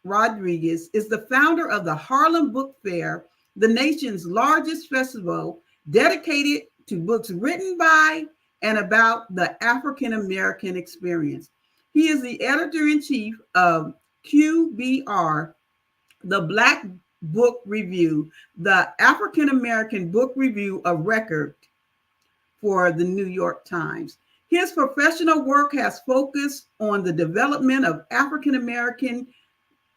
Rodriguez is the founder of the Harlem Book Fair, the nation's largest festival dedicated to books written by and about the African American experience. He is the editor-in-chief of QBR, the Black Book Review, the African American Book Review of record for the New York Times. His professional work has focused on the development of African American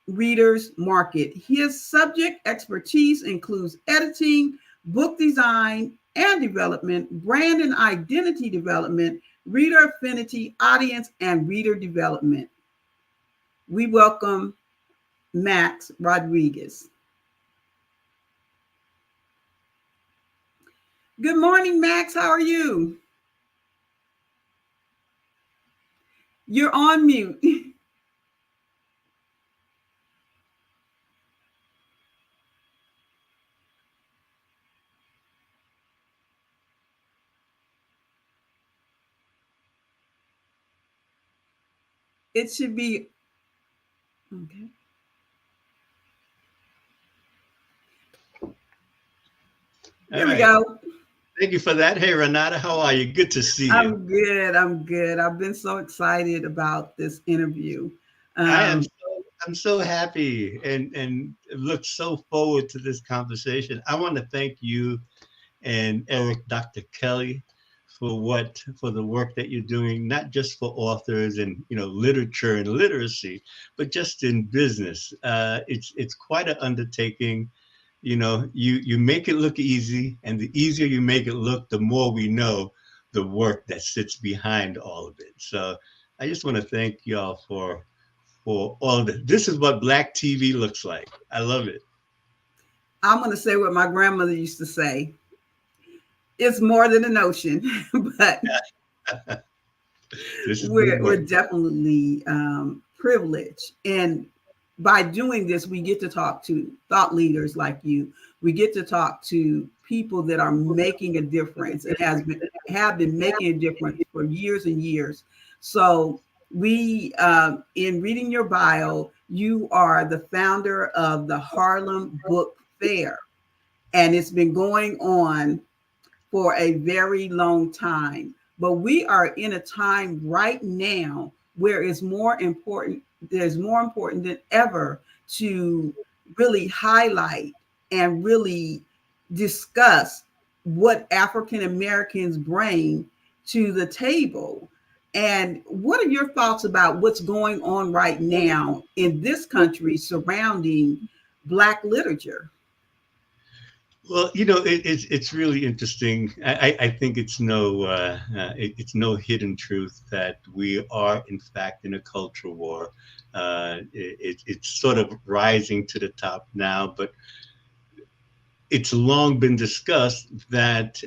readers market. His subject expertise includes editing, book design and development, brand and identity development, reader affinity, audience, and reader development. We welcome Max Rodriguez. Good morning, Max. How are you? You're on mute. It should be okay. There we go. Thank you for that. Hey, Renata, how are you? Good to see you. I'm good. I'm good. I've been so excited about this interview. I'm so happy and look so forward to this conversation. I want to thank you and Eric, Dr. Kelly, for the work that you're doing, not just for authors and literature and literacy, but just in business. It's quite an undertaking. You make it look easy, and the easier you make it look, the more we know the work that sits behind all of it. So I just want to thank y'all for all of it. This is what Black TV looks like. I love it. I'm going to say what my grandmother used to say. It's more than a notion, but we're definitely privileged. And by doing this, we get to talk to thought leaders like you. We get to talk to people that are making a difference and have been making a difference for years and years. So we, in reading your bio, you are the founder of the Harlem Book Fair, and it's been going on for a very long time. But we are in a time right now where it's more important than ever to really highlight and really discuss what African Americans bring to the table. And what are your thoughts about what's going on right now in this country surrounding Black literature? Well, it's really interesting. I think it's no hidden truth that we are in fact in a culture war. It's sort of rising to the top now, but it's long been discussed that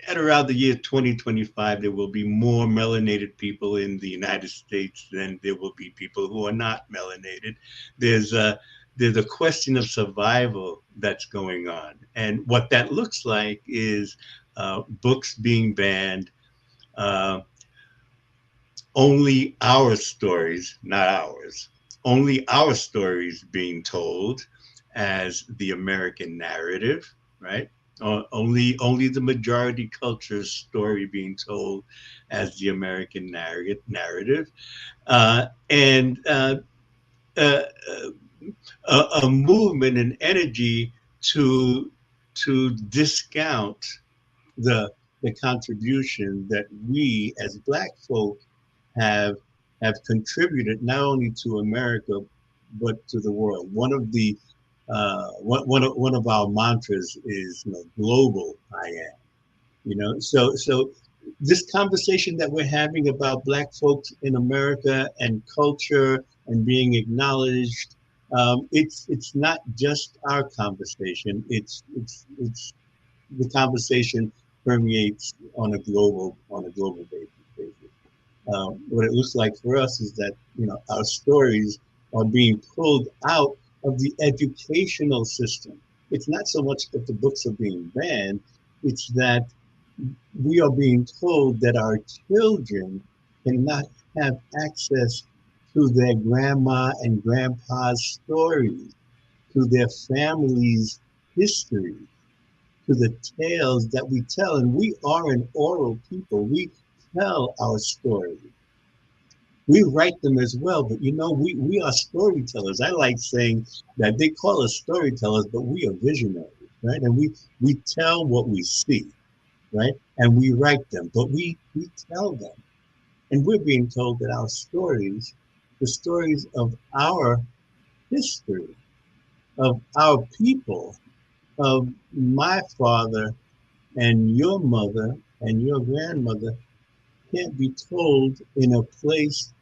at around the year 2025, there will be more melanated people in the United States than there will be people who are not melanated. There's a question of survival that's going on. And what that looks like is books being banned, only our stories, not ours, only our stories being told as the American narrative, right? Only the majority culture's story being told as the American narrative. And a movement and energy to discount the contribution that we as Black folk have contributed not only to America but to the world. One of our mantras is global I am. So this conversation that we're having about Black folks in America and culture and being acknowledged, it's not just our conversation. It's the conversation permeates on a global basis. What it looks like for us is that our stories are being pulled out of the educational system. It's not so much that the books are being banned; it's that we are being told that our children cannot have access to their grandma and grandpa's stories, to their family's history, to the tales that we tell. And we are an oral people. We tell our stories. We write them as well, but we are storytellers. I like saying that they call us storytellers, but we are visionaries, right? And we tell what we see, right? And we write them, but we tell them. And we're being told that our stories, the stories of our history, of our people, of my father and your mother and your grandmother, can't be told in a place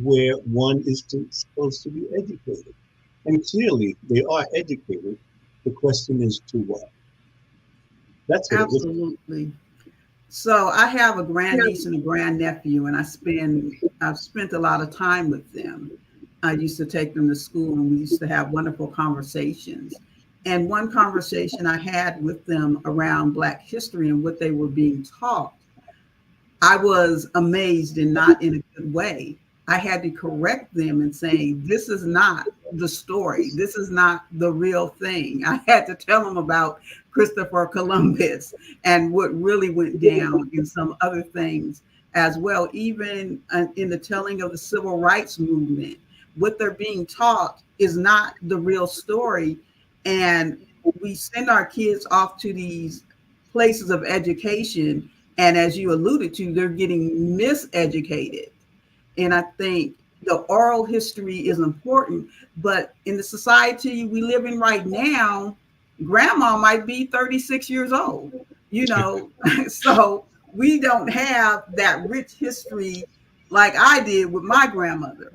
where one is supposed to be educated. And clearly they are educated. The question is to what? That's what Absolutely. So I have a grandniece and a grandnephew, and I've spent a lot of time with them. I used to take them to school, and we used to have wonderful conversations. And one conversation I had with them around Black history and what they were being taught, I was amazed, and not in a good way. I had to correct them and say, this is not the story. This is not the real thing. I had to tell them about Christopher Columbus and what really went down and some other things as well. Even in the telling of the civil rights movement, what they're being taught is not the real story. And we send our kids off to these places of education, and as you alluded to, they're getting miseducated. And I think the oral history is important, but in the society we live in right now, grandma might be 36 years old, so we don't have that rich history like I did with my grandmother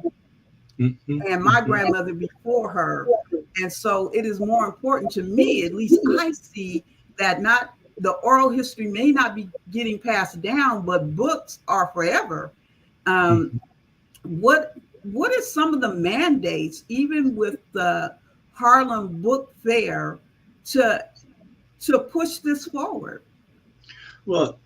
and my grandmother before her. And so it is more important to me, at least I see, that not the oral history may not be getting passed down, but books are forever. What is some of the mandates, even with the Harlem Book Fair, to push this forward? Well,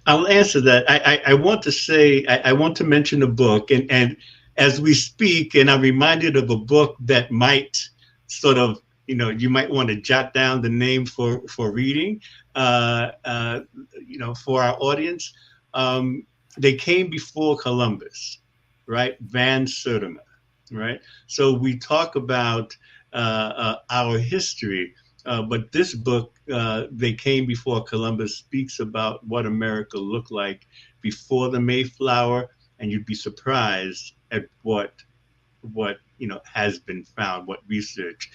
I'll answer that. I want to say, I want to mention a book, and as we speak, and I'm reminded of a book that might sort of, you might want to jot down the name for reading, for our audience. They came before Columbus, right? Van Sertima, right? So we talk about our history. But this book, They Came Before Columbus, speaks about what America looked like before the Mayflower, and you'd be surprised at what has been found, what research,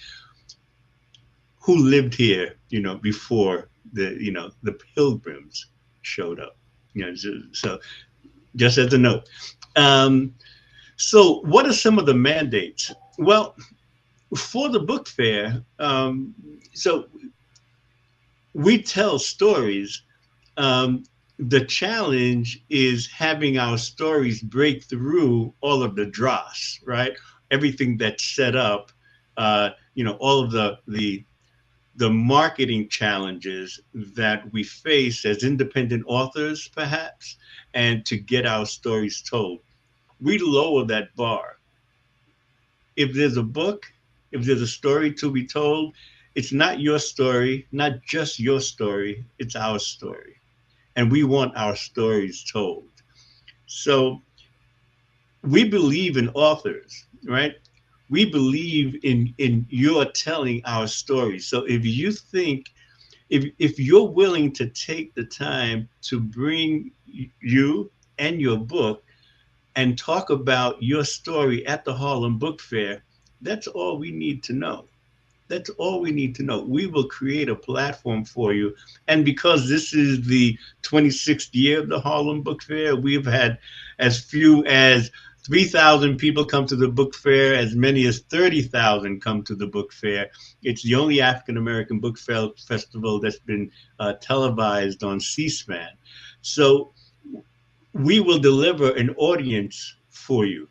who lived here, before the Pilgrims showed up. So just as a note. So what are some of the mandates? Well, for the book fair, so we tell stories. The challenge is having our stories break through all of the dross, right? Everything that's set up, all of the marketing challenges that we face as independent authors, perhaps, and to get our stories told. We lower that bar. If there's a book, if there's a story to be told, it's not your story, not just your story, it's our story. And we want our stories told. So we believe in authors, right? We believe in your telling our stories. So if you think, if you're willing to take the time to bring you and your book and talk about your story at the Harlem Book Fair, that's all we need to know. That's all we need to know. We will create a platform for you. And because this is the 26th year of the Harlem Book Fair, we've had as few as 3,000 people come to the book fair, as many as 30,000 come to the book fair. It's the only African American book festival that's been televised on C-SPAN. So we will deliver an audience for you.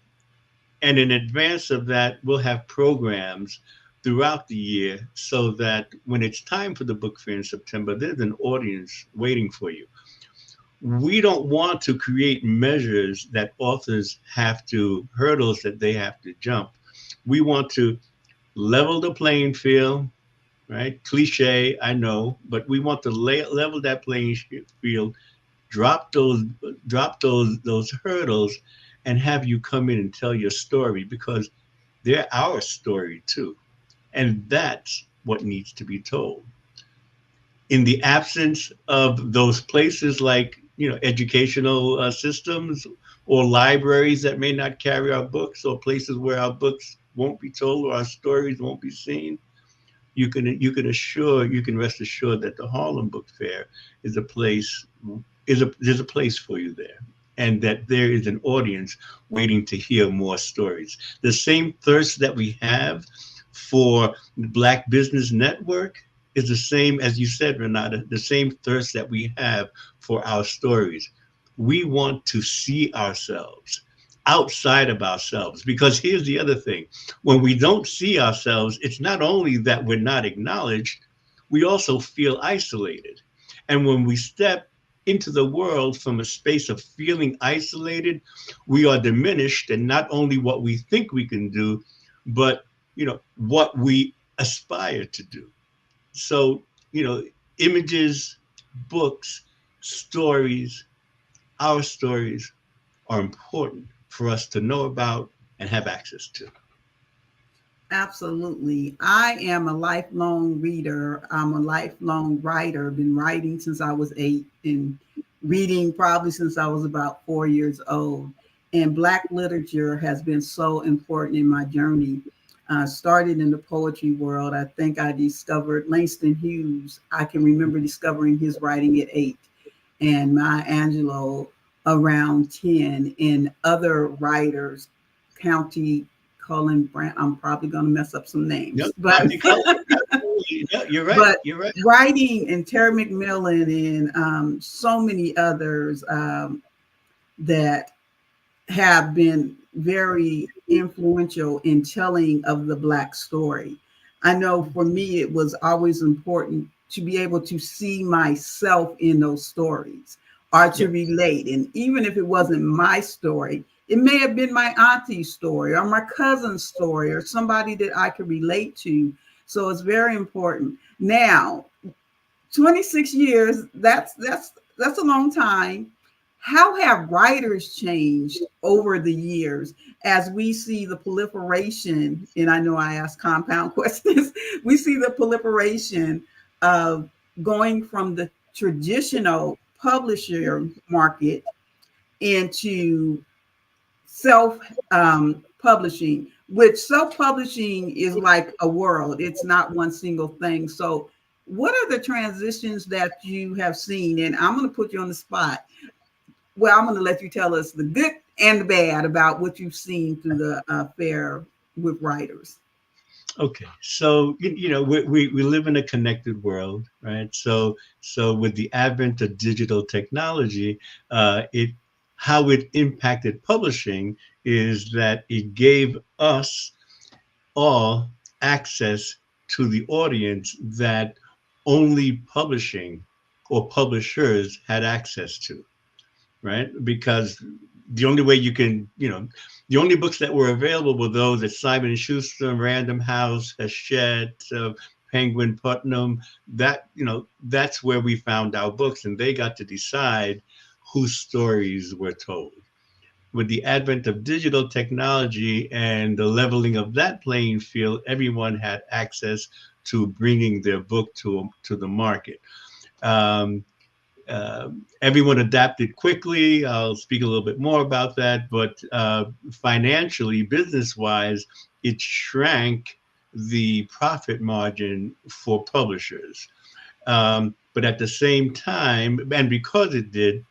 And in advance of that, we'll have programs throughout the year so that when it's time for the book fair in September, there's an audience waiting for you. We don't want to create measures that authors have to, hurdles that they have to jump. We want to level the playing field, right? Cliche, I know, but we want to level that playing field, drop those hurdles, and have you come in and tell your story, because they're our story too. And that's what needs to be told. In the absence of those places like, educational systems or libraries that may not carry our books, or places where our books won't be told or our stories won't be seen, you can rest assured that the Harlem Book Fair is a place, there's a place for you there, and that there is an audience waiting to hear more stories. The same thirst that we have for the Black Business Network is the same, as you said, Renata, the same thirst that we have for our stories. We want to see ourselves outside of ourselves, because here's the other thing. When we don't see ourselves, it's not only that we're not acknowledged, we also feel isolated. And when we step into the world from a space of feeling isolated, we are diminished in not only what we think we can do, but what we aspire to do. So, images, books, stories, our stories are important for us to know about and have access to. Absolutely. I am a lifelong reader. I'm a lifelong writer. Been writing since I was 8 and reading probably since I was about 4 years old. And Black literature has been so important in my journey. Started in the poetry world. I think I discovered Langston Hughes. I can remember discovering his writing at 8, and Maya Angelou around 10, and other writers, County Cullen Brown. I'm probably going to mess up some names, Yep, but you're right. but You're right. writing, and Terry McMillan, and so many others that have been very influential in telling of the Black story. I know for me, it was always important to be able to see myself in those stories, or to relate. And even if it wasn't my story, it may have been my auntie's story or my cousin's story or somebody that I could relate to. So it's very important. Now, 26 years, that's a long time. How have writers changed over the years as we see the proliferation? And I know I ask compound questions. We see the proliferation of going from the traditional publisher market into self-publishing, which self-publishing is like a world. It's not one single thing. So what are the transitions that you have seen? And I'm going to put you on the spot. Well, I'm going to let you tell us the good and the bad about what you've seen through the fair with writers. Okay, so we live in a connected world, right? So with the advent of digital technology, how it impacted publishing is that it gave us all access to the audience that only publishing or publishers had access to. Right? Because the only way you can, the only books that were available were those at Simon & Schuster, Random House, Hachette, Penguin, Putnam. That's where we found our books, and they got to decide whose stories were told. With the advent of digital technology and the leveling of that playing field, everyone had access to bringing their book to the market. Everyone adapted quickly. I'll speak a little bit more about that, but financially, business-wise, it shrank the profit margin for publishers. But at the same time, and because it did,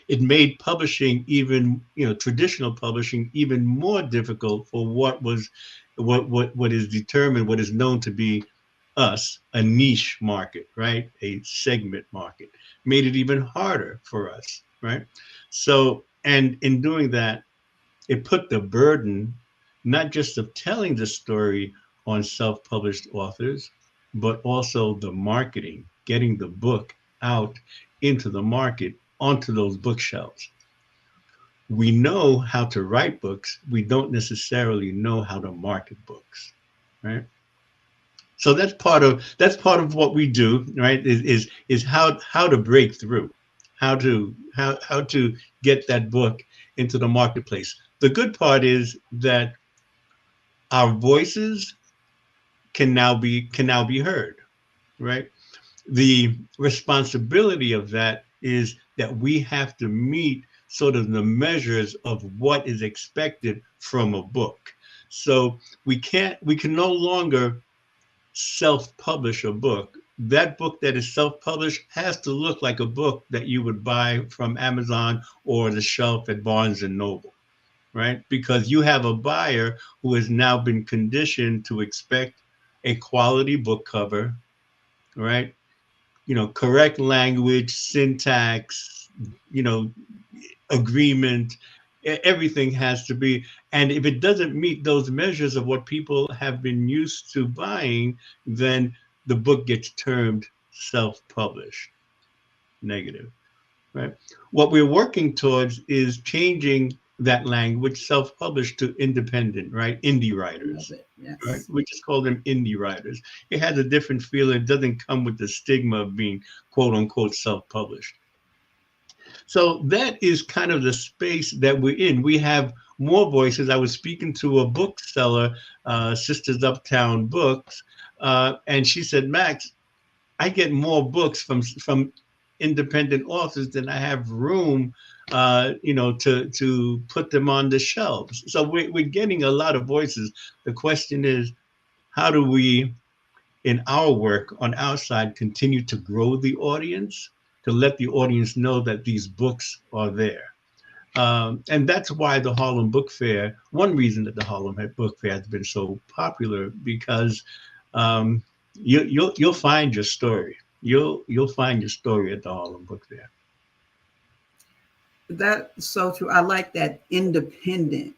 it made publishing even, traditional publishing even more difficult for what is determined, what is known to be a niche market, right? A segment market, made it even harder for us, right? So, and in doing that, it put the burden not just of telling the story on self-published authors, but also the marketing, getting the book out into the market, onto those bookshelves. We know how to write books. We don't necessarily know how to market books, right? So that's part of what we do, right? Is how to break through, how to get that book into the marketplace. The good part is that our voices can now be heard, right? The responsibility of that is that we have to meet sort of the measures of what is expected from a book. So we can no longer self-publish a book. That book that is self-published has to look like a book that you would buy from Amazon or the shelf at Barnes and Noble, right? Because you have a buyer who has now been conditioned to expect a quality book cover, right? Correct language, syntax, agreement, everything has to be. And if it doesn't meet those measures of what people have been used to buying, then the book gets termed self-published, negative, right? What we're working towards is changing that language, self-published, to independent, right? Indie writers. Yes. Right? We just call them indie writers. It has a different feel. It doesn't come with the stigma of being quote unquote self-published. So that is kind of the space that we're in. We have more voices. I was speaking to a bookseller, Sisters Uptown Books, and she said, Max, I get more books from independent authors than I have room, to put them on the shelves. So we're getting a lot of voices. The question is, how do we, in our work on our side, continue to grow the audience, to let the audience know that these books are there? And that's why the Harlem Book Fair, one reason that the Harlem Book Fair has been so popular, because you'll find your story. You'll find your story at the Harlem Book Fair. That's so true. I like that, independent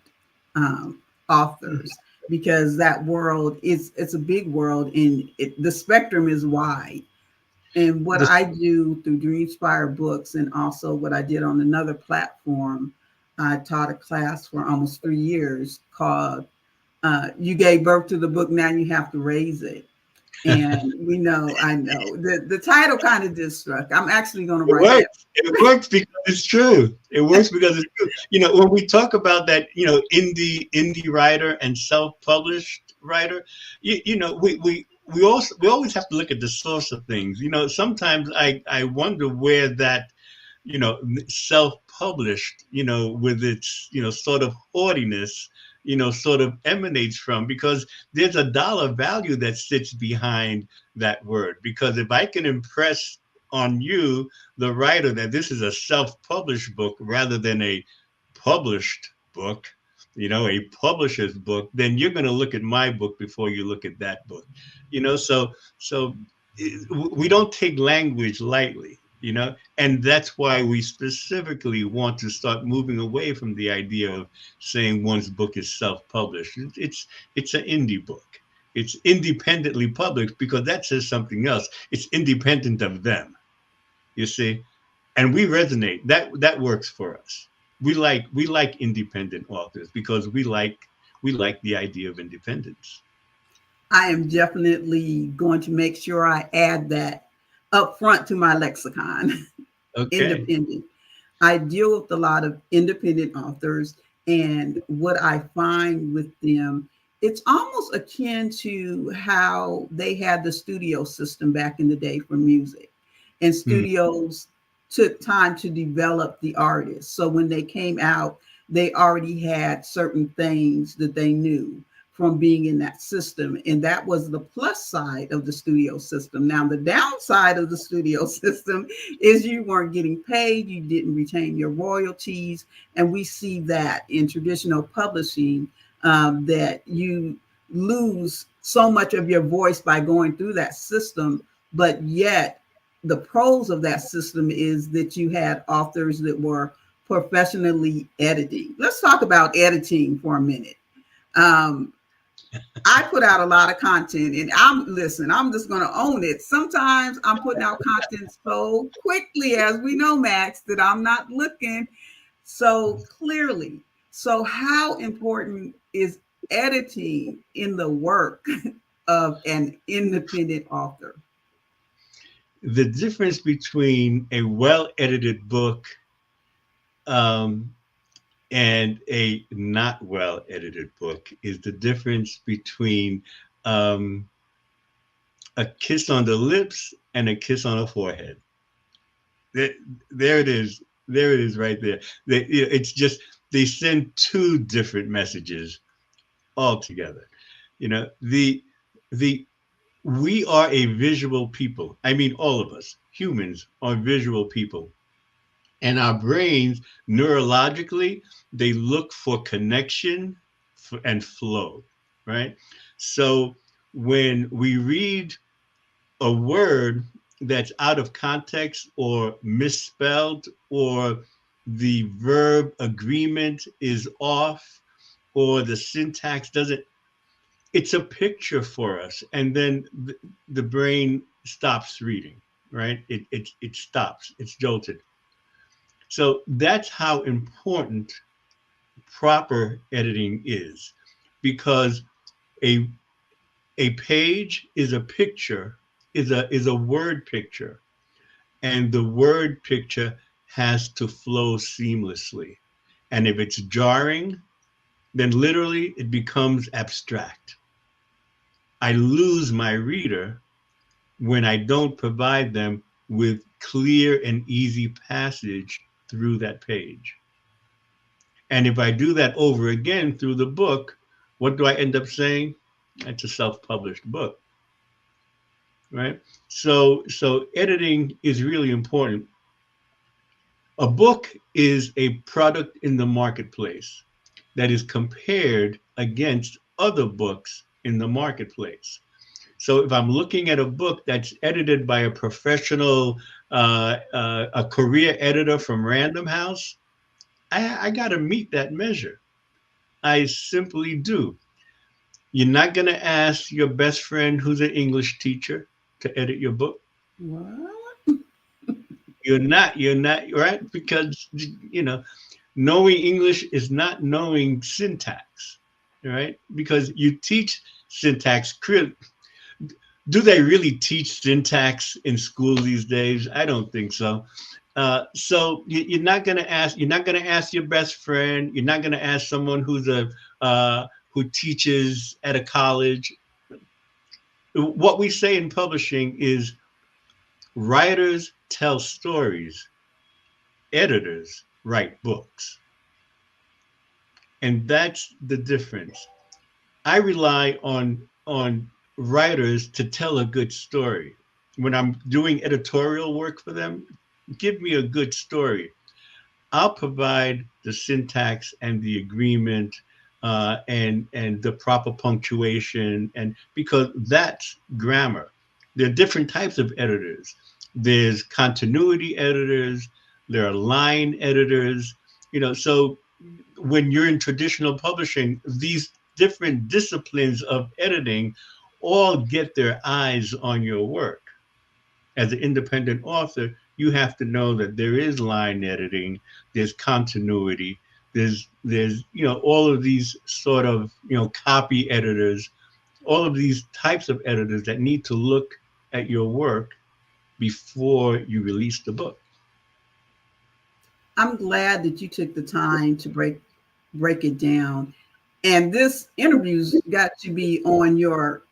authors, because that world it's a big world, and the spectrum is wide. And what I do through Dreamspire Books, and also what I did on another platform, I taught a class for almost 3 years called "You Gave Birth to the Book, Now You Have to Raise It." And I know the title kind of just struck. I'm actually going to write that. It works because it's true. It works because it's true. When we talk about that, indie writer and self-published writer, we always have to look at the source of things. Sometimes I wonder where that, self-published, with its, sort of haughtiness, sort of emanates from, because there's a dollar value that sits behind that word. Because if I can impress on you, the writer, that this is a self-published book rather than a published book, a publisher's book, then you're going to look at my book before you look at that book. So we don't take language lightly. And that's why we specifically want to start moving away from the idea of saying one's book is self-published. It's an indie book. It's independently published, because that says something else. It's independent of them, you see, and we resonate. That works for us. We like independent authors because we like the idea of independence. I am definitely going to make sure I add that up front to my lexicon. Okay. Independent. I deal with a lot of independent authors, and what I find with them, it's almost akin to how they had the studio system back in the day for music. And studios took time to develop the artists. So when they came out, they already had certain things that they knew. from being in that system. And that was the plus side of the studio system. Now, the downside of the studio system is you weren't getting paid, you didn't retain your royalties. And we see that in traditional publishing, that you lose so much of your voice by going through that system. But yet, the pros of that system is that you had authors that were professionally editing. Let's talk about editing for a minute. I put out a lot of content, and I'm just going to own it. Sometimes I'm putting out content so quickly, as we know, Max, that I'm not looking so clearly. So how important is editing in the work of an independent author? The difference between a well-edited book and a not well-edited book is the difference between a kiss on the lips and a kiss on the forehead. There it is. There it is right there. It's just, they send two different messages altogether. We are a visual people. I mean, all of us, humans, are visual people. And our brains, neurologically, they look for connection and flow, right? So when we read a word that's out of context or misspelled, or the verb agreement is off, or the syntax doesn't, it's a picture for us. And then the brain stops reading, right? It stops, it's jolted. So that's how important proper editing is, because a page is a picture, is a word picture, and the word picture has to flow seamlessly. And if it's jarring, then literally it becomes abstract. I lose my reader when I don't provide them with clear and easy passage through that page. And if I do that over again through the book, what do I end up saying? It's a self-published book, right? So editing is really important. A book is a product in the marketplace that is compared against other books in the marketplace. So if I'm looking at a book that's edited by a professional, a career editor from Random House, I got to meet that measure. I simply do. You're not going to ask your best friend who's an English teacher to edit your book. What? You're not, right? Because, knowing English is not knowing syntax, right? Because you teach syntax. Do they really teach syntax in school these days? I don't think so. So you're not going to ask your best friend. You're not going to ask someone who teaches at a college. What we say in publishing is writers tell stories, editors write books. And that's the difference. I rely on writers to tell a good story. When I'm doing editorial work for them, give me a good story. I'll provide the syntax and the agreement and the proper punctuation, and because that's grammar. There are different types of editors. There's continuity editors, there are line editors, so when you're in traditional publishing, these different disciplines of editing all get their eyes on your work. As an independent author, you have to know that there is line editing, there's continuity, there's all of these sort of copy editors, all of these types of editors that need to look at your work before you release the book. I'm glad that you took the time to break it down. And this interview's got to be on your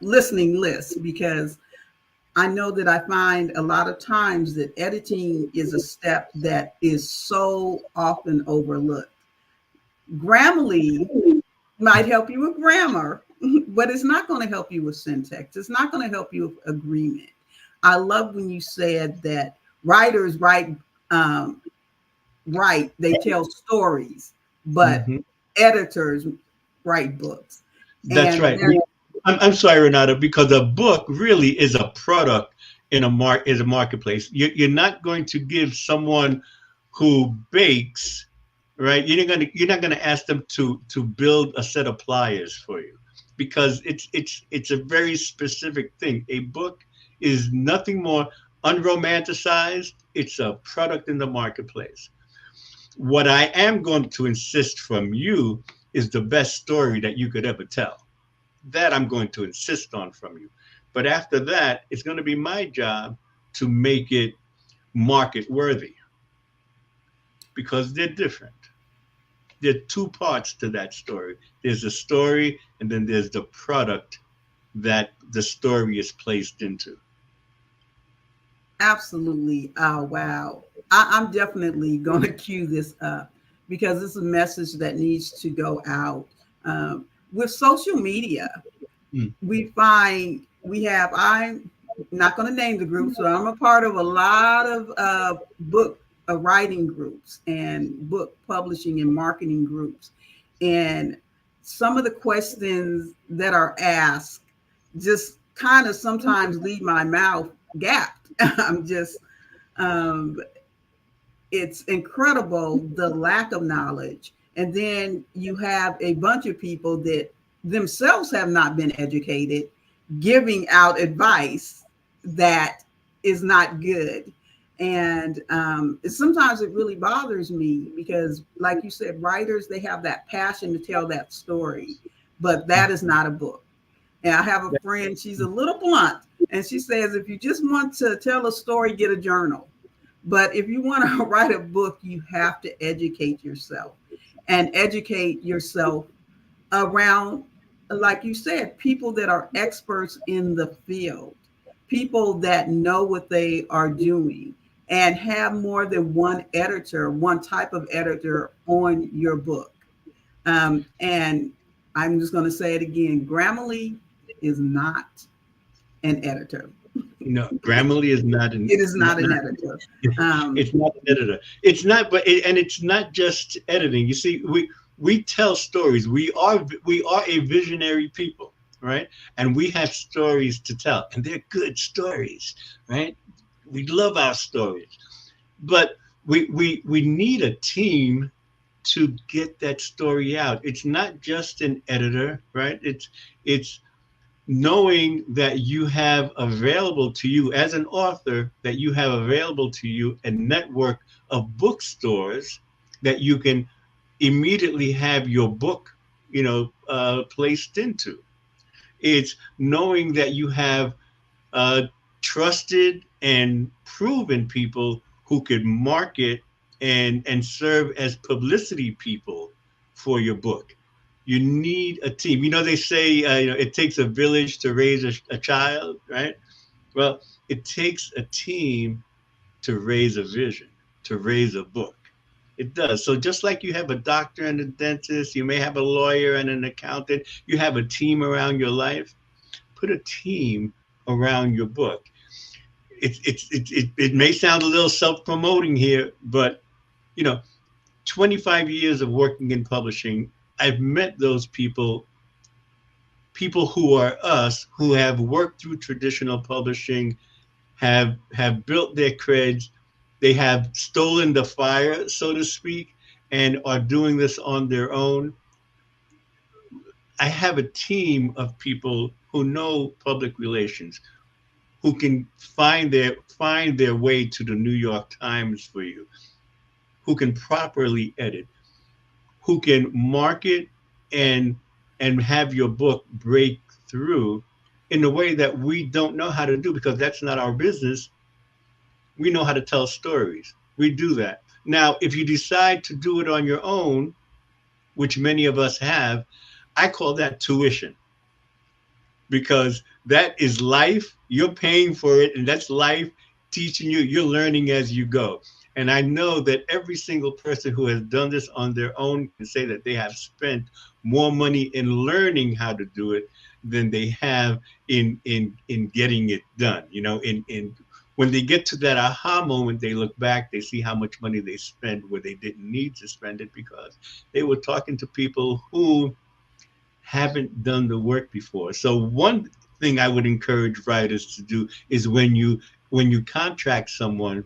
listening list, because I know that I find a lot of times that editing is a step that is so often overlooked. Grammarly, might help you with grammar, but it's not going to help you with syntax. It's not going to help you with agreement. I love when you said that writers write, they tell stories, but editors write books. That's And right. I'm sorry, Renata, because a book really is a product in a marketplace. You're not going to give someone who bakes, right? You're not gonna ask them to build a set of pliers for you, because it's a very specific thing. A book is nothing more unromanticized. It's a product in the marketplace. What I am going to insist from you is the best story that you could ever tell. That I'm going to insist on from you. But after that, it's going to be my job to make it market worthy, because they're different. There are two parts to that story. There's a story, and then there's the product that the story is placed into. Absolutely. Oh, wow. I'm definitely going to cue this up, because this is a message that needs to go out. With social media, we find I'm not going to name the group, so I'm a part of a lot of book writing groups and book publishing and marketing groups. And some of the questions that are asked just kind of sometimes leave my mouth gapped. I'm just, it's incredible, the lack of knowledge. And then you have a bunch of people that themselves have not been educated, giving out advice that is not good. And sometimes it really bothers me, because like you said, writers, they have that passion to tell that story, but that is not a book. And I have a friend, she's a little blunt, and she says, if you just want to tell a story, get a journal. But if you want to write a book, you have to educate yourself, and educate yourself around, like you said, people that are experts in the field, people that know what they are doing, and have more than one editor, one type of editor on your book. And I'm just going to say it again, Grammarly is not an editor. No, Grammarly is not an. It is not an editor. It's not an editor. It's not, and it's not just editing. You see, we tell stories. We are a visionary people, right? And we have stories to tell, and they're good stories, right? We love our stories, but we need a team to get that story out. It's not just an editor, right? It's knowing that you have available to you as an author, that you have available to you a network of bookstores that you can immediately have your book, placed into. It's knowing that you have trusted and proven people who could market and serve as publicity people for your book. You need a team. They say, it takes a village to raise a child, right? Well, it takes a team to raise a vision, to raise a book. It does. So just like you have a doctor and a dentist, you may have a lawyer and an accountant, you have a team around your life. Put a team around your book. It may sound a little self-promoting here, but 25 years of working in publishing, I've met those people who are us, who have worked through traditional publishing, have built their creds, they have stolen the fire, so to speak, and are doing this on their own. I have a team of people who know public relations, who can find their way to the New York Times for you, who can properly edit, who can market and have your book break through in a way that we don't know how to do, because that's not our business. We know how to tell stories. We do that. Now, if you decide to do it on your own, which many of us have, I call that tuition, because that is life. You're paying for it, and that's life teaching you. You're learning as you go. And I know that every single person who has done this on their own can say that they have spent more money in learning how to do it than they have in getting it done. You know, in when they get to that aha moment, they look back, they see how much money they spent where they didn't need to spend it because they were talking to people who haven't done the work before. So one thing I would encourage writers to do is when you contract someone,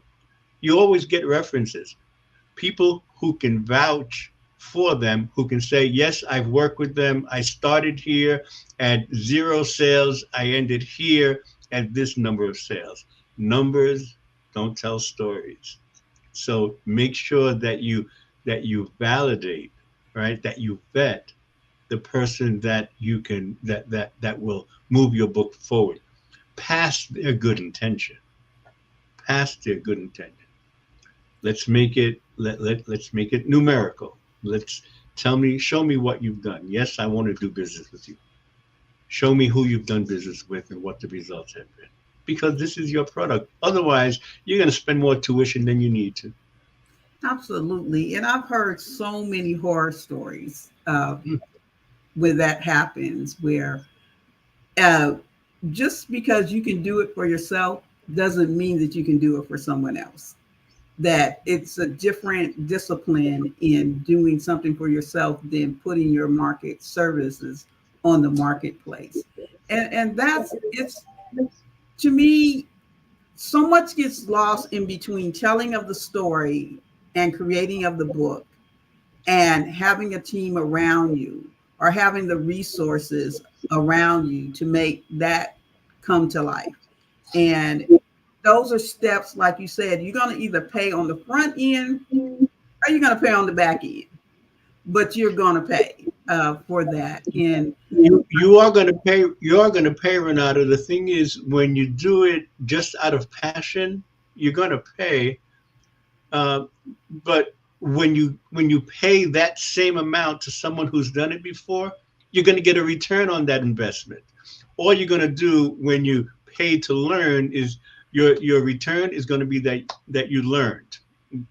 you always get references, people who can vouch for them, who can say, yes, I've worked with them. I started here at 0 sales. I ended here at this number of sales. Numbers don't tell stories. So make sure that you validate, right? That you vet the person that you can that will move your book forward past their good intention. Past their good intention. Let's make it let's make it numerical. Let's show me what you've done. Yes, I want to do business with you. Show me who you've done business with and what the results have been. Because this is your product. Otherwise, you're going to spend more tuition than you need to. Absolutely. And I've heard so many horror stories where that happens, where just because you can do it for yourself doesn't mean that you can do it for someone else. That it's a different discipline in doing something for yourself than putting your market services on the marketplace. And that's, it's, to me, so much gets lost in between telling of the story and creating of the book and having a team around you or having the resources around you to make that come to life. And those are steps, like you said, you're going to either pay on the front end or you're going to pay on the back end, but you're going to pay for that. And you are going to pay. You are going to pay, Renata. The thing is, when you do it just out of passion, you're going to pay. But when you pay that same amount to someone who's done it before, you're going to get a return on that investment. All you're going to do when you pay to learn is your return is going to be that you learned.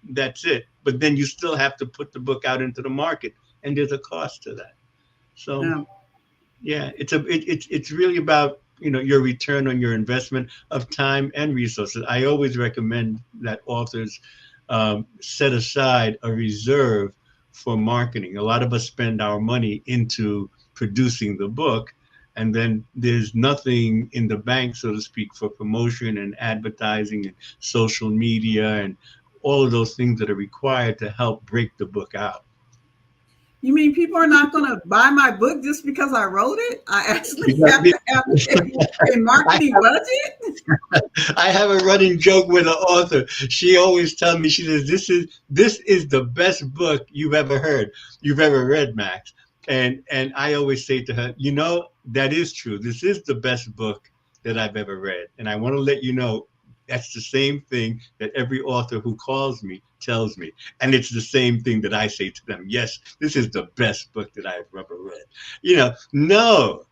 That's it. But then you still have to put the book out into the market, and there's a cost to that. So yeah, it's really about your return on your investment of time and resources. I always recommend that authors set aside a reserve for marketing. A lot of us spend our money into producing the book, and then there's nothing in the bank, so to speak, for promotion and advertising and social media and all of those things that are required to help break the book out. You mean people are not going to buy my book just because I wrote it? I actually have to have a marketing budget? I have a running joke with an author. She always tells me, she says, this is the best book you've ever read, Max. And I always say to her, that is true. This is the best book that I've ever read. And I want to let you know that's the same thing that every author who calls me tells me. And it's the same thing that I say to them. Yes, this is the best book that I've ever read. No,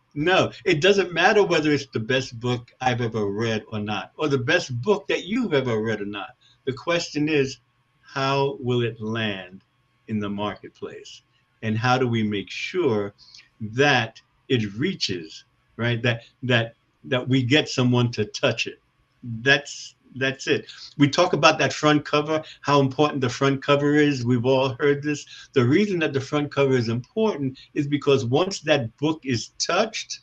it doesn't matter whether it's the best book I've ever read or not, or the best book that you've ever read or not. The question is, how will it land in the marketplace? And how do we make sure that it reaches, right? That we get someone to touch it. That's it. We talk about that front cover, how important the front cover is. We've all heard this. The reason that the front cover is important is because once that book is touched,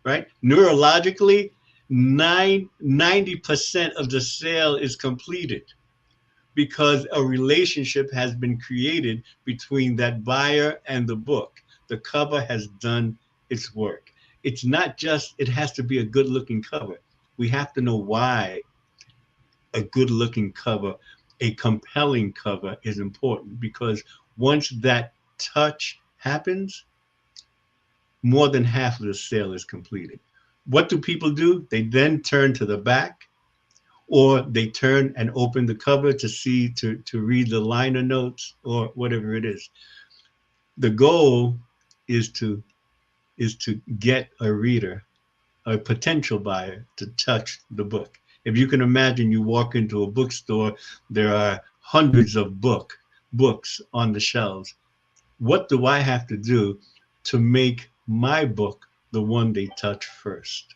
right, neurologically, 90% of the sale is completed because a relationship has been created between that buyer and the book. The cover has done its work. It's not just, it has to be a good looking cover. We have to know why a good looking cover, a compelling cover is important, because once that touch happens, more than half of the sale is completed. What do people do? They then turn to the back, or they turn and open the cover to read the liner notes or whatever it is. The goal is to get a reader, a potential buyer, to touch the book. If you can imagine, you walk into a bookstore, there are hundreds of books on the shelves. What do I have to do to make my book the one they touch first.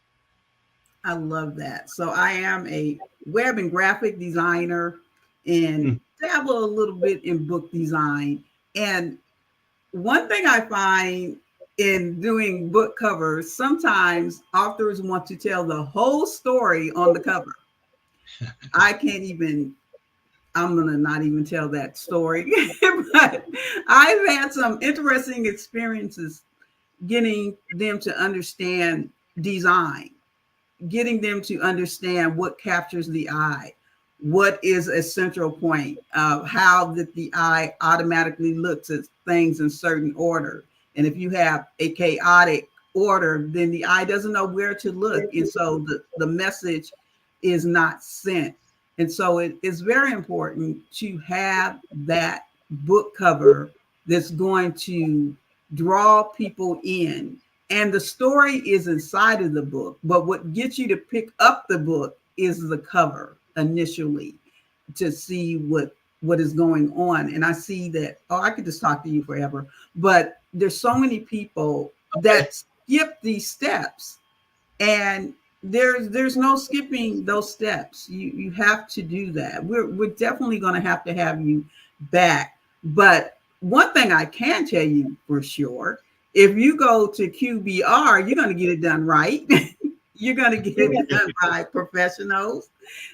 I love that. So I am a web and graphic designer and dabble a little bit in book design. And one thing I find in doing book covers, sometimes authors want to tell the whole story on the cover. I can't even, I'm going to not even tell that story, but I've had some interesting experiences getting them to understand design, getting them to understand what captures the eye, what is a central point, how that the eye automatically looks at things in certain order. And if you have a chaotic order, then the eye doesn't know where to look. And so the message is not sent. And so it is very important to have that book cover that's going to draw people in. And the story is inside of the book, but what gets you to pick up the book is the cover initially to see what is going on. And I see that, oh, I could just talk to you forever, but there's so many people that skip these steps, and there's no skipping those steps. You have to do that. We're definitely going to have you back. But one thing I can tell you for sure, if you go to QBR, you're going to get it done right. You're going to get it done by professionals.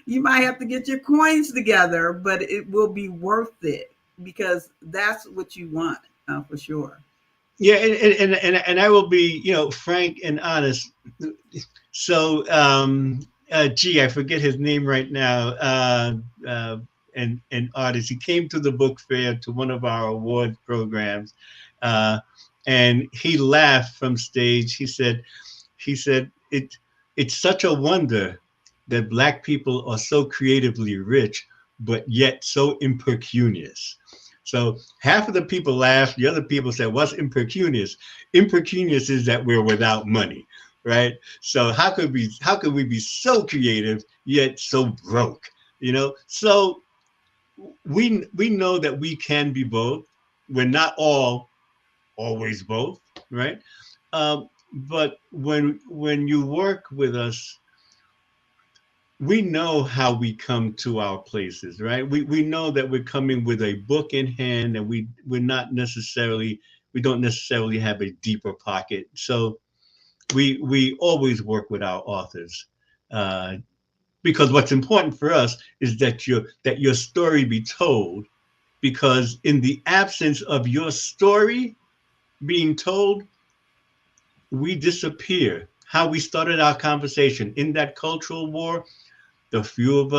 You might have to get your coins together, but it will be worth it because that's what you want for sure. Yeah, and I will be, frank and honest. So, gee, I forget his name right now. An artist. He came to the book fair to one of our award programs, and he laughed from stage. He said, it's such a wonder that Black people are so creatively rich, but yet so impecunious. So half of the people laughed. The other people said, what's impecunious? Impecunious is that we're without money, right? So how could we be so creative yet so broke? So we know that we can be both. We're not always both, right? But when you work with us, we know how we come to our places, right? We know that we're coming with a book in hand, and we don't necessarily have a deeper pocket. So we always work with our authors, because what's important for us is that your story be told, because in the absence of your story being told, we disappear. How we started our conversation in that cultural war, the few of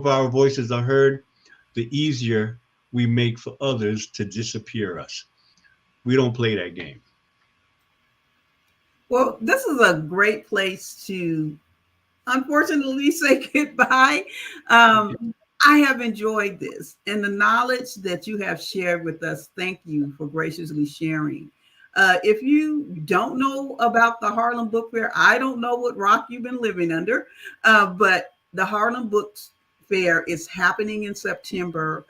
our voices are heard, the easier we make for others to disappear us. We don't play that game. Well, this is a great place to, unfortunately, say goodbye. I have enjoyed this, and the knowledge that you have shared with us. Thank you for graciously sharing. If you don't know about the Harlem Book Fair, I don't know what rock you've been living under, but the Harlem Book Fair is happening in September.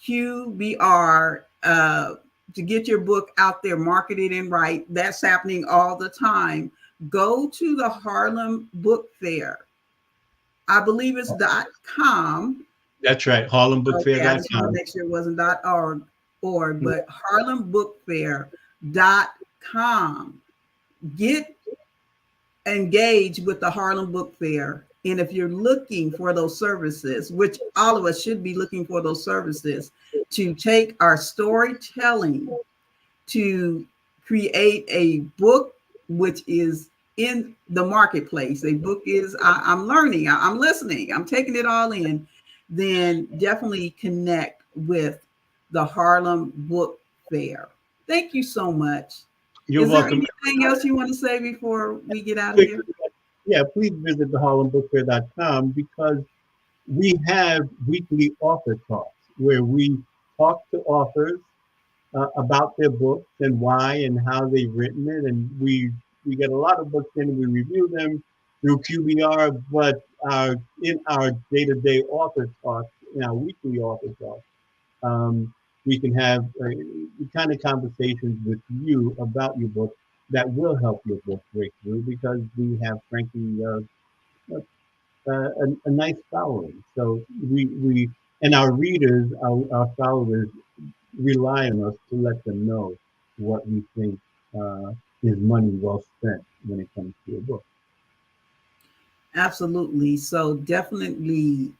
QBR, to get your book out there, marketed and right. That's happening all the time. Go to the Harlem Book Fair. I believe it's .com. That's right, harlembookfair.com. Okay, I just want to make sure it wasn't .org, but harlembookfair.com. Get engaged with the Harlem Book Fair. And if you're looking for those services, which all of us should be looking for those services, to take our storytelling to create a book which is in the marketplace. A book is, I'm learning, I'm listening, I'm taking it all in, then definitely connect with the Harlem Book Fair. Thank you so much. You're welcome. Is there anything else you want to say before we get out of here? Yeah, please visit the harlembookfair.com, because we have weekly author talks where we talk to authors about their books and why and how they've written it. And we get a lot of books in and we review them through QBR, but in our day-to-day author talks, in our weekly author talks, we can have the kind of conversations with you about your book that will help your book break through, because we have, frankly, a nice following. So we and our readers, our followers, rely on us to let them know what we think is money well spent when it comes to a book. Absolutely. So definitely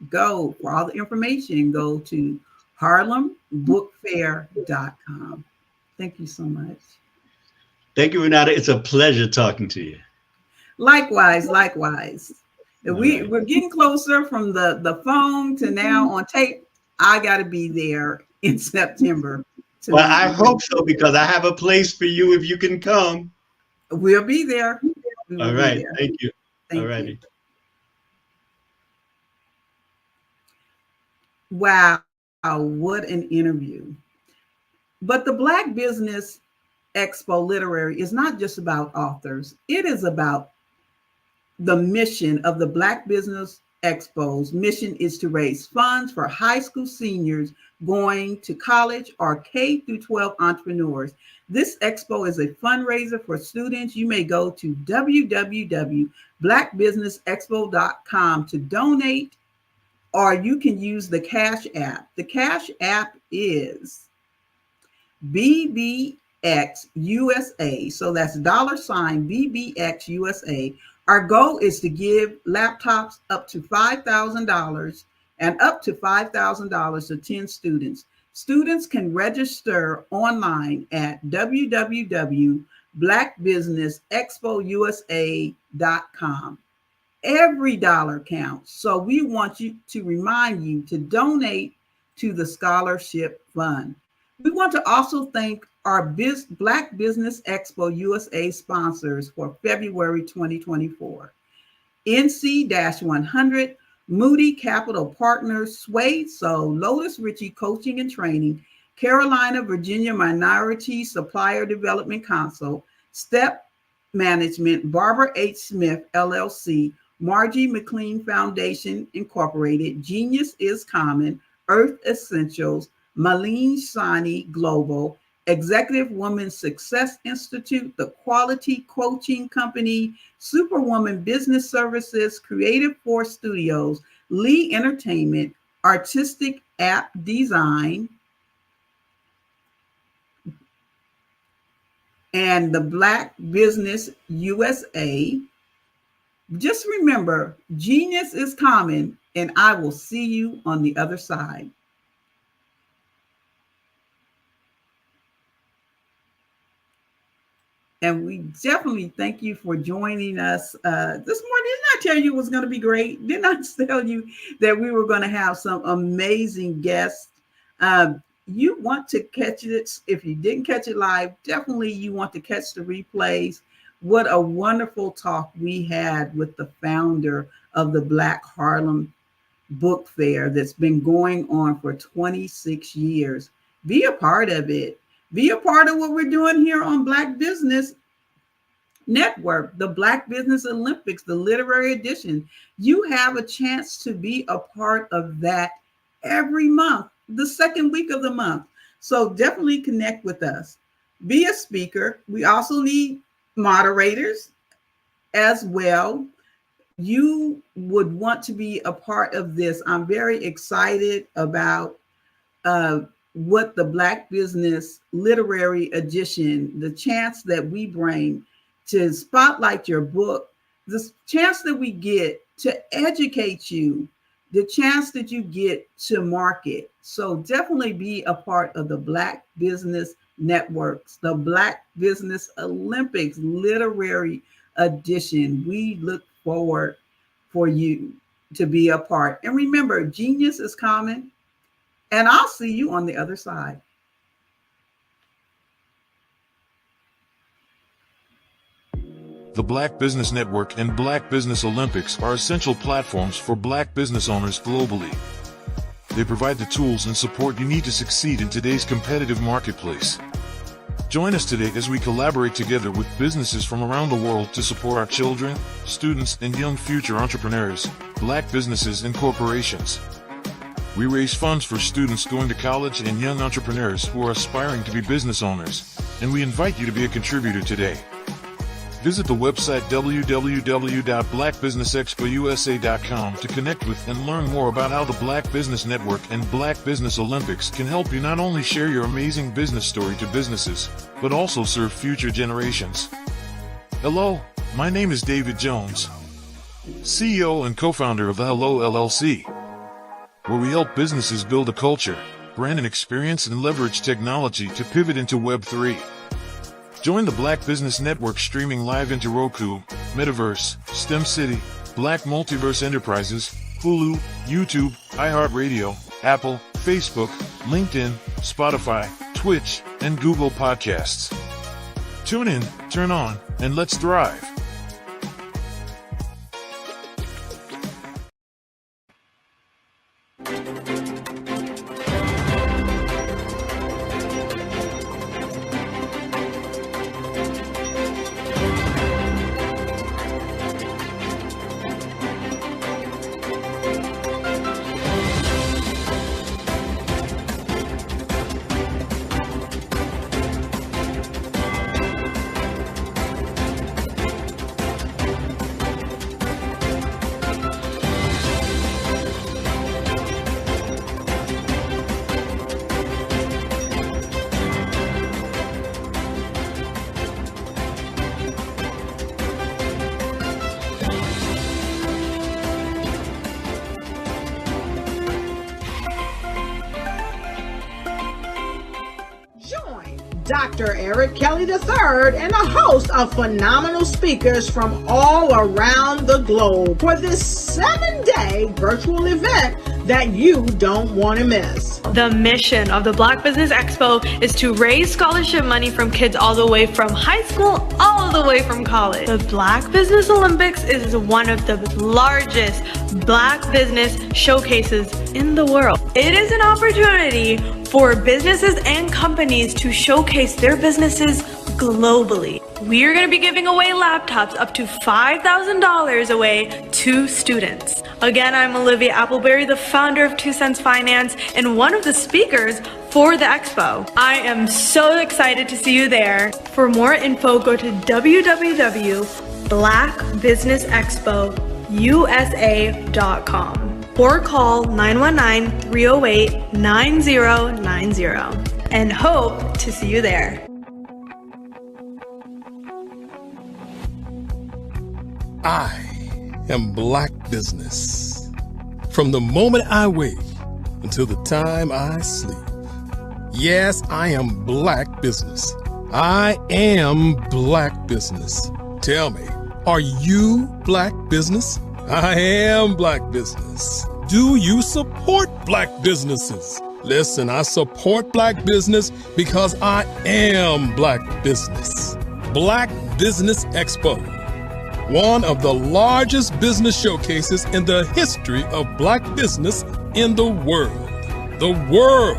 go for all the information. Go to harlembookfair.com. Thank you so much. Thank you, Renata. It's a pleasure talking to you. Likewise. We're getting closer from the phone to now on tape. I got to be there in September. Well, I hope so, because I have a place for you if you can come. We'll be there. All right. Thank you. Thank all righty. Wow, what an interview. But the Black Business Expo Literary is not just about authors. It is about the mission of the Black Business Expo's mission is to raise funds for high school seniors going to college or K through 12 entrepreneurs. This expo is a fundraiser for students. You may go to www.blackbusinessexpo.com to donate, or you can use the Cash App. The Cash App is BBXUSA. So that's $BBXUSA. Our goal is to give laptops up to $5,000 and up to $5,000 to 10 students. Students can register online at www.blackbusinessexpousa.com. Every dollar counts. So we want you to remind you to donate to the scholarship fund. We want to also thank our Black Business Expo USA sponsors for February 2024. NC-100, Moody Capital Partners, Sway So, Lotus Ritchie Coaching and Training, Carolina, Virginia Minority Supplier Development Council, Step Management, Barbara H. Smith, LLC, Margie McLean Foundation, Incorporated, Genius is Common, Earth Essentials, Malene Sani Global, Executive Woman Success Institute, The Quality Coaching Company, Superwoman Business Services, Creative Force Studios, Lee Entertainment, Artistic App Design, and the Black Business USA. Just remember, genius is common, and I will see you on the other side. And we definitely thank you for joining us this morning. Didn't I tell you it was going to be great? Didn't I tell you that we were going to have some amazing guests? You want to catch it. If you didn't catch it live, definitely you want to catch the replays. What a wonderful talk we had with the founder of the Black Harlem Book Fair that's been going on for 26 years. Be a part of it. Be a part of what we're doing here on Black Business Network, the Black Business Olympics, the literary edition. You have a chance to be a part of that every month, the second week of the month. So definitely connect with us. Be a speaker. We also need moderators as well. You would want to be a part of this. I'm very excited about what the Black Business Literary Edition, the chance that we bring to spotlight your book, the chance that we get to educate you, the chance that you get to market. So definitely be a part of the Black Business Networks, the Black Business Olympics Literary Edition. We look forward for you to be a part. And remember, genius is common. And I'll see you on the other side. The Black Business Network and Black Business Olympics are essential platforms for Black business owners globally. They provide the tools and support you need to succeed in today's competitive marketplace. Join us today as we collaborate together with businesses from around the world to support our children, students, and young future entrepreneurs, Black businesses and corporations. We raise funds for students going to college and young entrepreneurs who are aspiring to be business owners, and we invite you to be a contributor today. Visit the website www.blackbusinessexpousa.com to connect with and learn more about how the Black Business Network and Black Business Olympics can help you not only share your amazing business story to businesses, but also serve future generations. Hello, my name is David Jones, CEO and co-founder of the Hello LLC, where we help businesses build a culture, brand an experience, and leverage technology to pivot into Web3. Join the Black Business Network streaming live into Roku, Metaverse, STEM City, Black Multiverse Enterprises, Hulu, YouTube, iHeartRadio, Apple, Facebook, LinkedIn, Spotify, Twitch, and Google Podcasts. Tune in, turn on, and let's thrive. Dr. Eric Kelly III and a host of phenomenal speakers from all around the globe for this 7-day virtual event that you don't want to miss. The mission of the Black Business Expo is to raise scholarship money from kids all the way from high school, all the way from college. The Black Business Olympics is one of the largest Black business showcases in the world. It is an opportunity for businesses and companies to showcase their businesses globally. We are going to be giving away laptops up to $5,000 away to students. Again, I'm Olivia Appleberry, the founder of 2 Cents Finance and one of the speakers for the expo. I am so excited to see you there. For more info, go to www.blackbusinessexpousa.com or call 919-308-9090 and hope to see you there. I am Black business. From the moment I wake until the time I sleep. Yes, I am Black business. I am Black business. Tell me, are you Black business? I am Black business. Do you support Black businesses? Listen, I support Black business because I am Black business. Black Business Expo, one of the largest business showcases in the history of Black business in the world. The world.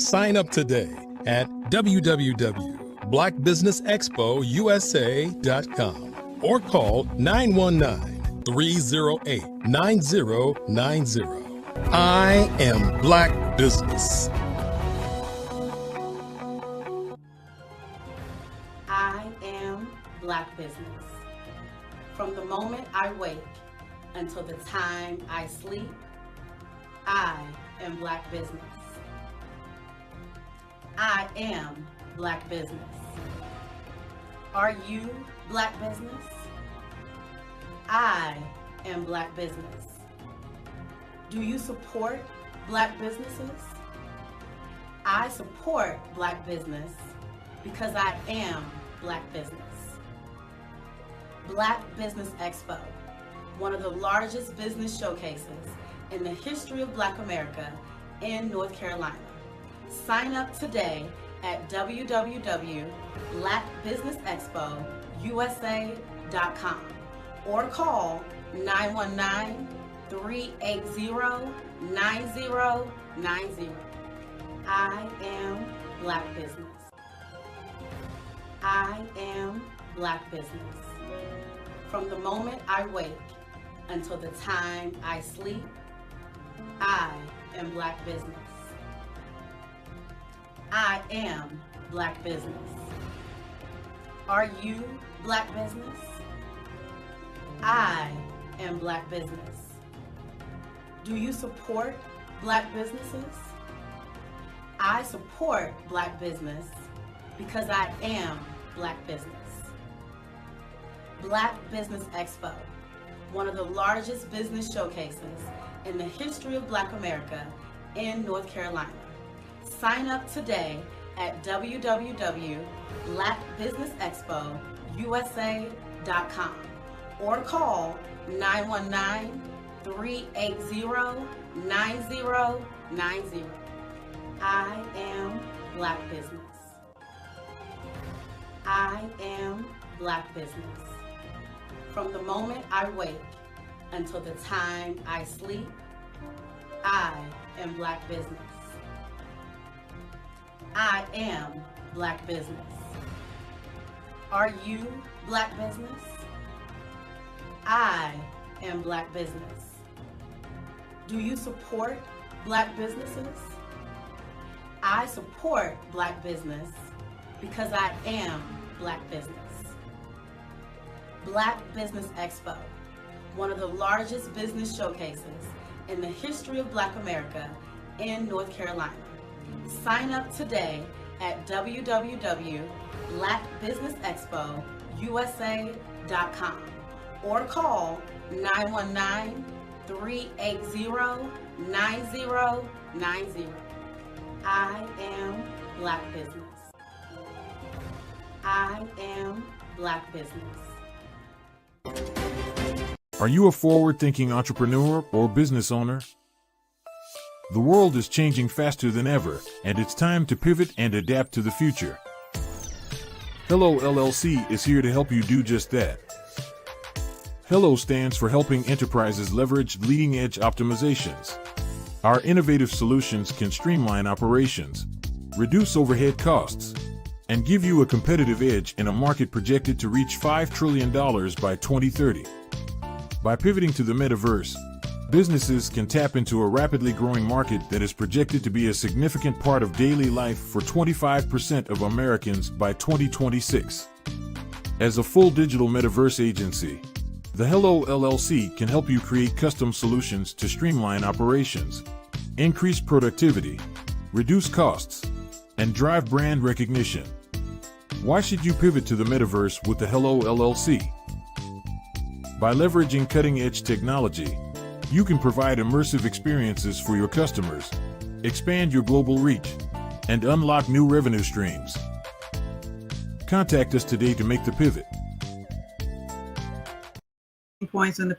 Sign up today at www.blackbusinessexpousa.com or call 919-308-9090. I am Black business. I am Black business. From the moment I wake until the time I sleep, I am Black business. I am Black business. Are you Black business? I am Black business. Do you support Black businesses? I support Black business because I am Black business. Black Business Expo, one of the largest business showcases in the history of Black America in North Carolina. Sign up today at www.blackbusinessexpousa.com or call 919-380-9090. I am Black business. I am Black business. From the moment I wake until the time I sleep, I am Black business. I am Black business. Are you Black business? I am Black business. Do you support Black businesses? I support Black business because I am Black business. Black Business Expo, one of the largest business showcases in the history of Black America in North Carolina. Sign up today at www.blackbusinessexpousa.com or call 919-380-9090. I am Black business. I am Black business. From the moment I wake until the time I sleep, I am Black business. I am Black business. Are you Black business? I am Black business. Do you support Black businesses? I support Black business because I am Black business. Black Business Expo, one of the largest business showcases in the history of Black America in North Carolina. Sign up today at www.blackbusinessexpousa.com or call 919-380-9090. I am Black business. I am Black business. Are you a forward-thinking entrepreneur or business owner? The world is changing faster than ever, and it's time to pivot and adapt to the future. Hello LLC is here to help you do just that. Hello stands for helping enterprises leverage leading-edge optimizations. Our innovative solutions can streamline operations, reduce overhead costs, and give you a competitive edge in a market projected to reach $5 trillion by 2030. By pivoting to the metaverse, businesses can tap into a rapidly growing market that is projected to be a significant part of daily life for 25% of Americans by 2026. As a full digital metaverse agency, the Hello LLC can help you create custom solutions to streamline operations, increase productivity, reduce costs, and drive brand recognition. Why should you pivot to the metaverse with the Hello LLC? By leveraging cutting-edge technology, you can provide immersive experiences for your customers, expand your global reach, and unlock new revenue streams. Contact us today to make the pivot. Points in the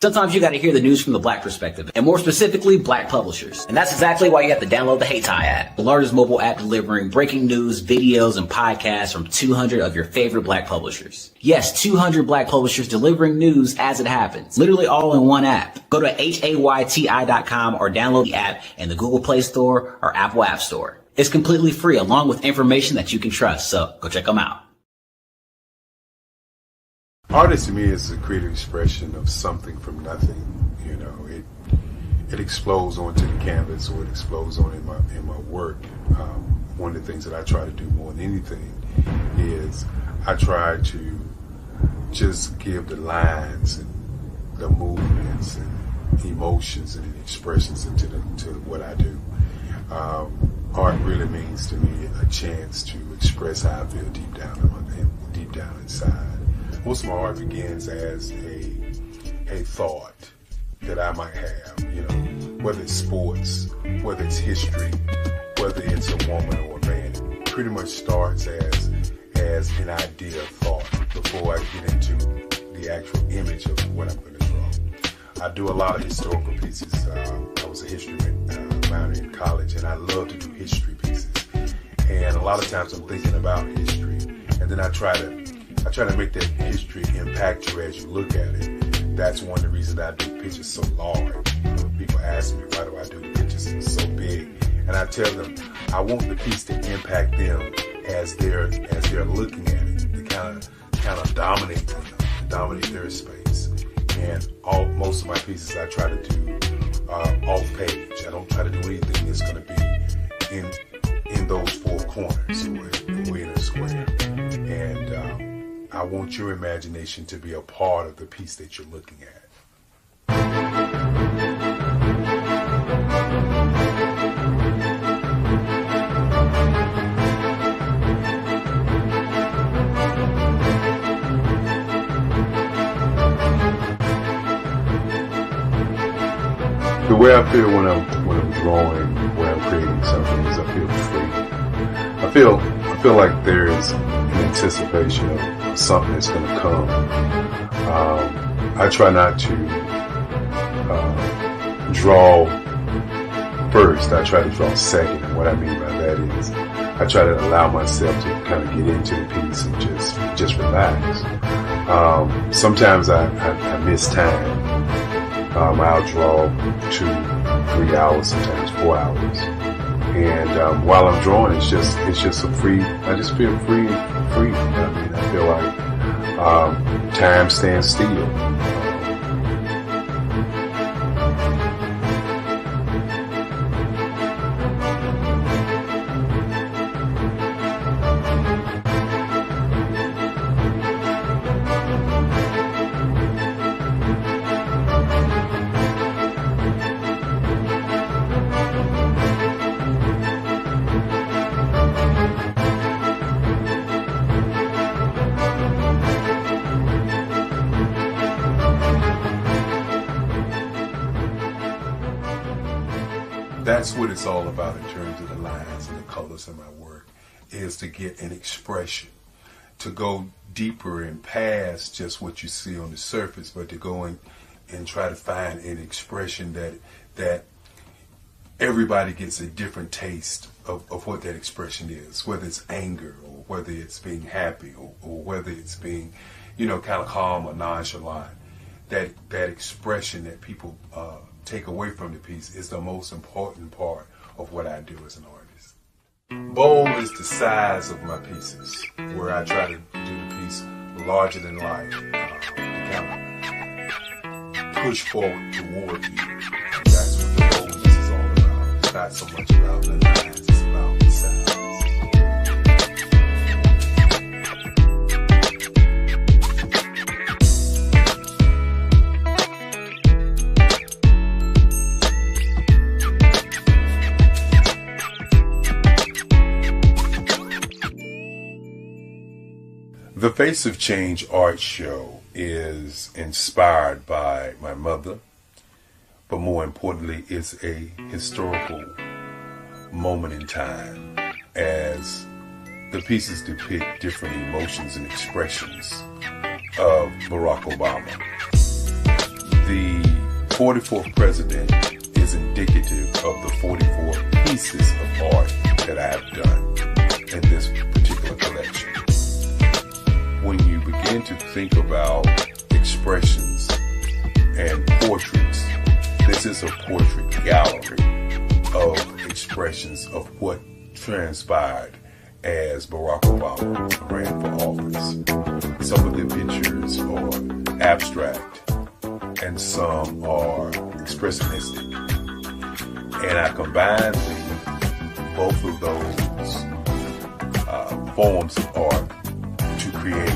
Sometimes you got to hear the news from the Black perspective, and more specifically, Black publishers. And that's exactly why you have to download the Hey Tie app, the largest mobile app delivering breaking news, videos, and podcasts from 200 of your favorite Black publishers. Yes, 200 Black publishers delivering news as it happens, literally all in one app. Go to HAYTI.com or download the app in the Google Play Store or Apple App Store. It's completely free, along with information that you can trust, so go check them out. Art to me is a creative expression of something from nothing. You know, it explodes onto the canvas, or it explodes on in my work. One of the things that I try to do more than anything is I try to just give the lines and the movements and emotions and expressions into what I do. Art really means to me a chance to express how I feel deep down inside. Most of my art begins as a thought that I might have, you know, whether it's sports, whether it's history, whether it's a woman or a man. It pretty much starts as an idea of thought before I get into the actual image of what I'm going to draw. I do a lot of historical pieces. I was a history minor in college, and I love to do history pieces. And a lot of times I'm thinking about history, and then I try to make that history impact you as you look at it. That's one of the reasons I do pictures so large. People ask me, why do I do pictures so big? And I tell them, I want the piece to impact them as they're looking at it, to kind of dominate them, dominate their space. And most of my pieces I try to do off page. I don't try to do anything that's going to be in those four corners or in a square. And I want your imagination to be a part of the piece that you're looking at. The way I feel when I'm drawing, when I'm creating something, is I feel free. I feel like there is an anticipation of something that's going to come. I try not to draw first. I try to draw second. And what I mean by that is I try to allow myself to kind of get into the piece and just relax. Sometimes I miss time. I'll draw 2, 3 hours, sometimes 4 hours. And while I'm drawing, it's just a free. I just feel free. I mean, I feel like time stands still. That's what it's all about in terms of the lines and the colors of my work, is to get an expression, to go deeper and past just what you see on the surface, but to go in and try to find an expression that everybody gets a different taste of what that expression is, whether it's anger or whether it's being happy or whether it's being, kind of calm or nonchalant. That expression that people take away from the piece is the most important part of what I do as an artist. Bold is the size of my pieces, where I try to do the piece larger than life, to kind of push forward toward you. That's what the boldness is all about. It's not so much about the lines, it's about the size. The Face of Change art show is inspired by my mother, but more importantly, it's a historical moment in time as the pieces depict different emotions and expressions of Barack Obama. The 44th president is indicative of the 44 pieces of art that I have done in this particular collection. When you begin to think about expressions and portraits, this is a portrait gallery of expressions of what transpired as Barack Obama ran for office. Some of the pictures are abstract and some are expressionistic. And I combine both of those forms of art to create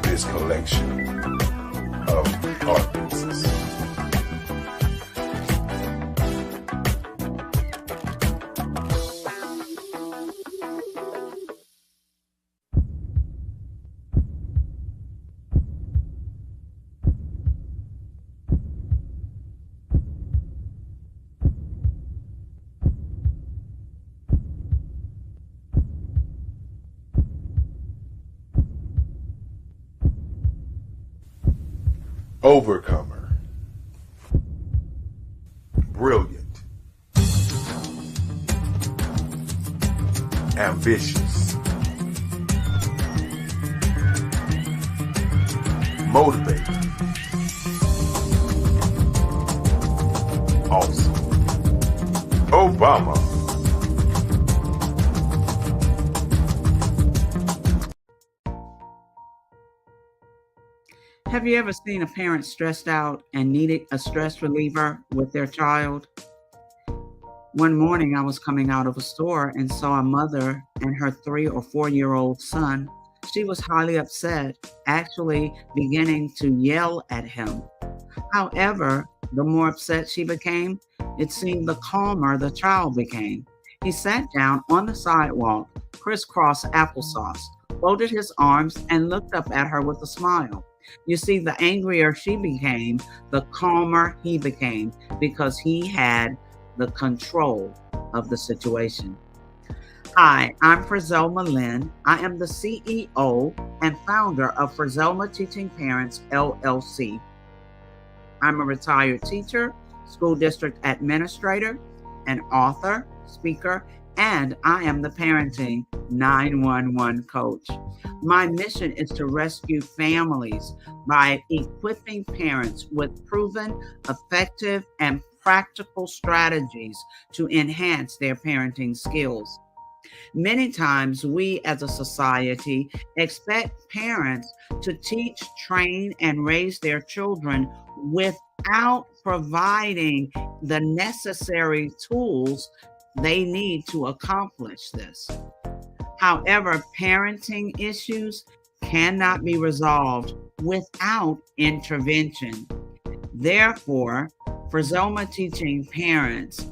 this collection of art pieces. Overcomer, brilliant, ambitious, motivated, awesome, Obama. Have you ever seen a parent stressed out and needed a stress reliever with their child? One morning, I was coming out of a store and saw a mother and her 3 or 4 year old son. She was highly upset, actually beginning to yell at him. However, the more upset she became, it seemed the calmer the child became. He sat down on the sidewalk, crisscross applesauce, folded his arms, and looked up at her with a smile. You see, the angrier she became, the calmer he became because he had the control of the situation. Hi, I'm Frizelma Lynn. I am the CEO and founder of Frizelma Teaching Parents, LLC. I'm a retired teacher, school district administrator, an author, speaker, and I am the parenting 911 coach. My mission is to rescue families by equipping parents with proven, effective, and practical strategies to enhance their parenting skills. Many times we as a society expect parents to teach, train, and raise their children without providing the necessary tools they need to accomplish this. However, parenting issues cannot be resolved without intervention. Therefore, Frizelma Teaching Parents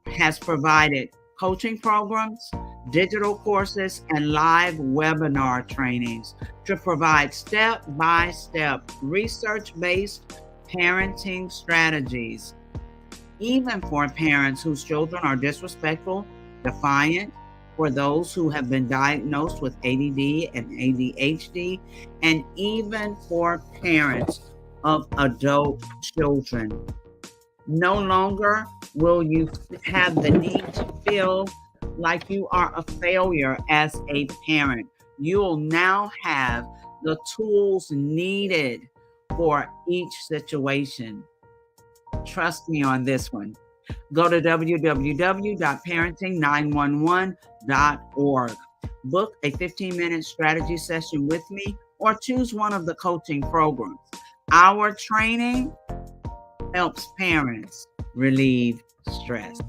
has provided coaching programs, digital courses, and live webinar trainings to provide step-by-step research-based parenting strategies, even for parents whose children are disrespectful, defiant, for those who have been diagnosed with ADD and ADHD, and even for parents of adult children. No longer will you have the need to feel like you are a failure as a parent. You'll now have the tools needed for each situation. Trust me on this one. Go to www.parenting911.org. Book a 15-minute strategy session with me or choose one of the coaching programs. Our training helps parents relieve stress.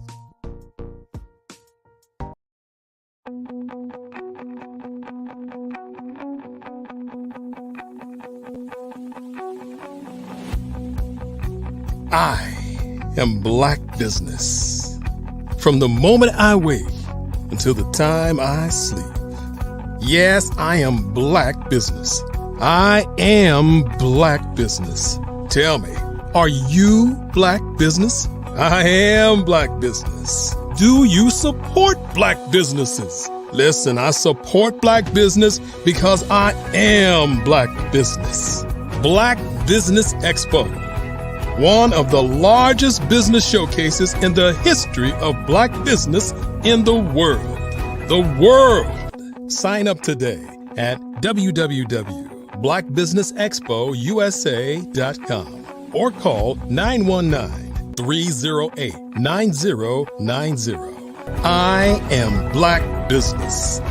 I am Black business. From the moment I wake until the time I sleep. Yes, I am Black business. I am Black business. Tell me, are you Black business? I am Black business. Do you support Black businesses? Listen, I support Black business because I am Black business. Black Business Expo, one of the largest business showcases in the history of Black business in the world. The world! Sign up today at www.blackbusinessexpousa.com or call 919-308-9090. I am Black business.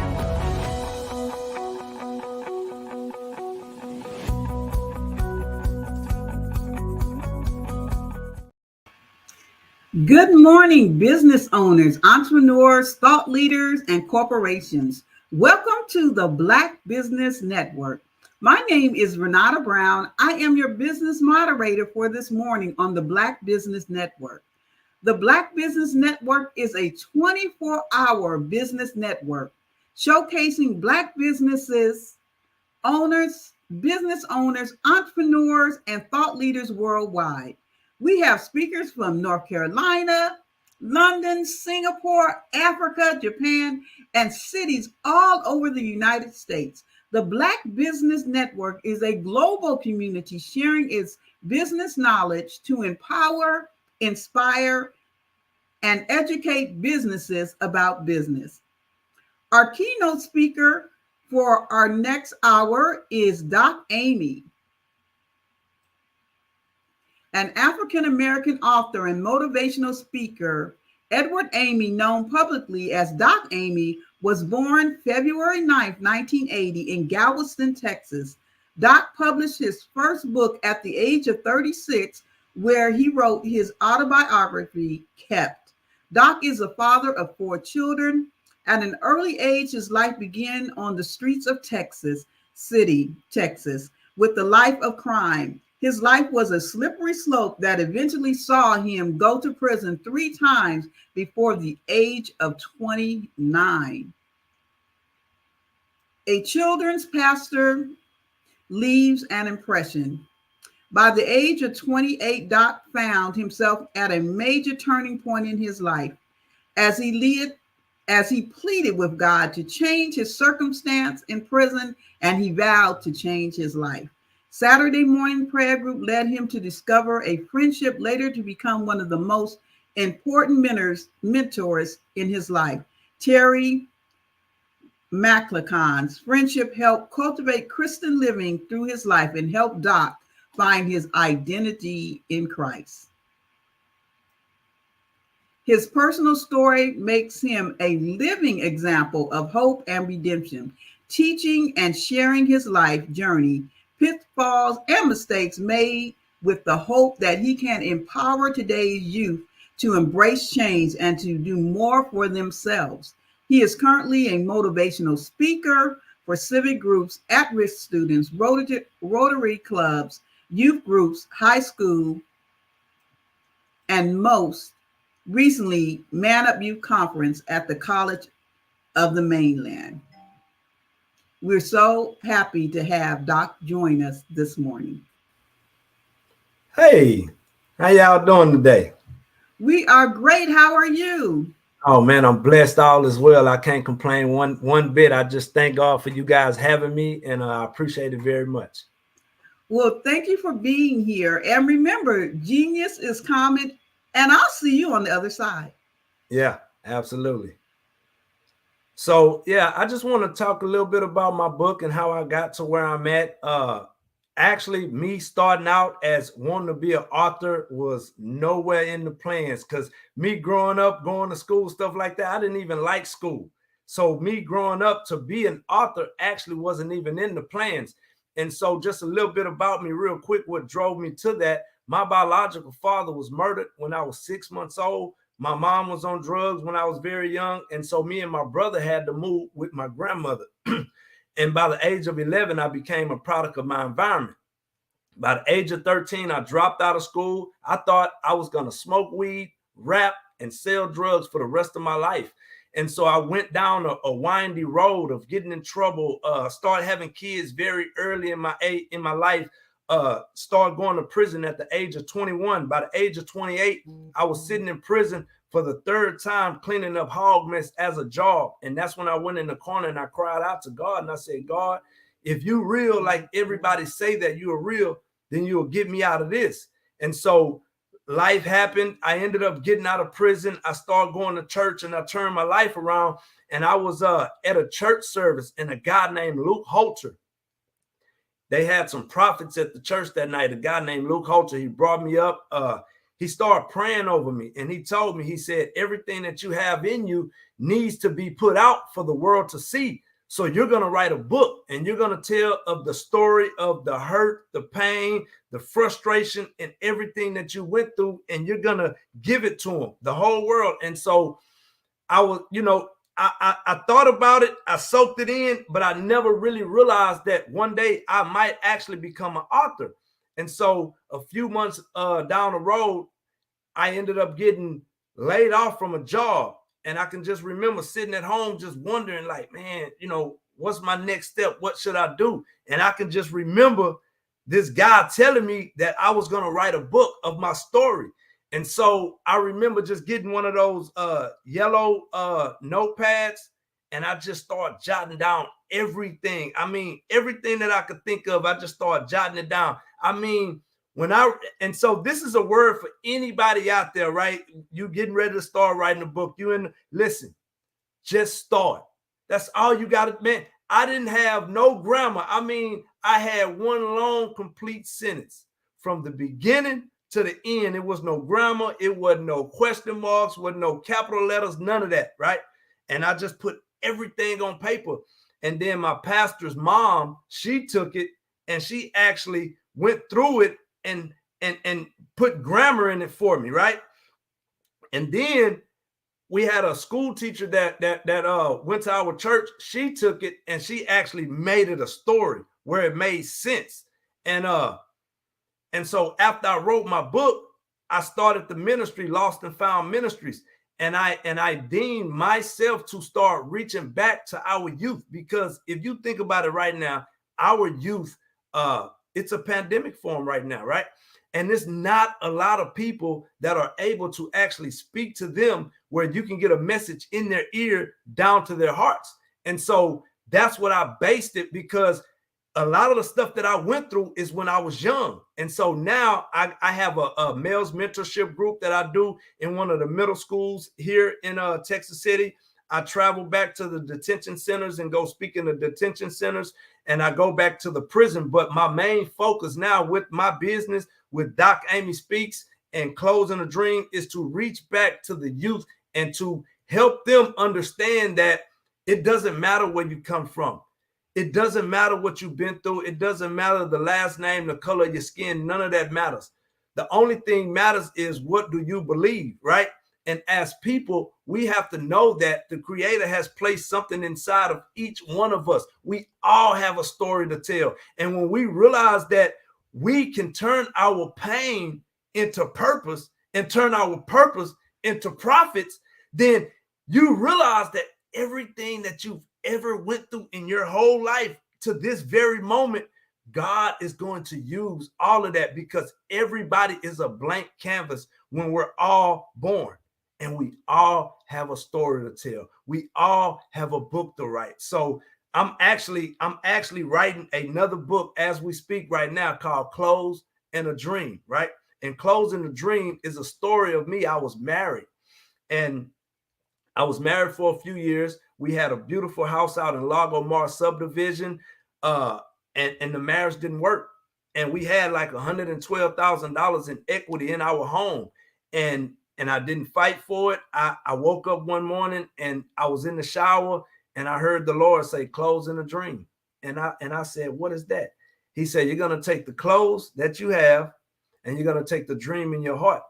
Good morning, business owners, entrepreneurs, thought leaders, and corporations. Welcome to the Black Business Network. My name is Renata Brown. I am your business moderator for this morning on the Black Business Network. The Black Business Network is a 24-hour business network showcasing Black businesses, business owners, entrepreneurs, and thought leaders worldwide. We have speakers from North Carolina, London, Singapore, Africa, Japan, and cities all over the United States. The Black Business Network is a global community sharing its business knowledge to empower, inspire, and educate businesses about business. Our keynote speaker for our next hour is Doc Amy, an African-American author and motivational speaker. Edward Amy, known publicly as Doc Amy, was born February 9th, 1980 in Galveston, Texas. Doc published his first book at the age of 36, where he wrote his autobiography, Kept. Doc is a father of 4 children. At an early age, his life began on the streets of Texas City, Texas, with the life of crime. His life was a slippery slope that eventually saw him go to prison 3 times before the age of 29. A children's pastor leaves an impression. By the age of 28, Doc found himself at a major turning point in his life as he pleaded with God to change his circumstance in prison, and he vowed to change his life. Saturday morning prayer group led him to discover a friendship, later to become one of the most important mentors in his life. Terry McLacon's friendship helped cultivate Christian living through his life and helped Doc find his identity in Christ. His personal story makes him a living example of hope and redemption, teaching and sharing his life journey, pitfalls, and mistakes made with the hope that he can empower today's youth to embrace change and to do more for themselves. He is currently a motivational speaker for civic groups, at-risk students, Rotary clubs, youth groups, high school, and most recently, Man Up Youth Conference at the College of the Mainland. We're so happy to have Doc join us this morning. Hey, how y'all doing today? We are great. How are you? Oh man, I'm blessed all as well. I can't complain one bit. I just thank God for you guys having me, and I appreciate it very much. Well, thank you for being here. And remember, genius is common, and I'll see you on the other side. Yeah, absolutely. So yeah, I just want to talk a little bit about my book and how I got to where I'm at. Actually, me starting out as wanting to be an author was nowhere in the plans, because me growing up, going to school, stuff like that, I didn't even like school. So me growing up to be an author actually wasn't even in the plans. And so just a little bit about me real quick, what drove me to that. My biological father was murdered when I was 6 months old. My mom was on drugs when I was very young. And so me and my brother had to move with my grandmother. And by the age of 11, I became a product of my environment. By the age of 13, I dropped out of school. I thought I was going to smoke weed, rap, and sell drugs for the rest of my life. And so I went down a windy road of getting in trouble, started having kids very early in my life, started going to prison at the age of 21. By the age of 28, I was sitting in prison for the 3rd time cleaning up hog mess as a job. And that's when I went in the corner and I cried out to God, and I said, God, if you real, like everybody say that you are real, then you'll get me out of this. And so life happened. I ended up getting out of prison. I started going to church, and I turned my life around. And I was at a church service, and a guy named Luke Holter, they had some prophets at the church that night. A guy named Luke Holter, he brought me up. He started praying over me, and he told me, he said, everything that you have in you needs to be put out for the world to see. So you're going to write a book, and you're going to tell of the story of the hurt, the pain, the frustration, and everything that you went through, and you're going to give it to them, the whole world. And so I was, I thought about it, I soaked it in, but I never really realized that one day I might actually become an author. And so a few months down the road, I ended up getting laid off from a job. And I can just remember sitting at home just wondering, like, man, what's my next step? What should I do? And I can just remember this guy telling me that I was going to write a book of my story. And so I remember just getting one of those yellow notepads, and I just started jotting down everything. I mean, everything that I could think of, I just started jotting it down. I mean, and so this is a word for anybody out there, right? You getting ready to start writing a book. Listen, just start. That's all you got to, man. I didn't have no grammar. I mean, I had one long, complete sentence from the beginning to the end. It was no grammar. It wasn't no question marks, wasn't no capital letters, none of that, right? And I just put everything on paper. And then my pastor's mom, she took it and she actually went through it and put grammar in it for me, right? And then we had a school teacher that went to our church. She took it and she actually made it a story where it made sense. And so after I wrote my book, I started the ministry, Lost and Found Ministries. And I deemed myself to start reaching back to our youth, because if you think about it right now, our youth, it's a pandemic for them right now, right? And there's not a lot of people that are able to actually speak to them where you can get a message in their ear down to their hearts. And so that's what I based it, because a lot of the stuff that I went through is when I was young. And so now I have a males mentorship group that I do in one of the middle schools here in Texas City. I travel back to the detention centers and go speak in the detention centers, and I go back to the prison. But my main focus now with my business, with Doc Amy Speaks and Closing a Dream, is to reach back to the youth and to help them understand that it doesn't matter where you come from. It doesn't matter what you've been through. It doesn't matter the last name, the color of your skin. None of that matters. The only thing matters is, what do you believe, right? And as people, we have to know that the Creator has placed something inside of each one of us. We all have a story to tell. And when we realize that we can turn our pain into purpose and turn our purpose into profits, then you realize that everything that you've ever went through in your whole life to this very moment, God is going to use all of that, because everybody is a blank canvas when we're all born, and we all have a story to tell. We all have a book to write. So I'm actually writing another book as we speak right now, called Close and a Dream, right? And Closing a Dream is a story of me. I was married, and I was married for a few years. We had a beautiful house out in Lago Mar subdivision, and the marriage didn't work. And we had like $112,000 in equity in our home, and I didn't fight for it. I woke up one morning and I was in the shower, and I heard the Lord say, "Closing a Dream." And I said, "What is that?" He said, "You're going to take the clothes that you have, and you're going to take the dream in your heart,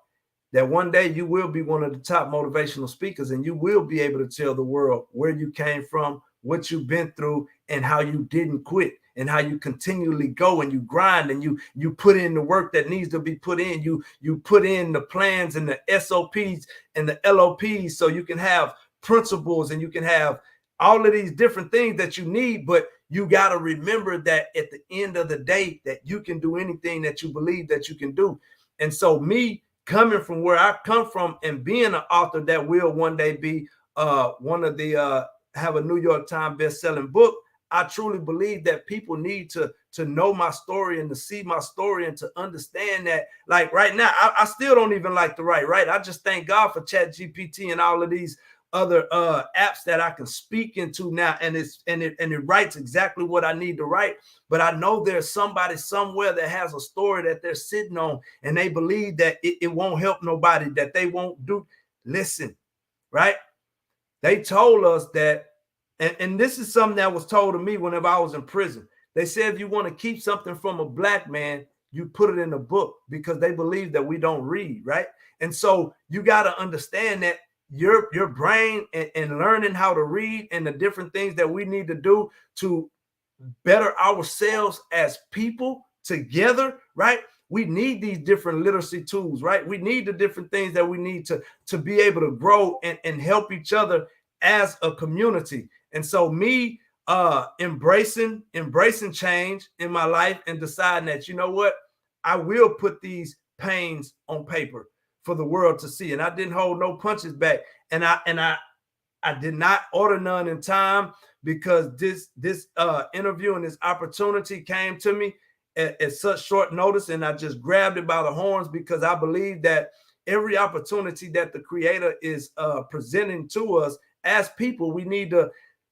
that one day you will be one of the top motivational speakers, and you will be able to tell the world where you came from, what you've been through, and how you didn't quit, and how you continually go and you grind, and you put in the work that needs to be put in. You put in the plans and the SOPs and the LOPs, so you can have principles and you can have all of these different things that you need. But you got to remember that at the end of the day, that you can do anything that you believe that you can do." And so me, coming from where I come from and being an author that will one day be one of the have a New York Times best-selling book, I truly believe that people need to know my story and to see my story and to understand that, like right now, I still don't even like to write, right? I just thank God for ChatGPT and all of these other apps that I can speak into now, and it writes exactly what I need to write. But I know there's somebody somewhere that has a story that they're sitting on, and they believe that it won't help nobody, that they won't do. Listen, right? They told us that, and this is something that was told to me whenever I was in prison. They said, if you want to keep something from a black man, you put it in a book, because they believe that we don't read, right? And so you got to understand that your brain and learning how to read and the different things that we need to do to better ourselves as people together, right? We need these different literacy tools, right? We need the different things that we need to be able to grow and help each other as a community. And so me embracing change in my life and deciding that, you know what, I will put these pains on paper for the world to see. And I didn't hold no punches back. And I did not order none in time, because this interview and this opportunity came to me at such short notice. And I just grabbed it by the horns, because I believe that every opportunity that the Creator is presenting to us as people, we need to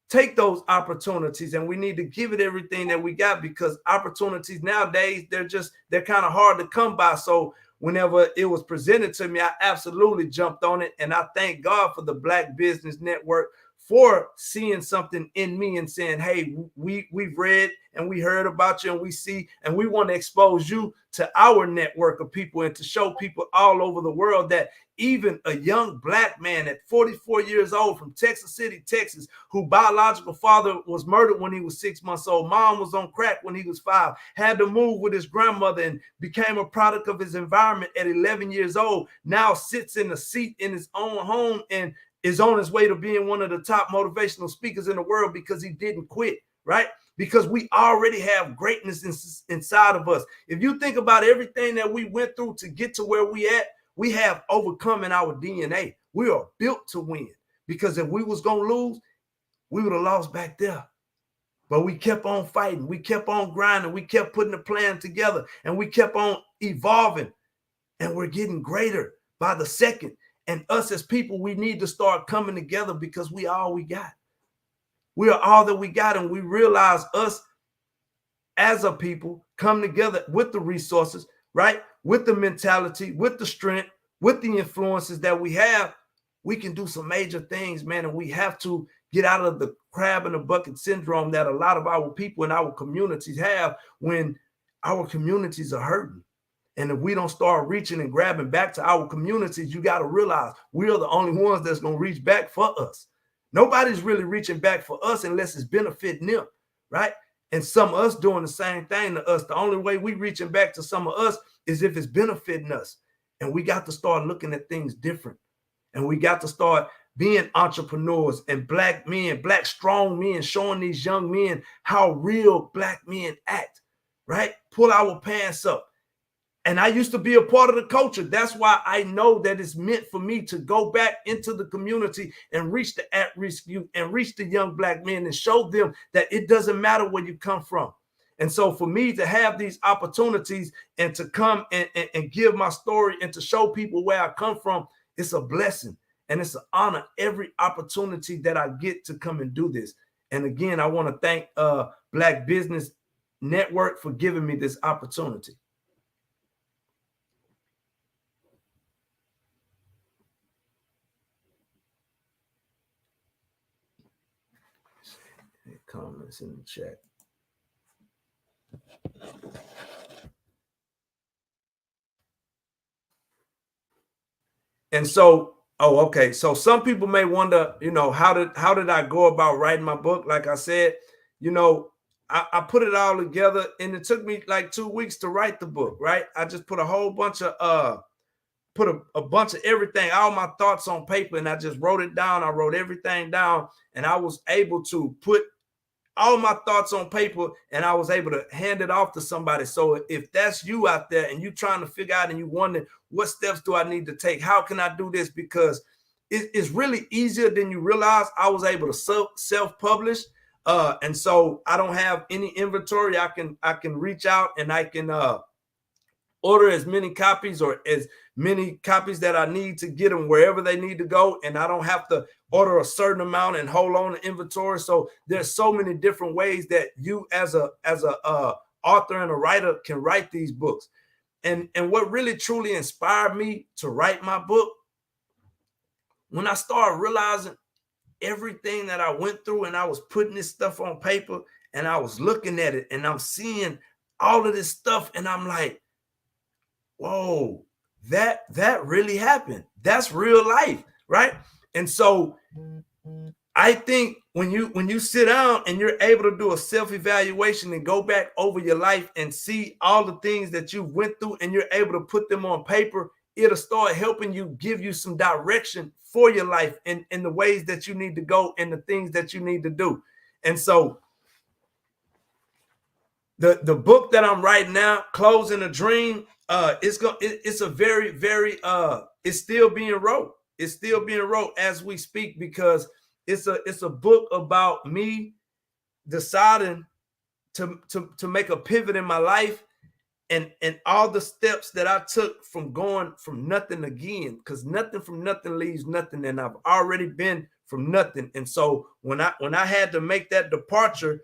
take those opportunities and we need to give it everything that we got, because opportunities nowadays, they're kind of hard to come by. So whenever it was presented to me, I absolutely jumped on it. And I thank God for the Black Business Network for seeing something in me and saying, hey, we've read and we heard about you and we see, and we want to expose you to our network of people and to show people all over the world that even a young Black man at 44 years old from Texas City, Texas, whose biological father was murdered when he was 6 months old, mom was on crack when he was 5, had to move with his grandmother and became a product of his environment at 11 years old, now sits in a seat in his own home and is on his way to being one of the top motivational speakers in the world because he didn't quit, right? Because we already have greatness inside of us. If you think about everything that we went through to get to where we at, we have overcome in our DNA. We are built to win, because if we was going to lose, we would have lost back there. But we kept on fighting. We kept on grinding. We kept putting a plan together, and we kept on evolving, and we're getting greater by the second. And us as people, we need to start coming together because we are all we got. We are all that we got, and we realize us as a people come together with the resources, right? With the mentality, with the strength, with the influences that we have, we can do some major things, man. And we have to get out of the crab in the bucket syndrome that a lot of our people in our communities have when our communities are hurting. And if we don't start reaching and grabbing back to our communities, you got to realize we are the only ones that's going to reach back for us. Nobody's really reaching back for us unless it's benefiting them, right? And some of us doing the same thing to us. The only way we reaching back to some of us is if it's benefiting us. And we got to start looking at things different. And we got to start being entrepreneurs and Black men, Black strong men, showing these young men how real Black men act, right? Pull our pants up. And I used to be a part of the culture. That's why I know that it's meant for me to go back into the community and reach the at-risk youth and reach the young Black men and show them that it doesn't matter where you come from. And so for me to have these opportunities and to come and give my story and to show people where I come from, it's a blessing and it's an honor every opportunity that I get to come and do this. And again, I want to thank Black Business Network for giving me this opportunity. Comments in the chat. And so, okay. So some people may wonder, how did I go about writing my book? Like I said, I put it all together and it took me like 2 weeks to write the book, right? I just put a whole bunch of a bunch of everything, all my thoughts on paper, and I just wrote it down. I wrote everything down, and I was able to put all my thoughts on paper, and I was able to hand it off to somebody. So if that's you out there and you're trying to figure out and you wonder, what steps do I need to take? How can I do this? Because it's really easier than you realize. I was able to self-publish. And so I don't have any inventory. I can reach out and I can order as many copies or as many copies that I need to get them wherever they need to go. And I don't have to order a certain amount and hold on to inventory. So there's so many different ways that you as a author and a writer can write these books. And what really truly inspired me to write my book, when I started realizing everything that I went through and I was putting this stuff on paper and I was looking at it and I'm seeing all of this stuff and I'm like, whoa, that really happened. That's real life, right? And so I think when you sit down and you're able to do a self-evaluation and go back over your life and see all the things that you went through and you're able to put them on paper, it'll start helping you, give you some direction for your life and the ways that you need to go and the things that you need to do. And so the book that I'm writing now, Closing a Dream, it's a very, very it's still being wrote. It's still being wrote as we speak, because it's a book about me deciding to make a pivot in my life and all the steps that I took from going from nothing again, because nothing from nothing leaves nothing, and I've already been from nothing. And so when I had to make that departure,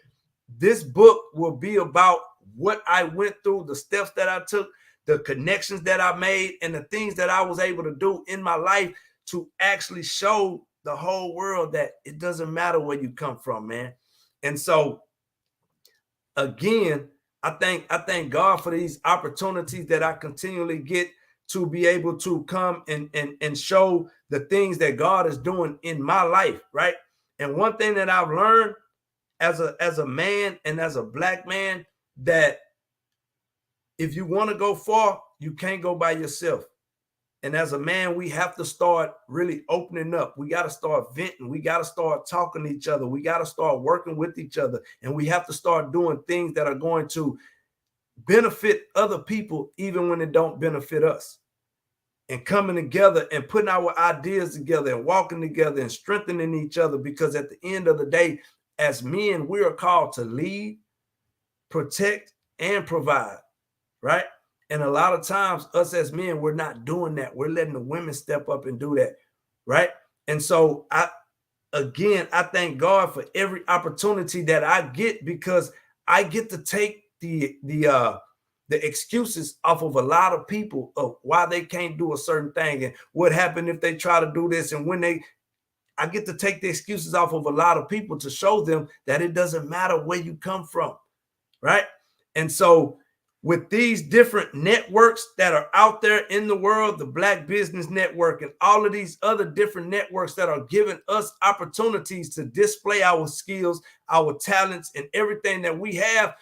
this book will be about what I went through, the steps that I took, the connections that I made, and the things that I was able to do in my life to actually show the whole world that it doesn't matter where you come from, man. And so again, I thank God for these opportunities that I continually get to be able to come and show the things that God is doing in my life, right? And one thing that I've learned as a man and as a Black man, that if you want to go far, you can't go by yourself. And as a man, we have to start really opening up. We got to start venting. We got to start talking to each other. We got to start working with each other. And we have to start doing things that are going to benefit other people, even when it don't benefit us. And coming together and putting our ideas together and walking together and strengthening each other. Because at the end of the day, as men, we are called to lead, protect, and provide, right? And a lot of times us as men, we're not doing that. We're letting the women step up and do that, right? And so I thank God for every opportunity that I get, because I get to take the excuses off of a lot of people of why they can't do a certain thing and what happened if they try to do this. And I get to take the excuses off of a lot of people to show them that it doesn't matter where you come from, right? And so with these different networks that are out there in the world, the Black Business Network and all of these other different networks that are giving us opportunities to display our skills, our talents, and everything that we have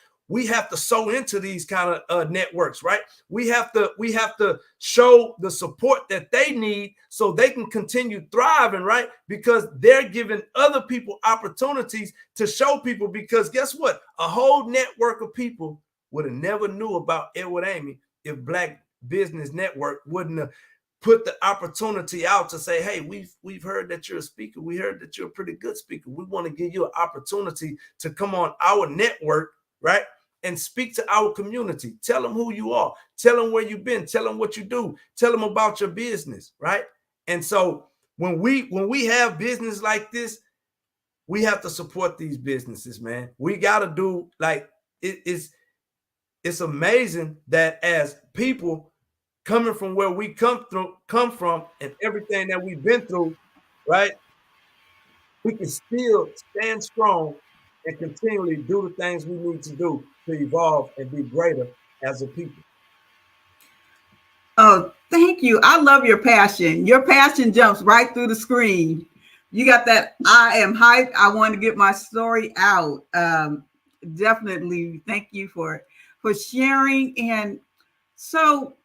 to sow into these kind of networks, right? We have to show the support that they need so they can continue thriving, right? Because they're giving other people opportunities to show people, because guess what? A whole network of people would have never knew about Edward Amy if Black Business Network wouldn't have put the opportunity out to say, hey, we've heard that you're a speaker. We heard that you're a pretty good speaker. We want to give you an opportunity to come on our network, right? And speak to our community. Tell them who you are. Tell them where you've been. Tell them what you do. Tell them about your business, right? And so when we have business like this, we have to support these businesses, man. We got to do, like, it's amazing that as people coming from where we come from and everything that we've been through, right? We can still stand strong and continually do the things we need to do to evolve and be greater as a people. Oh, thank you. I love your passion. Your passion jumps right through the screen. You got that. I am hyped. I want to get my story out. Definitely. Thank you for sharing. And so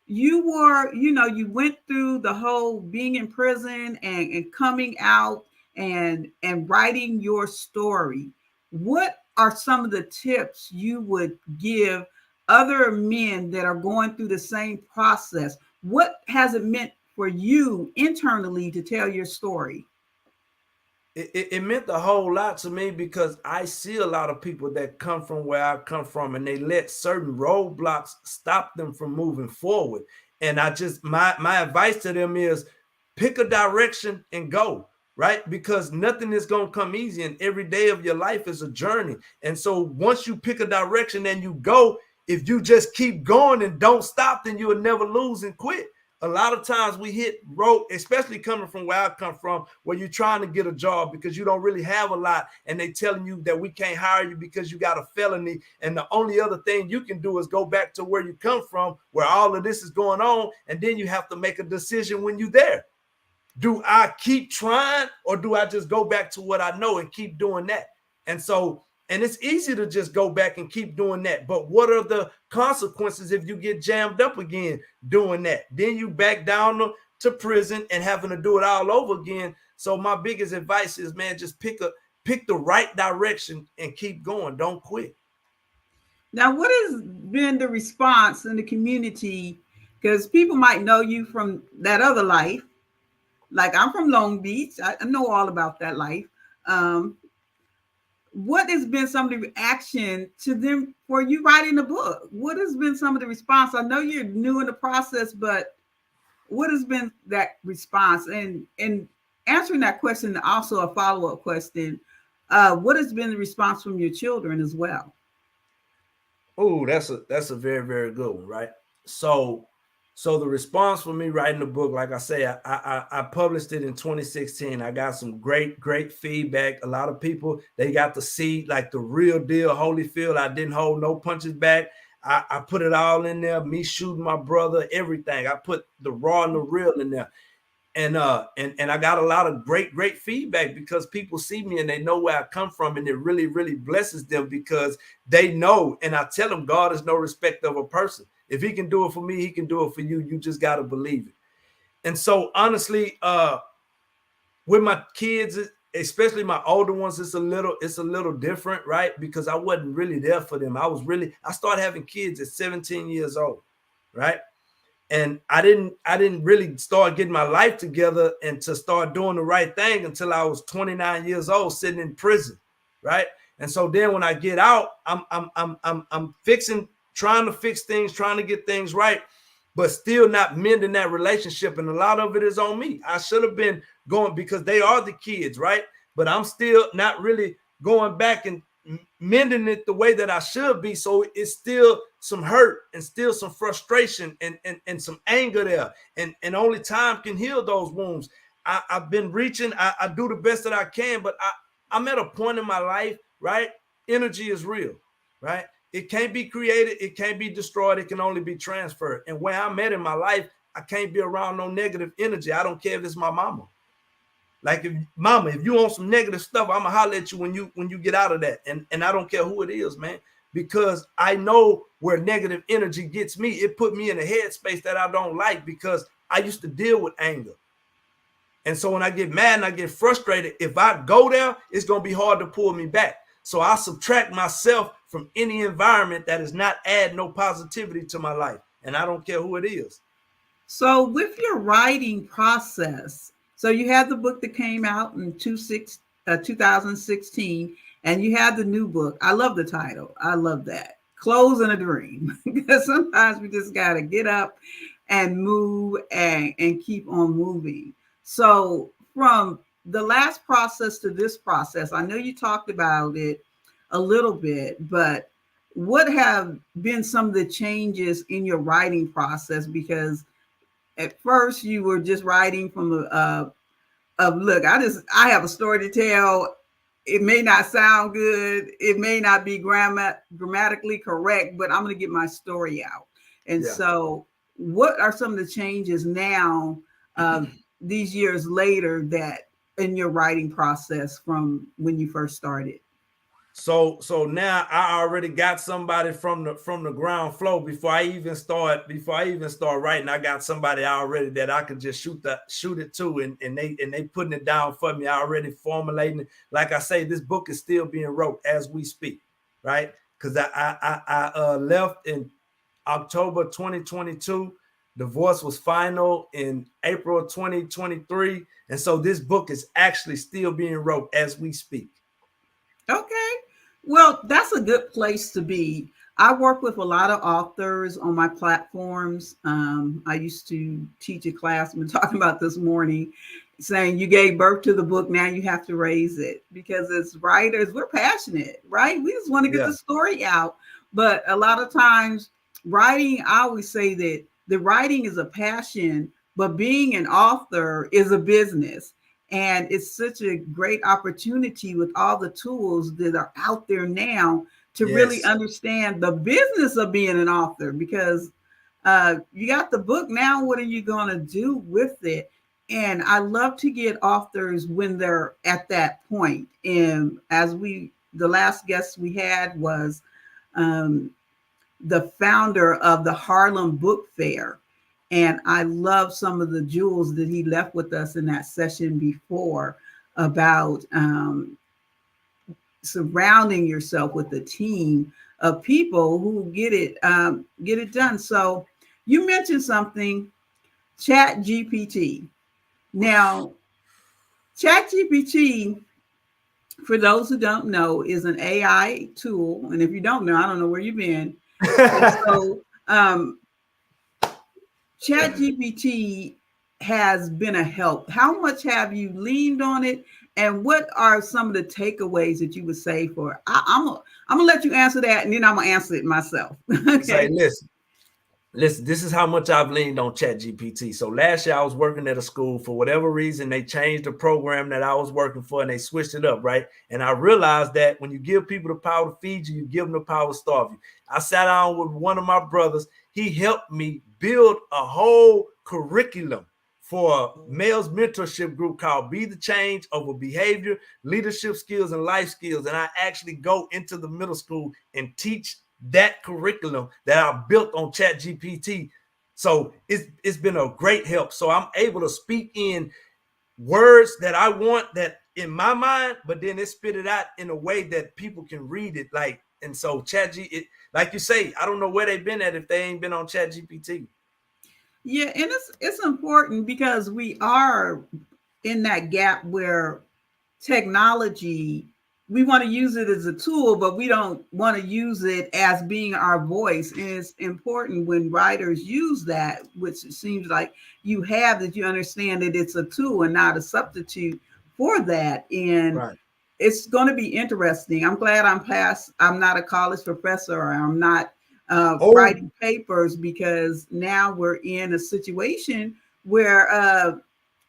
you were, you went through the whole being in prison and coming out and writing your story. What are some of the tips you would give other men that are going through the same process? What has it meant for you internally to tell your story? It meant a whole lot to me, because I see a lot of people that come from where I come from, and they let certain roadblocks stop them from moving forward. And my advice to them is pick a direction and go, right? Because nothing is going to come easy, and every day of your life is a journey. And so once you pick a direction and you go, if you just keep going and don't stop, then you will never lose and quit. A lot of times we hit road, especially coming from where I come from, where you're trying to get a job because you don't really have a lot, and they telling you that we can't hire you because you got a felony, and the only other thing you can do is go back to where you come from, where all of this is going on, and then you have to make a decision when you're there. Do I keep trying, or do I just go back to what I know and keep doing that? And it's easy to just go back and keep doing that. But what are the consequences if you get jammed up again doing that? Then you back down to prison and having to do it all over again. So my biggest advice is, man, just pick the right direction and keep going. Don't quit. Now, what has been the response in the community? Because people might know you from that other life. Like, I'm from Long Beach. I know all about that life. What has been some of the reaction to them for you writing the book? What has been some of the response? I know you're new in the process, but what has been that response? And answering that question, also a follow-up question, what has been the response from your children as well? Oh, that's a very, very good one, right? So So the response for me writing the book, like I say, I published it in 2016. I got some great feedback. A lot of people, they got to see like the real deal Holyfield. I didn't hold no punches back. I put it all in there, me shooting my brother, everything. I put the raw and the real in there. And I got a lot of great feedback because people see me and they know where I come from, and it really blesses them because they know. And I tell them God is no respecter of a person. If he can do it for me, he can do it for you. You just got to believe it. And so honestly, with my kids, especially my older ones, it's a little different, right? Because I wasn't really there for them. I started having kids at 17 years old, right? And I didn't really start getting my life together and to start doing the right thing until I was 29 years old, sitting in prison, right? And so then when I get out, I'm trying to fix things, trying to get things right, but still not mending that relationship. And a lot of it is on me. I should have been going because they are the kids, right? But I'm still not really going back and mending it the way that I should be. So it's still some hurt and still some frustration and some anger there. And only time can heal those wounds. I've been reaching. I do the best that I can, but I'm at a point in my life, right? Energy is real, right? It can't be created. It can't be destroyed. It can only be transferred. And where I'm at in my life, I can't be around no negative energy. I don't care if it's my mama. Like, if you want some negative stuff, I'm gonna holler at you when you get out of that. And I don't care who it is, man, because I know where negative energy gets me. It put me in a headspace that I don't like because I used to deal with anger. And so when I get mad and I get frustrated, if I go there, it's gonna be hard to pull me back. So I subtract myself from any environment that is not add no positivity to my life. And I don't care who it is. So with your writing process, so you had the book that came out in 2016, and you had the new book. I love the title. I love that. Closing a Dream. Because sometimes we just got to get up and move and keep on moving. So from the last process to this process, I know you talked about it a little bit, but what have been some of the changes in your writing process? Because at first you were just writing from look, I have a story to tell. It may not sound good. It may not be grammatically correct, but I'm going to get my story out. And so what are some of the changes now, these years later, that in your writing process from when you first started? So now I already got somebody from the ground floor before I even start writing. I got somebody already that I could just shoot it to, and they putting it down for me. I already formulating it. Like I say, this book is still being wrote as we speak, right? Because I left in October 2022. Divorce was final in April 2023, and so this book is actually still being wrote as we speak. Okay. Well, that's a good place to be. I work with a lot of authors on my platforms. I used to teach a class. We're talking about this morning, saying you gave birth to the book. Now you have to raise it, because as writers, we're passionate, right? We just want to get the story out. But a lot of times writing, I always say that the writing is a passion, but being an author is a business. And it's such a great opportunity with all the tools that are out there now to really understand the business of being an author, because you got the book now. What are you going to do with it? And I love to get authors when they're at that point. And the last guest we had was the founder of the Harlem Book Fair. And I love some of the jewels that he left with us in that session before about surrounding yourself with a team of people who get it done. So you mentioned something, Chat GPT. Now, Chat GPT, for those who don't know, is an AI tool. And if you don't know, I don't know where you've been. So ChatGPT has been a help. How much have you leaned on it, and what are some of the takeaways that you would say I'm gonna let you answer that, and then I'm gonna answer it myself. Okay. Say, listen, listen, this is how much I've leaned on ChatGPT. So last year I was working at a school. For whatever reason, they changed the program that I was working for and they switched it up, right? And I realized that when you give people the power to feed you, you give them the power to starve you. I sat down with one of my brothers. He helped me build a whole curriculum for a males mentorship group called Be the Change Over Behavior, Leadership Skills, and Life Skills. And I actually go into the middle school and teach that curriculum that I built on ChatGPT. So it's been a great help. So I'm able to speak in words that I want that in my mind, but then it spit it out in a way that people can read it. Like, and so like you say, I don't know where they've been at if they ain't been on ChatGPT. Yeah, and it's important because we are in that gap where technology, we want to use it as a tool, but we don't want to use it as being our voice. And it's important when writers use that, which it seems like you have, that you understand that it's a tool and not a substitute for that. And right. It's going to be interesting. I'm glad I'm not a college professor, or I'm not writing papers, because now we're in a situation where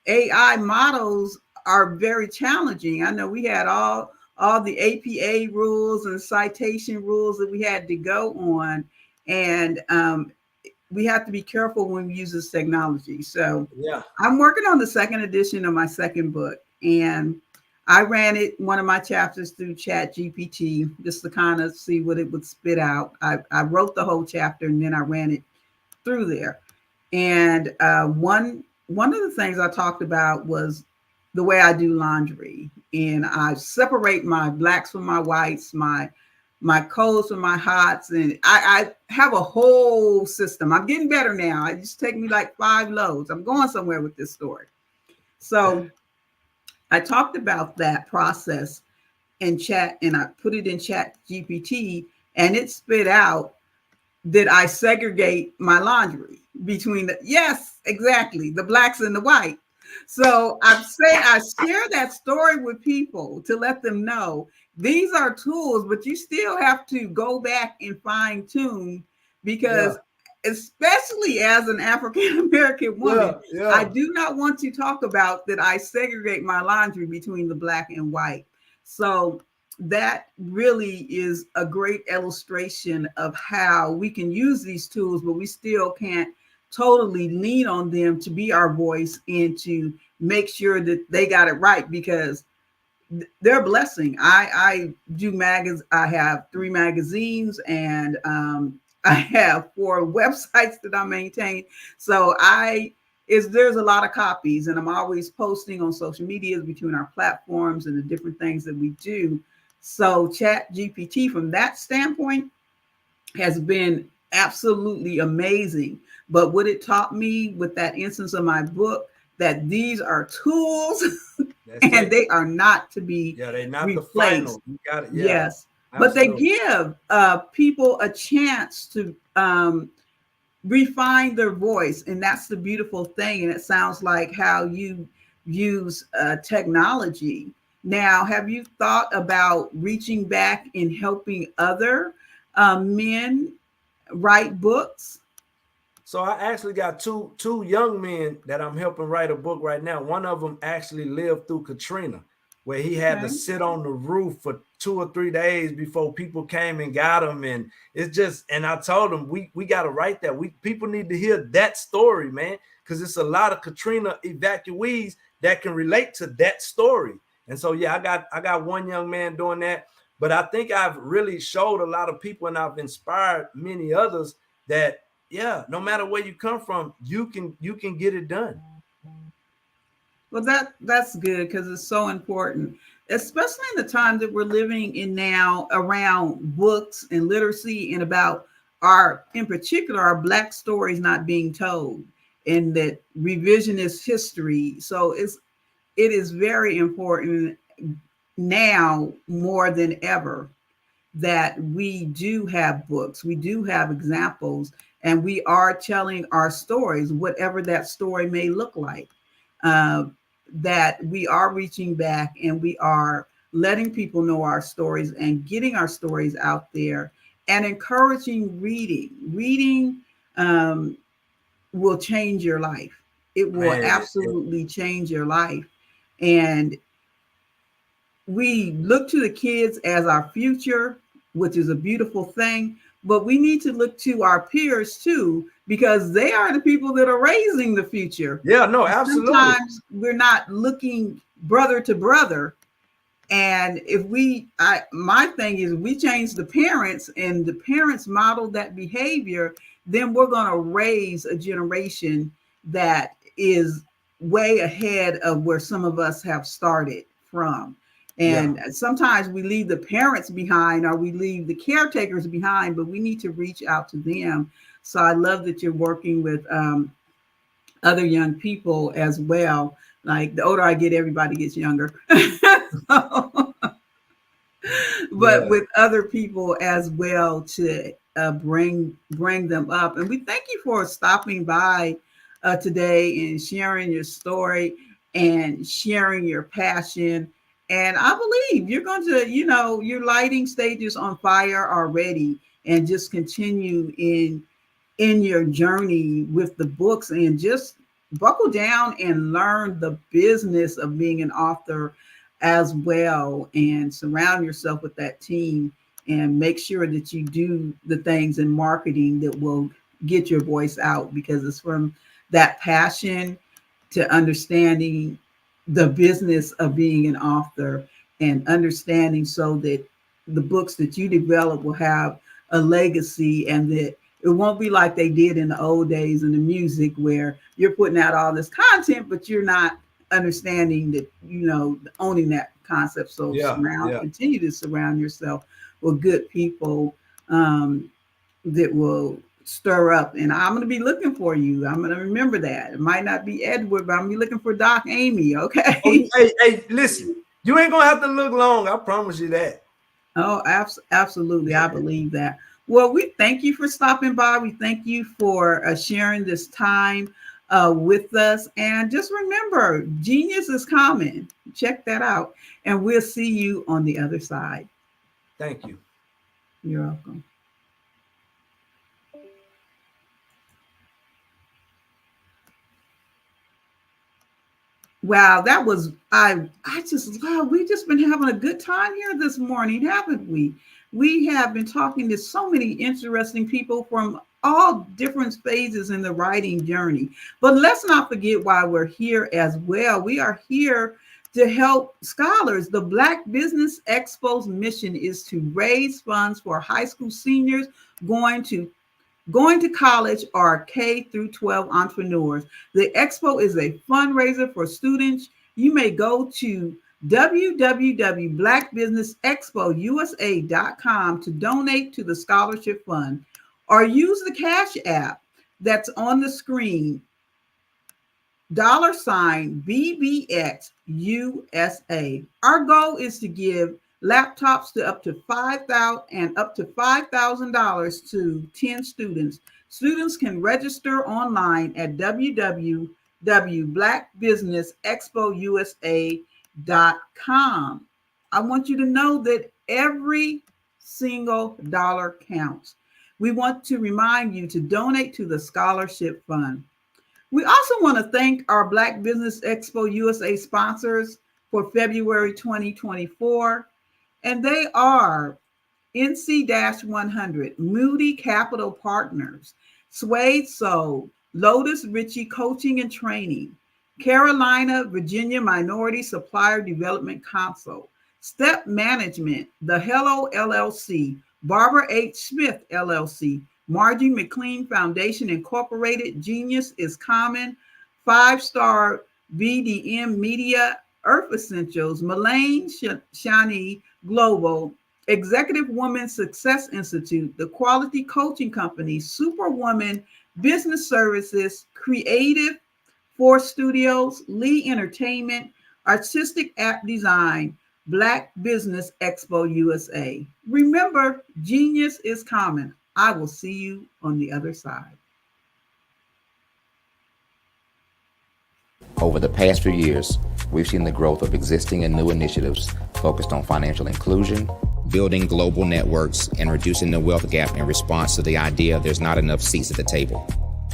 AI models are very challenging. I know we had all the APA rules and citation rules that we had to go on, and we have to be careful when we use this technology. So yeah, I'm working on the second edition of my second book, and I ran one of my chapters through ChatGPT just to kind of see what it would spit out. I wrote the whole chapter and then I ran it through there. And one of the things I talked about was the way I do laundry, and I separate my blacks from my whites, my colds from my hots, and I have a whole system. I'm getting better now. It just take me like 5 loads. I'm going somewhere with this story. So I talked about that process in chat, and I put it in ChatGPT, and it spit out that I segregate my laundry between yes, exactly, the blacks and the white. So I share that story with people to let them know these are tools, but you still have to go back and fine tune, because especially as an African American woman, I do not want to talk about that I segregate my laundry between the black and white. So that really is a great illustration of how we can use these tools, but we still can't totally lean on them to be our voice and to make sure that they got it right, because they're a blessing. I do I have 3 magazines, and I have 4 websites that I maintain. So there's a lot of copies, and I'm always posting on social media between our platforms and the different things that we do. So ChatGPT from that standpoint has been absolutely amazing. But what it taught me with that instance of my book, that these are tools and they are not to be they're not replaced. the final. You got it. Yeah, yes, absolutely. But they give people a chance to refine their voice, and that's the beautiful thing. And it sounds like how you use technology. Now, have you thought about reaching back and helping other men write books? So I actually got two young men that I'm helping write a book right now. One of them actually lived through Katrina, where he had to sit on the roof for 2 or 3 days before people came and got him. And it's just, and I told him, we got to write that. People need to hear that story, man, because it's a lot of Katrina evacuees that can relate to that story. And so, yeah, I got one young man doing that. But I think I've really showed a lot of people, and I've inspired many others that, yeah, no matter where you come from, you can get it done. Well, that's good, because it's so important, especially in the time that we're living in now, around books and literacy, and about in particular, our Black stories not being told, and that revisionist history. So it is very important now more than ever that we do have books, we do have examples, and we are telling our stories, whatever that story may look like. That we are reaching back and we are letting people know our stories and getting our stories out there, and encouraging reading. will change your life. It will Man, absolutely change your life. And we look to the kids as our future, which is a beautiful thing, but we need to look to our peers too, because they are the people that are raising the future. Yeah, no, absolutely. Sometimes we're not looking brother to brother. And if my thing is, we change the parents and the parents model that behavior, then we're going to raise a generation that is way ahead of where some of us have started from. And sometimes we leave the parents behind, or we leave the caretakers behind, but we need to reach out to them. So I love that you're working with other young people as well. Like, the older I get, everybody gets younger. But with other people as well, to bring them up. And we thank you for stopping by today and sharing your story and sharing your passion. And I believe you're going to, you're lighting stages on fire already, and just continue in your journey with the books, and just buckle down and learn the business of being an author as well, and surround yourself with that team, and make sure that you do the things in marketing that will get your voice out, because it's from that passion to understanding the business of being an author, and understanding so that the books that you develop will have a legacy, and that it won't be like they did in the old days in the music, where you're putting out all this content, but you're not understanding that, owning that concept. So continue to surround yourself with good people that will stir up. And I'm going to be looking for you. I'm going to remember that. It might not be Edward, but I'm going to be looking for Doc Amy. Okay. Oh, hey, listen, you ain't going to have to look long. I promise you that. Oh, absolutely. I believe that. Well, we thank you for stopping by. We thank you for sharing this time with us. And just remember, genius is common. Check that out. And we'll see you on the other side. Thank you. You're welcome. Wow, that was, we've just been having a good time here this morning, haven't we? We have been talking to so many interesting people from all different phases in the writing journey. But let's not forget why we're here as well. We are here to help scholars. The Black Business Expo's mission is to raise funds for high school seniors going to college or K through 12 entrepreneurs. The expo is a fundraiser for students. You may go to www.blackbusinessexpousa.com to donate to the scholarship fund, or use the Cash App that's on the screen, $BBXUSA. Our goal is to give laptops to up to $5,000 to 10 students. Students can register online at www.blackbusinessexpousa.com. I want you to know that every single dollar counts. We want to remind you to donate to the scholarship fund. We also want to thank our Black Business Expo USA sponsors for February 2024. And they are NC-100, Moody Capital Partners, Suede Soul, Lotus Ritchie Coaching and Training, Carolina, Virginia Minority Supplier Development Council, Step Management, The Hello LLC, Barbara H. Smith LLC, Margie McLean Foundation Incorporated, Genius is Common, 5-Star VDM Media, Earth Essentials, Mullane Shani Global, Executive Woman Success Institute, The Quality Coaching Company, Superwoman Business Services, Creative Force Studios, Lee Entertainment, Artistic App Design, Black Business Expo USA. Remember, genius is common. I will see you on the other side. Over the past few years, we've seen the growth of existing and new initiatives focused on financial inclusion, building global networks, and reducing the wealth gap in response to the idea there's not enough seats at the table.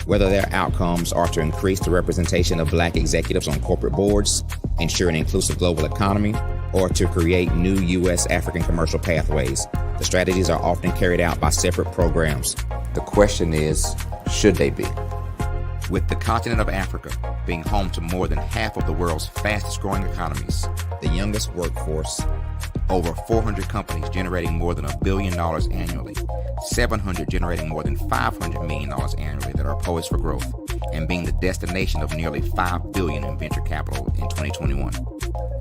Whether their outcomes are to increase the representation of Black executives on corporate boards, ensure an inclusive global economy, or to create new U.S. African commercial pathways, the strategies are often carried out by separate programs. The question is, should they be? With the continent of Africa being home to more than half of the world's fastest growing economies, the youngest workforce, over 400 companies generating more than $1 billion annually, 700 generating more than $500 million annually that are poised for growth, and being the destination of nearly $5 billion in venture capital in 2021.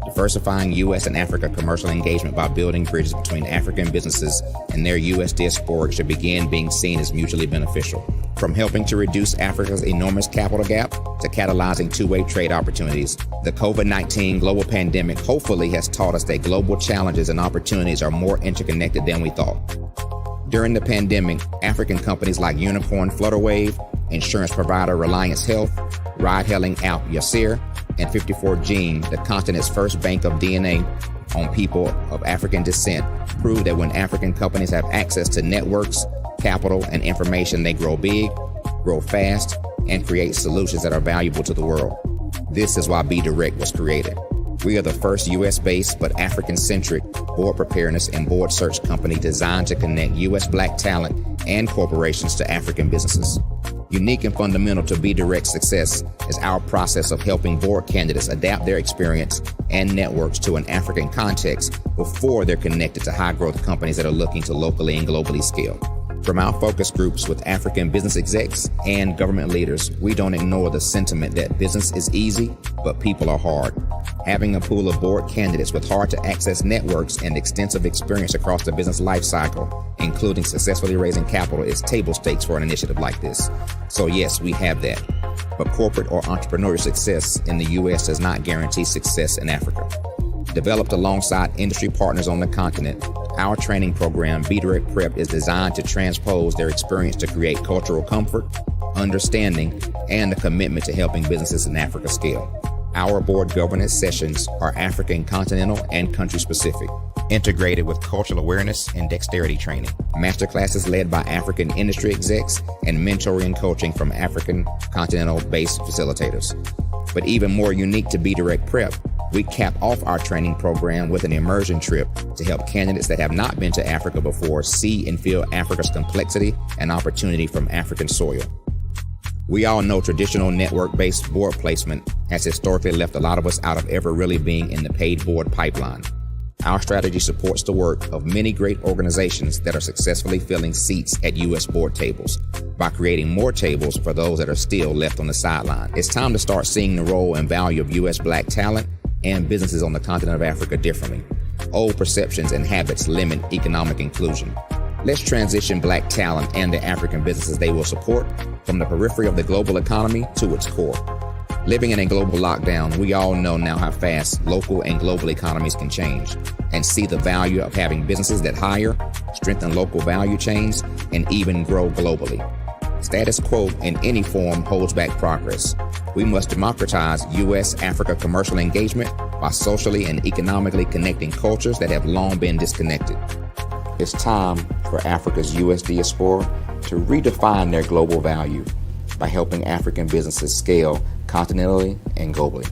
Diversifying U.S. and Africa commercial engagement by building bridges between African businesses and their U.S. diaspora should begin being seen as mutually beneficial. From helping to reduce Africa's enormous capital gap to catalyzing two-way trade opportunities, the COVID-19 global pandemic hopefully has taught us that global challenges and opportunities are more interconnected than we thought. During the pandemic, African companies like Unicorn Flutterwave, insurance provider Reliance Health, ride-hailing app Yasir, and 54Gene, the continent's first bank of DNA on people of African descent, proved that when African companies have access to networks, capital, and information, they grow big, grow fast, and create solutions that are valuable to the world. This is why Be Direct was created. We are the first U.S.-based but African-centric board preparedness and board search company designed to connect U.S. Black talent and corporations to African businesses. Unique and fundamental to Be Direct's success is our process of helping board candidates adapt their experience and networks to an African context before they're connected to high-growth companies that are looking to locally and globally scale. From our focus groups with African business execs and government leaders, we don't ignore the sentiment that business is easy, but people are hard. Having a pool of board candidates with hard-to-access networks and extensive experience across the business life cycle, including successfully raising capital, is table stakes for an initiative like this. So yes, we have that. But corporate or entrepreneurial success in the U.S. does not guarantee success in Africa. Developed alongside industry partners on the continent, our training program, Be Direct Prep, is designed to transpose their experience to create cultural comfort, understanding, and a commitment to helping businesses in Africa scale. Our board governance sessions are African, continental, and country-specific, integrated with cultural awareness and dexterity training, masterclasses led by African industry execs, and mentoring and coaching from African continental-based facilitators. But even more unique to Be Direct Prep, we cap off our training program with an immersion trip to help candidates that have not been to Africa before see and feel Africa's complexity and opportunity from African soil. We all know traditional network-based board placement has historically left a lot of us out of ever really being in the paid board pipeline. Our strategy supports the work of many great organizations that are successfully filling seats at U.S. board tables by creating more tables for those that are still left on the sideline. It's time to start seeing the role and value of U.S. Black talent and businesses on the continent of Africa differently. Old perceptions and habits limit economic inclusion. Let's transition Black talent and the African businesses they will support from the periphery of the global economy to its core. Living in a global lockdown, we all know now how fast local and global economies can change, and see the value of having businesses that hire, strengthen local value chains, and even grow globally. Status quo in any form holds back progress. We must democratize U.S.-Africa commercial engagement by socially and economically connecting cultures that have long been disconnected. It's time for Africa's U.S. diaspora to redefine their global value by helping African businesses scale continentally and globally.